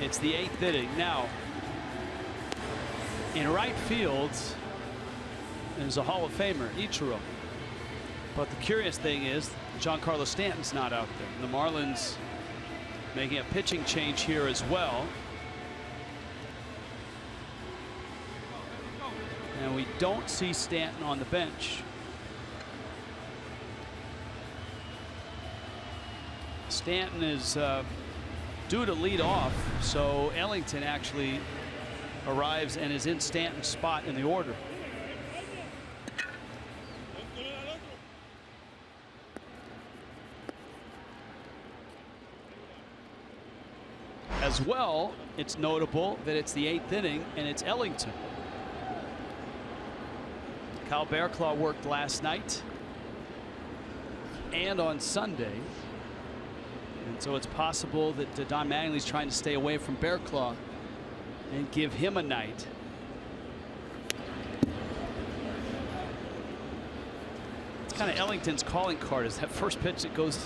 It's the 8th inning. Now, in right field, there's a Hall of Famer, Ichiro. But the curious thing is, Giancarlo Stanton's not out there. The Marlins making a pitching change here as well. And we don't see Stanton on the bench. Stanton is due to lead off, so Ellington actually arrives and is in Stanton's spot in the order. As well, it's notable that it's the 8th inning and it's Ellington. Kyle Bearclaw worked last night and on Sunday. And so it's possible that Don Mattingly's trying to stay away from Bearclaw and give him a night. It's kind of Ellington's calling card, is that first pitch that goes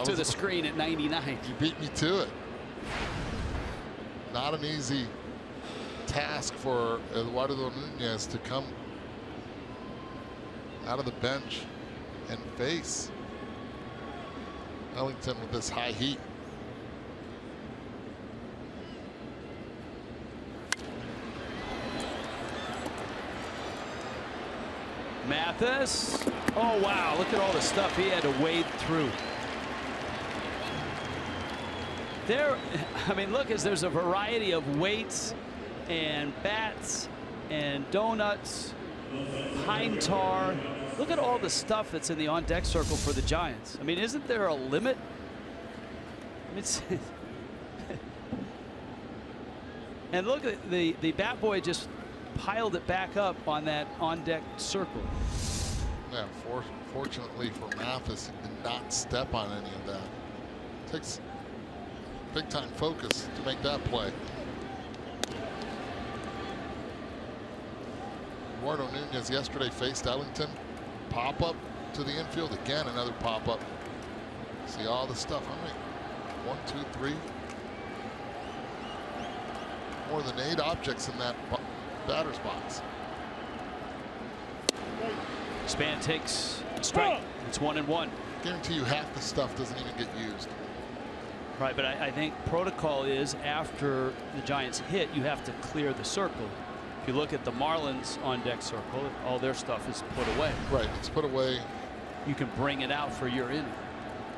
to the screen at 99. You beat me to it. Not an easy task for Eduardo Nunez to come out of the bench and face Ellington with this high heat. Mathis. Oh, wow. Look at all the stuff he had to wade through. There, I mean, look, there's a variety of weights and bats and donuts, pine tar. Look at all the stuff that's in the on-deck circle for the Giants. I mean, isn't there a limit? I mean, and look at the bat boy just piled it back up on that on-deck circle. Yeah, fortunately for Mathis, he did not step on any of that. Takes big time focus to make that play. Eduardo Nunez yesterday faced Ellington. Pop up to the infield again, another pop up. See all the stuff. How many? 1, 2, 3. More than 8 objects in that batter's box. Span takes a strike. It's 1-1. Guarantee you half the stuff doesn't even get used. Right, but I think protocol is after the Giants hit, you have to clear the circle. If you look at the Marlins on deck circle, all their stuff is put away. Right, it's put away. You can bring it out for your inning.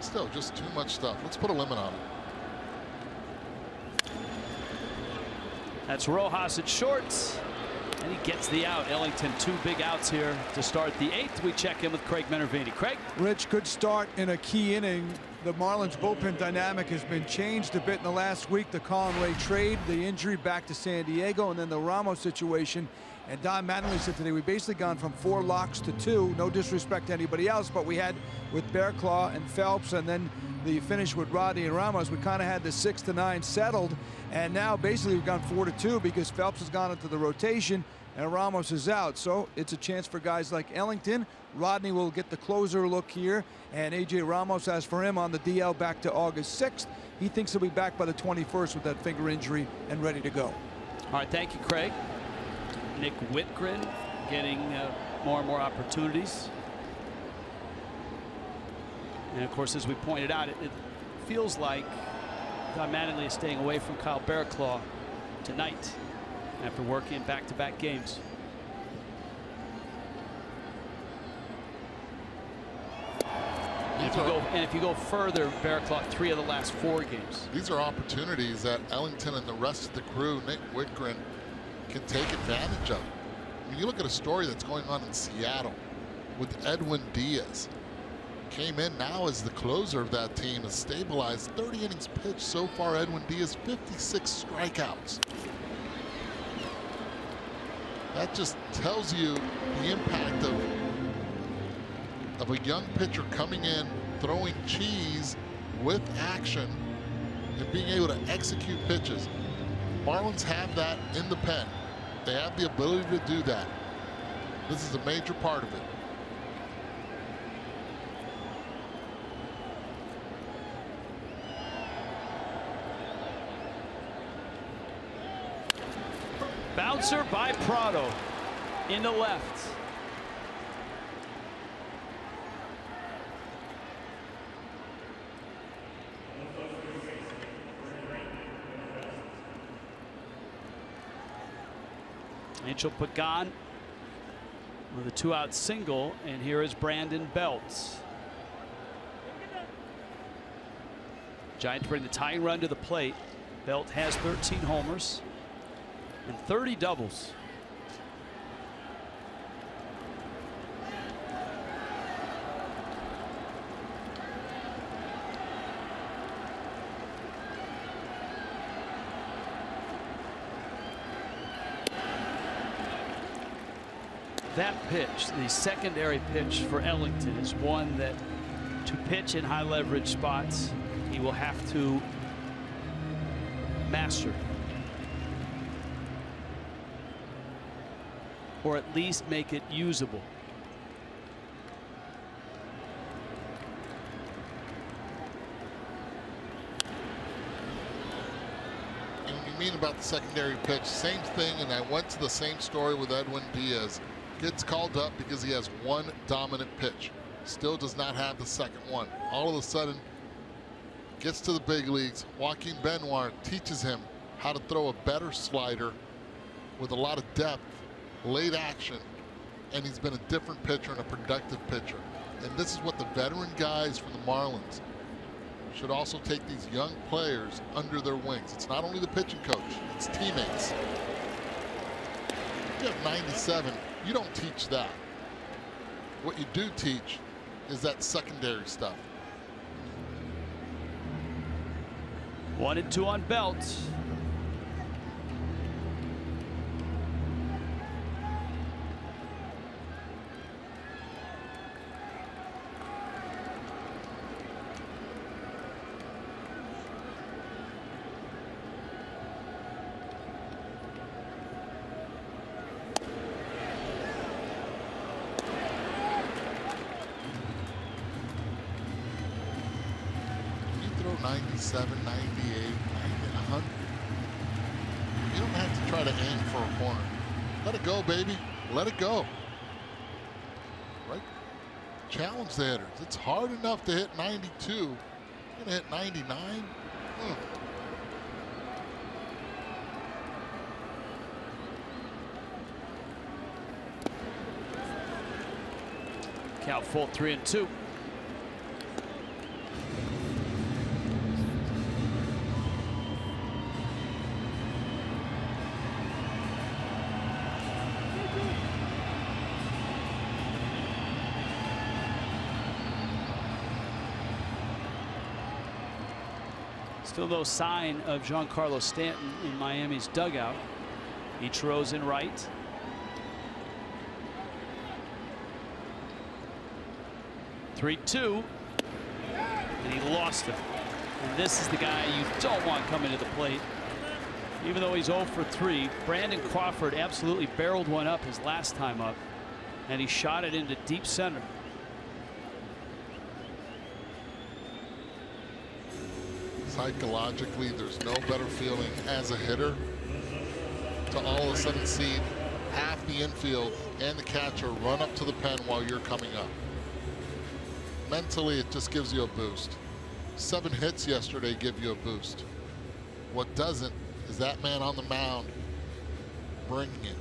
Still, just too much stuff. Let's put a limit on it. That's Rojas at short, and he gets the out. Ellington, 2 big outs here to start the 8th. We check in with Craig Minervini. Craig? Rich, good start in a key inning. The Marlins bullpen dynamic has been changed a bit in the last week. The Colin Ray trade, the injury back to San Diego, and then the Ramos situation. And Don Mattingly said today, we've basically gone from 4 locks to 2. No disrespect to anybody else, but we had with Bearclaw and Phelps, and then the finish with Rodney and Ramos, we kind of had the 6 to 9 settled. And now basically we've gone 4 to 2 because Phelps has gone into the rotation and Ramos is out. So it's a chance for guys like Ellington. Rodney will get the closer look here, and AJ Ramos, as for him, on the DL back to August 6th. He thinks he'll be back by the 21st with that finger injury and ready to go. All right, thank you, Craig. Nick Whitgren getting more and more opportunities. And of course, as we pointed out, it feels like Don Mattingly is staying away from Kyle Bearclaw tonight after working back-to-back games. And if you go further, Bearclaw 3 of the last 4 games. These are opportunities that Ellington and the rest of the crew, Nick Whitgren, can take advantage of. I mean, you look at a story that's going on in Seattle with Edwin Diaz. Came in now as the closer of that team, has stabilized 30 innings pitched so far. Edwin Diaz, 56 strikeouts. That just tells you the impact of a young pitcher coming in, throwing cheese with action, and being able to execute pitches. Marlins have that in the pen. They have the ability to do that. This is a major part of it. Bouncer by Prado into left. Angel Pagan with a 2-out single, and here is Brandon Belt. Giants bring the tying run to the plate. Belt has 13 homers and 30 doubles. That pitch, the secondary pitch for Ellington, is one that to pitch in high leverage spots he will have to master, or at least make it usable. And you mean about the secondary pitch, same thing, and I went to the same story with Edwin Diaz. Gets called up because he has one dominant pitch. Still does not have the second one. All of a sudden, gets to the big leagues. Joaquin Benoit teaches him how to throw a better slider with a lot of depth, late action, and he's been a different pitcher and a productive pitcher. And this is what the veteran guys from the Marlins should also take these young players under their wings. It's not only the pitching coach, it's teammates. You have 97, you don't teach that. What you do teach is that secondary stuff. 1-2 on Belt. You throw 97, 98, 100. You don't have to try to aim for a corner. Let it go, baby. Let it go. Right? Challenge the hitters. It's hard enough to hit 92. You're going to hit 99? Count full 3-2. Still no sign of Giancarlo Stanton in Miami's dugout. Ichiro's in right. (3-2), and he lost him. And this is the guy you don't want coming to the plate. Even though he's 0 for 3, Brandon Crawford absolutely barreled one up his last time up, and he shot it into deep center. Psychologically, there's no better feeling as a hitter to all of a sudden see half the infield and the catcher run up to the pen while you're coming up. Mentally, it just gives you a boost. 7 hits yesterday give you a boost. What doesn't is that man on the mound bringing it.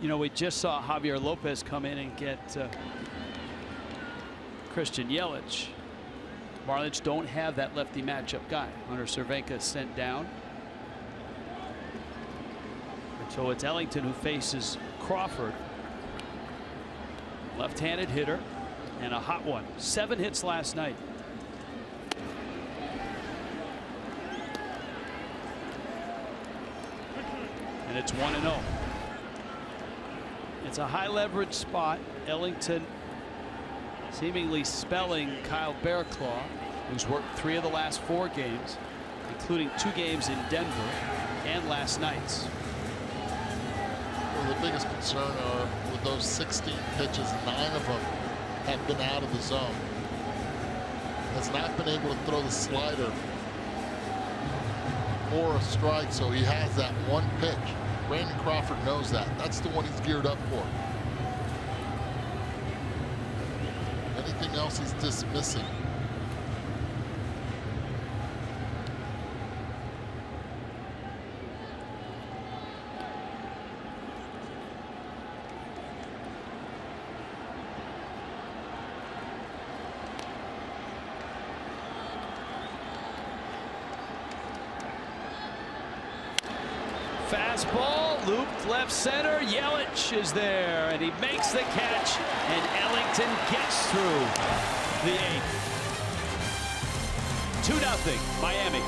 You know, we just saw Javier Lopez come in and get Christian Yelich. Marlins don't have that lefty matchup guy. Hunter Cervenka sent down. And so it's Ellington who faces Crawford. Left-handed hitter and a hot one. 7 hits last night. And it's 1-0. It's a high leverage spot. Ellington seemingly spelling Kyle Bearclaw, who's worked 3 of the last 4 games, including 2 games in Denver and last night's. Well, the biggest concern are those 16 pitches, 9 of them have been out of the zone. Has not been able to throw the slider or a strike, so he has that one pitch. Brandon Crawford knows that. That's the one he's geared up for. Anything else he's dismissing. Fastball looped left center. Yelich is there, and he makes the catch, and Ellington gets through the 8th. 2-0 Miami.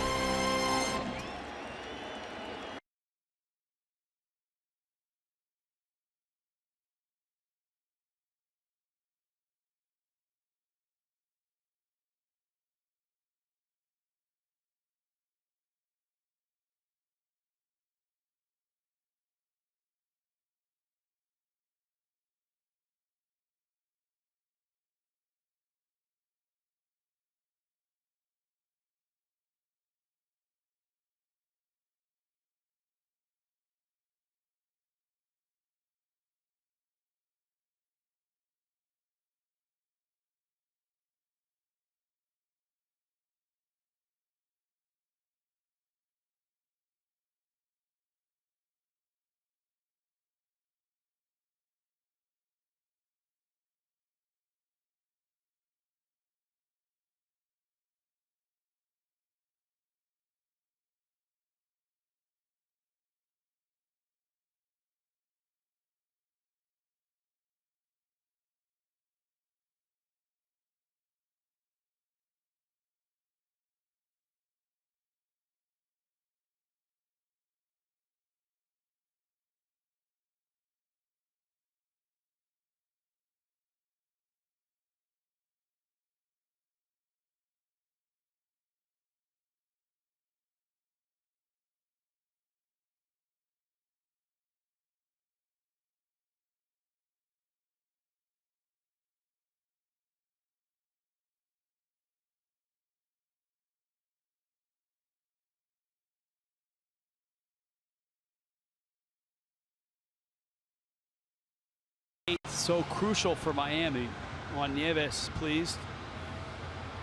So crucial for Miami. Juan Nieves, please.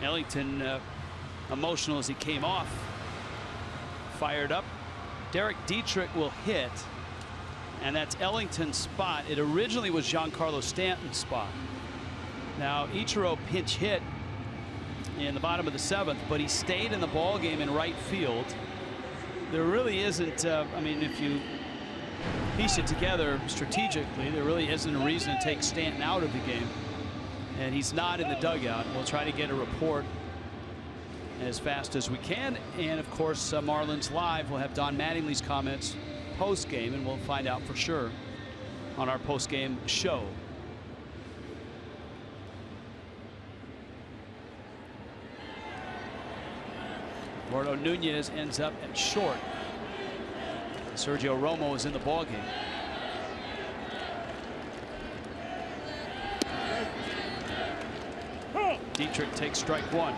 Ellington emotional as he came off. Fired up. Derek Dietrich will hit, and that's Ellington's spot. It originally was Giancarlo Stanton's spot. Now Ichiro pinch hit in the bottom of the 7th, but he stayed in the ball game in right field. There really isn't. I mean, if you piece it together strategically, there really isn't a reason to take Stanton out of the game, and he's not in the dugout. We'll try to get a report as fast as we can, and of course Marlins Live will have Don Mattingly's comments post game, and we'll find out for sure on our post game show. Eduardo Nunez ends up at short. Sergio Romo is in the ballgame. Dietrich takes strike 1.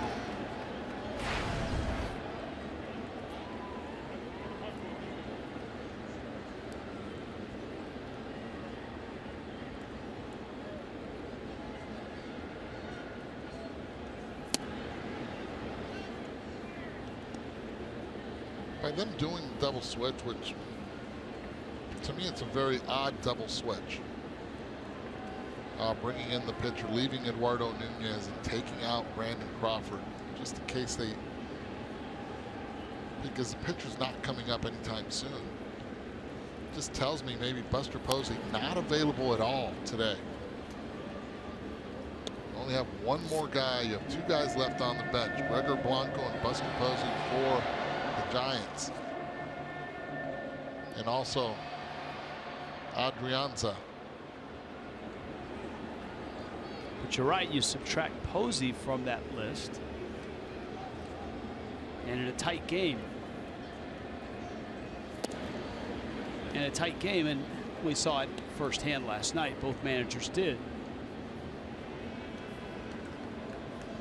By them doing the double switch, which to me it's a very odd double switch. Bringing in the pitcher, leaving Eduardo Nunez, and taking out Brandon Crawford, just in case they, because the pitcher's not coming up anytime soon. Just tells me maybe Buster Posey not available at all today. You only have one more guy. You have 2 guys left on the bench, Gregor Blanco and Buster Posey for the Giants, and also Adrianza. But you're right, you subtract Posey from that list, and in a tight game, and we saw it firsthand last night. Both managers did.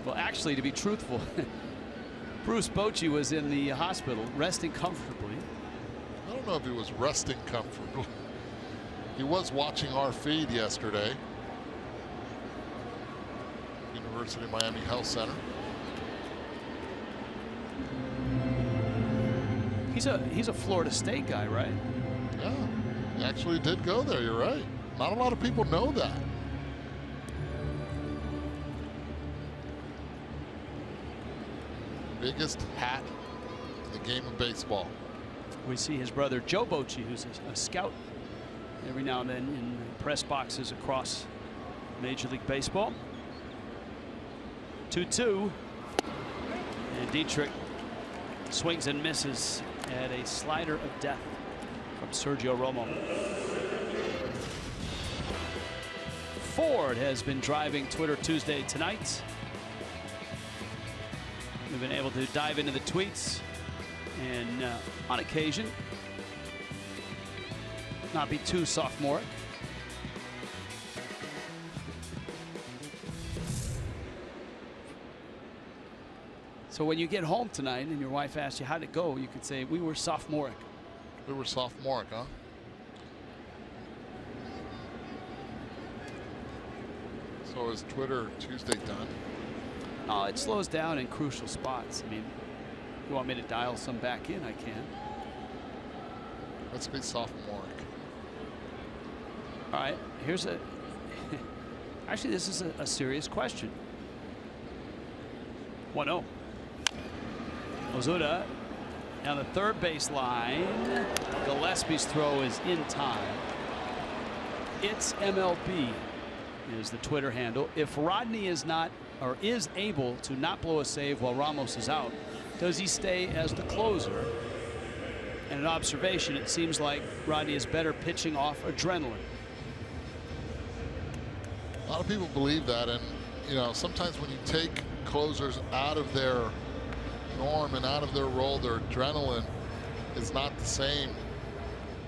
Well, actually, to be truthful, Bruce Bochy was in the hospital resting comfortably. I don't know if he was resting comfortably. He was watching our feed yesterday. University of Miami Health Center. He's a Florida State guy, right? Yeah, he actually did go there. You're right. Not a lot of people know that. Biggest hat in the game of baseball. We see his brother Joe Bochy, who's a scout every now and then in press boxes across Major League Baseball. 2-2, and Dietrich swings and misses at a slider of death from Sergio Romo. Ford has been driving Twitter Tuesday tonight. We've been able to dive into the tweets and on occasion not be too sophomoric. So when you get home tonight and your wife asks you how'd it go, you could say we were sophomoric. We were sophomoric, huh? So is Twitter Tuesday done? Oh, it slows down in crucial spots. I mean, you want me to dial some back in, I can. Let's be sophomoric. All right, here's a actually this is a serious question. 1-0. Ozuna down the third base line. Gillespie's throw is in time. It's MLB is the Twitter handle. If Rodney is not or is able to not blow a save while Ramos is out, does he stay as the closer? And an observation, it seems like Rodney is better pitching off adrenaline. A lot of people believe that, and you know, sometimes when you take closers out of their norm and out of their role, their adrenaline is not the same.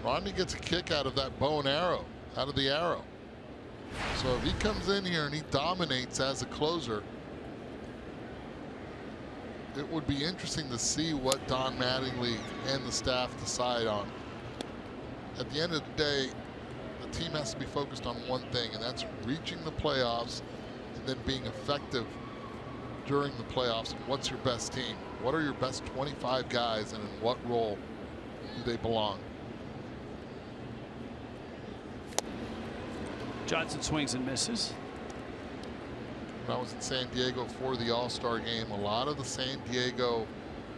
Rodney gets a kick out of that bow and arrow, out of the arrow. So if he comes in here and he dominates as a closer, it would be interesting to see what Don Mattingly and the staff decide on. At the end of the day, the team has to be focused on one thing, and that's reaching the playoffs and then being effective during the playoffs. And what's your best team? What are your best 25 guys, and in what role do they belong? Johnson swings and misses. When I was in San Diego for the All-Star game, a lot of the San Diego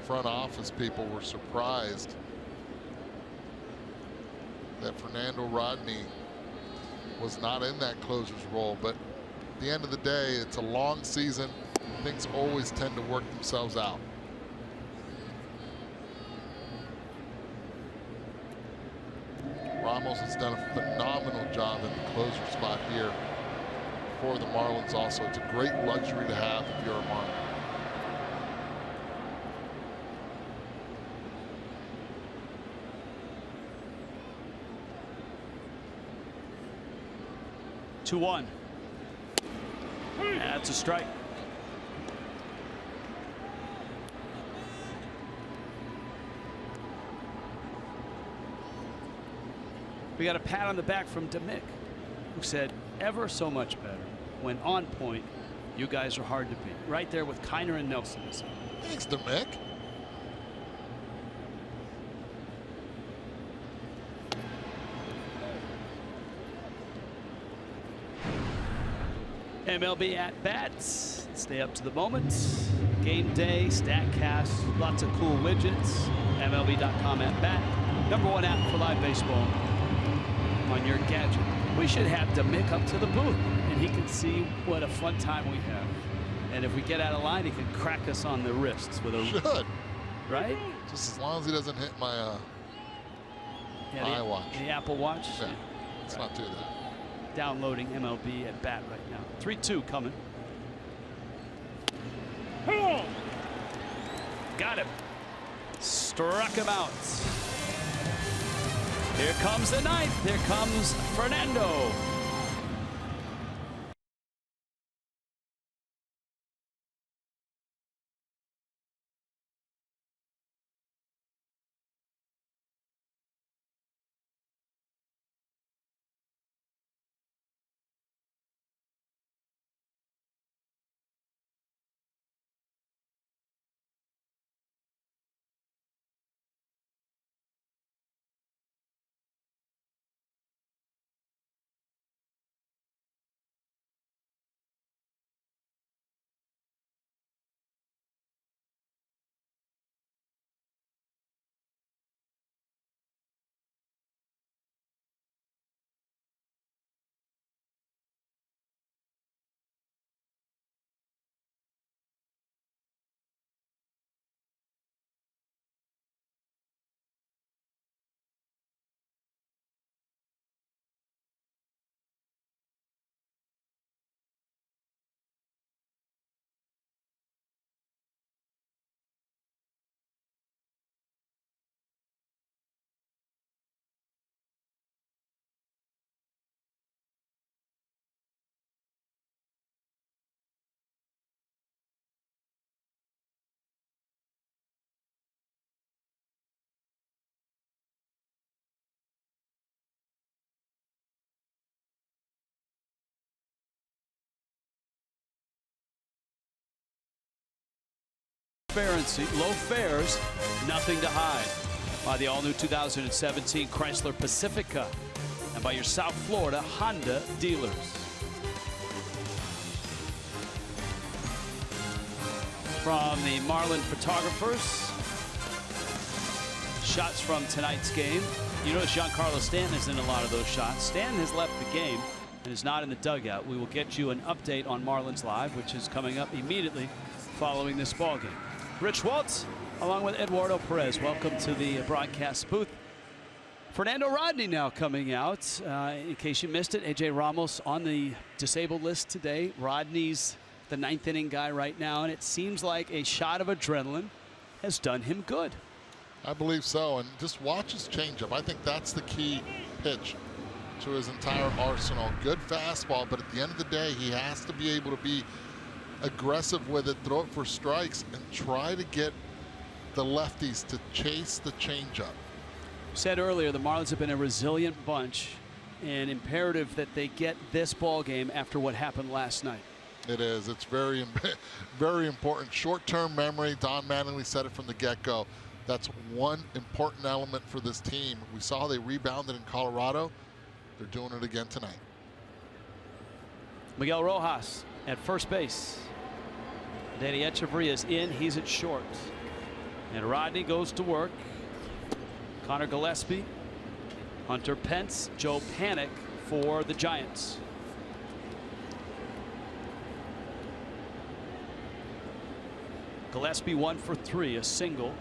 front office people were surprised that Fernando Rodney was not in that closer's role. But at the end of the day, it's a long season. Things always tend to work themselves out. Ramos has done a phenomenal job in the closer spot here for the Marlins also. It's a great luxury to have if you're a Marlin. Two-1. That's a strike. We got a pat on the back from Demick, who said, ever so much better. When on point, you guys are hard to beat. Right there with Kiner and Nelson. Thanks, Demick. MLB at bats. Stay up to the moment. Game day, StatCast, lots of cool widgets. MLB.com at bat. #1 app for live baseball on your gadget. We should have Demick up to the booth, and he can see what a fun time we have. And if we get out of line, he can crack us on the wrists with a. Should. Right? Just as long as he doesn't hit my iWatch. The Apple Watch. Yeah. Let's not do that. Downloading MLB at bat right now. 3-2 coming. Got him. Struck him out. Here comes the ninth. Here comes Fernando. Low fares, nothing to hide. By the all-new 2017 Chrysler Pacifica and by your South Florida Honda dealers. From the Marlin photographers, shots from tonight's game. You notice Giancarlo Stanton is in a lot of those shots. Stanton has left the game and is not in the dugout. We will get you an update on Marlins Live, which is coming up immediately following this ball game. Rich Waltz, along with Eduardo Perez. Welcome to the broadcast booth. Fernando Rodney now coming out. In case you missed it, AJ Ramos on the disabled list today. Rodney's the ninth inning guy right now, and it seems like a shot of adrenaline has done him good. I believe so, and just watch his changeup. I think that's the key pitch to his entire arsenal. Good fastball, but at the end of the day, he has to be able to be aggressive with it, throw it for strikes, and try to get the lefties to chase the changeup. Said earlier, the Marlins have been a resilient bunch, and imperative that they get this ball game after what happened last night. It is. It's very, very important. Short-term memory. Don Mattingly said it from the get-go. That's one important element for this team. We saw they rebounded in Colorado. They're doing it again tonight. Miguel Rojas at first base. Danny Echeverria's in. He's at short. And Rodney goes to work. Connor Gillespie, Hunter Pence, Joe Panik for the Giants. Gillespie 1 for 3, a single.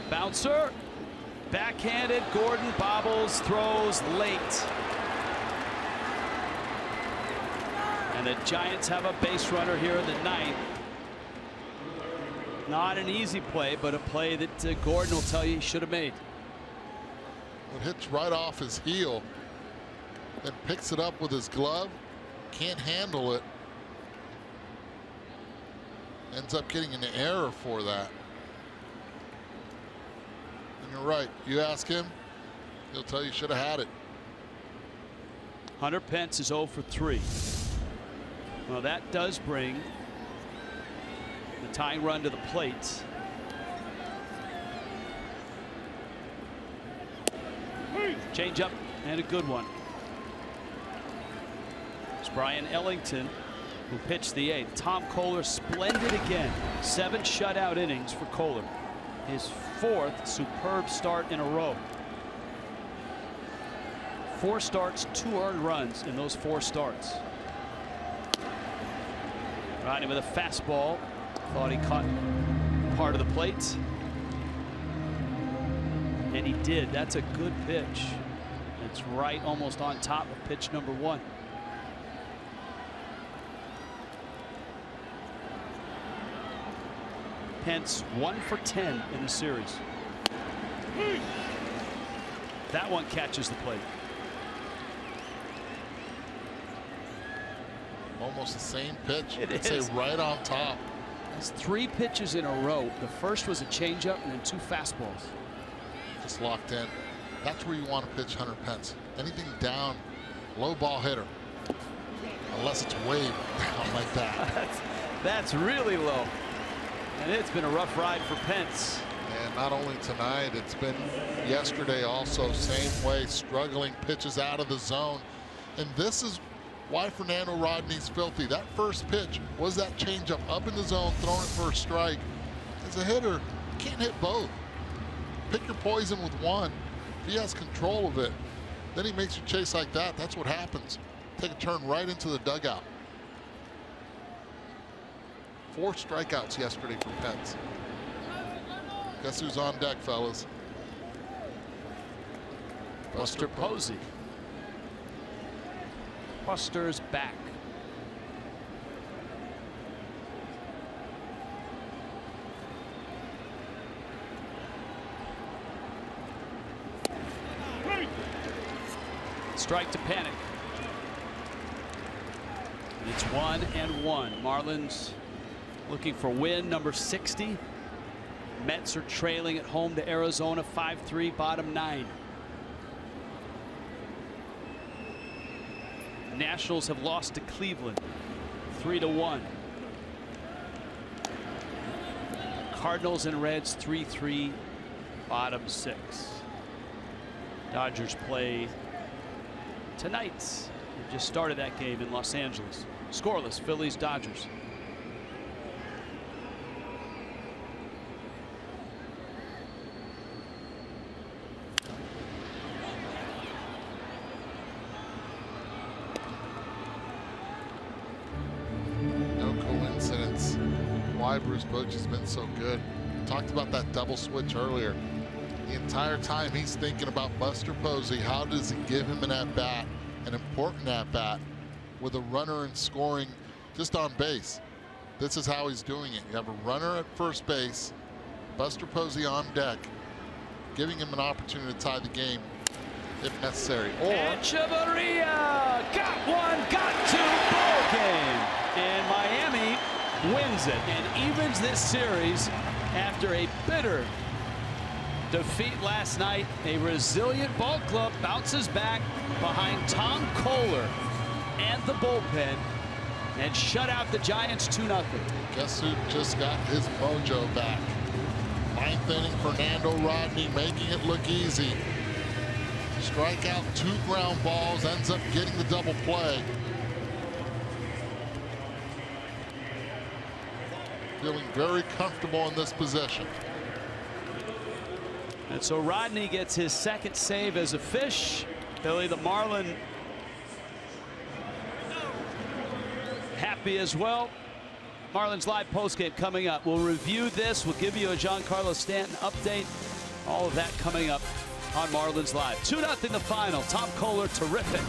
Bouncer, backhanded. Gordon bobbles, throws late. And the Giants have a base runner here in the ninth. Not an easy play, but a play that Gordon will tell you he should have made. It hits right off his heel, then picks it up with his glove, can't handle it, ends up getting an error for that. And you're right, you ask him, he'll tell you should have had it. Hunter Pence is 0 for 3. Well, that does bring the tying run to the plate. Change up and a good one. It's Brian Ellington who pitched the 8th. Tom Kohler splendid again. 7 shutout innings for Kohler. His 4th superb start in a row. 4 starts, 2 earned runs in those 4 starts. Rodney with a fastball. Thought he caught part of the plate. And he did. That's a good pitch. It's right almost on top of pitch number 1. Pence 1 for 10 in the series. That one catches the plate. Almost the same pitch. It I'd is. say right on top. It's 3 pitches in a row. The first was a changeup and then 2 fastballs. Just locked in. That's where you want to pitch Hunter Pence. Anything down, low ball hitter. Unless it's way down like that. That's really low. And it's been a rough ride for Pence. And not only tonight, it's been yesterday also. Same way, struggling pitches out of the zone. And this is why Fernando Rodney's filthy. That first pitch was that changeup up in the zone, throwing it for a strike. As a hitter, you can't hit both. Pick your poison with one. If he has control of it, then he makes you chase like that. That's what happens. Take a turn right into the dugout. 4 strikeouts yesterday for Pence. Guess who's on deck, fellas? Buster Posey. Buster's back. Strike to Panic. And it's 1-1. Marlins looking for win number 60. Mets are trailing at home to Arizona 5-3, bottom 9. Nationals have lost to Cleveland 3-1. Cardinals and Reds 3-3, bottom 6. Dodgers play tonight. They just started that game in Los Angeles. Scoreless, Phillies, Dodgers. Why Bruce Bochy has been so good. Talked about that double switch earlier. The entire time he's thinking about Buster Posey. How does he give him an at-bat, an important at-bat, with a runner and scoring just on base? This is how he's doing it. You have a runner at first base, Buster Posey on deck, giving him an opportunity to tie the game if necessary. Or Echeverria got one, got two, ball game. And Miami wins it and evens this series after a bitter defeat last night. A resilient ball club bounces back behind Tom Kohler and the bullpen and shut out the Giants 2-0. Guess who just got his mojo back? 9th inning, Fernando Rodney making it look easy. Strikeout, 2 ground balls, ends up getting the double play. Feeling very comfortable in this position. And so Rodney gets his 2nd save as a Fish. Billy the Marlin happy as well. Marlins live postgame coming up. We'll review this. We'll give you a Giancarlo Stanton update. All of that coming up on Marlins Live. 2-0 the final. Tom Kohler, terrific.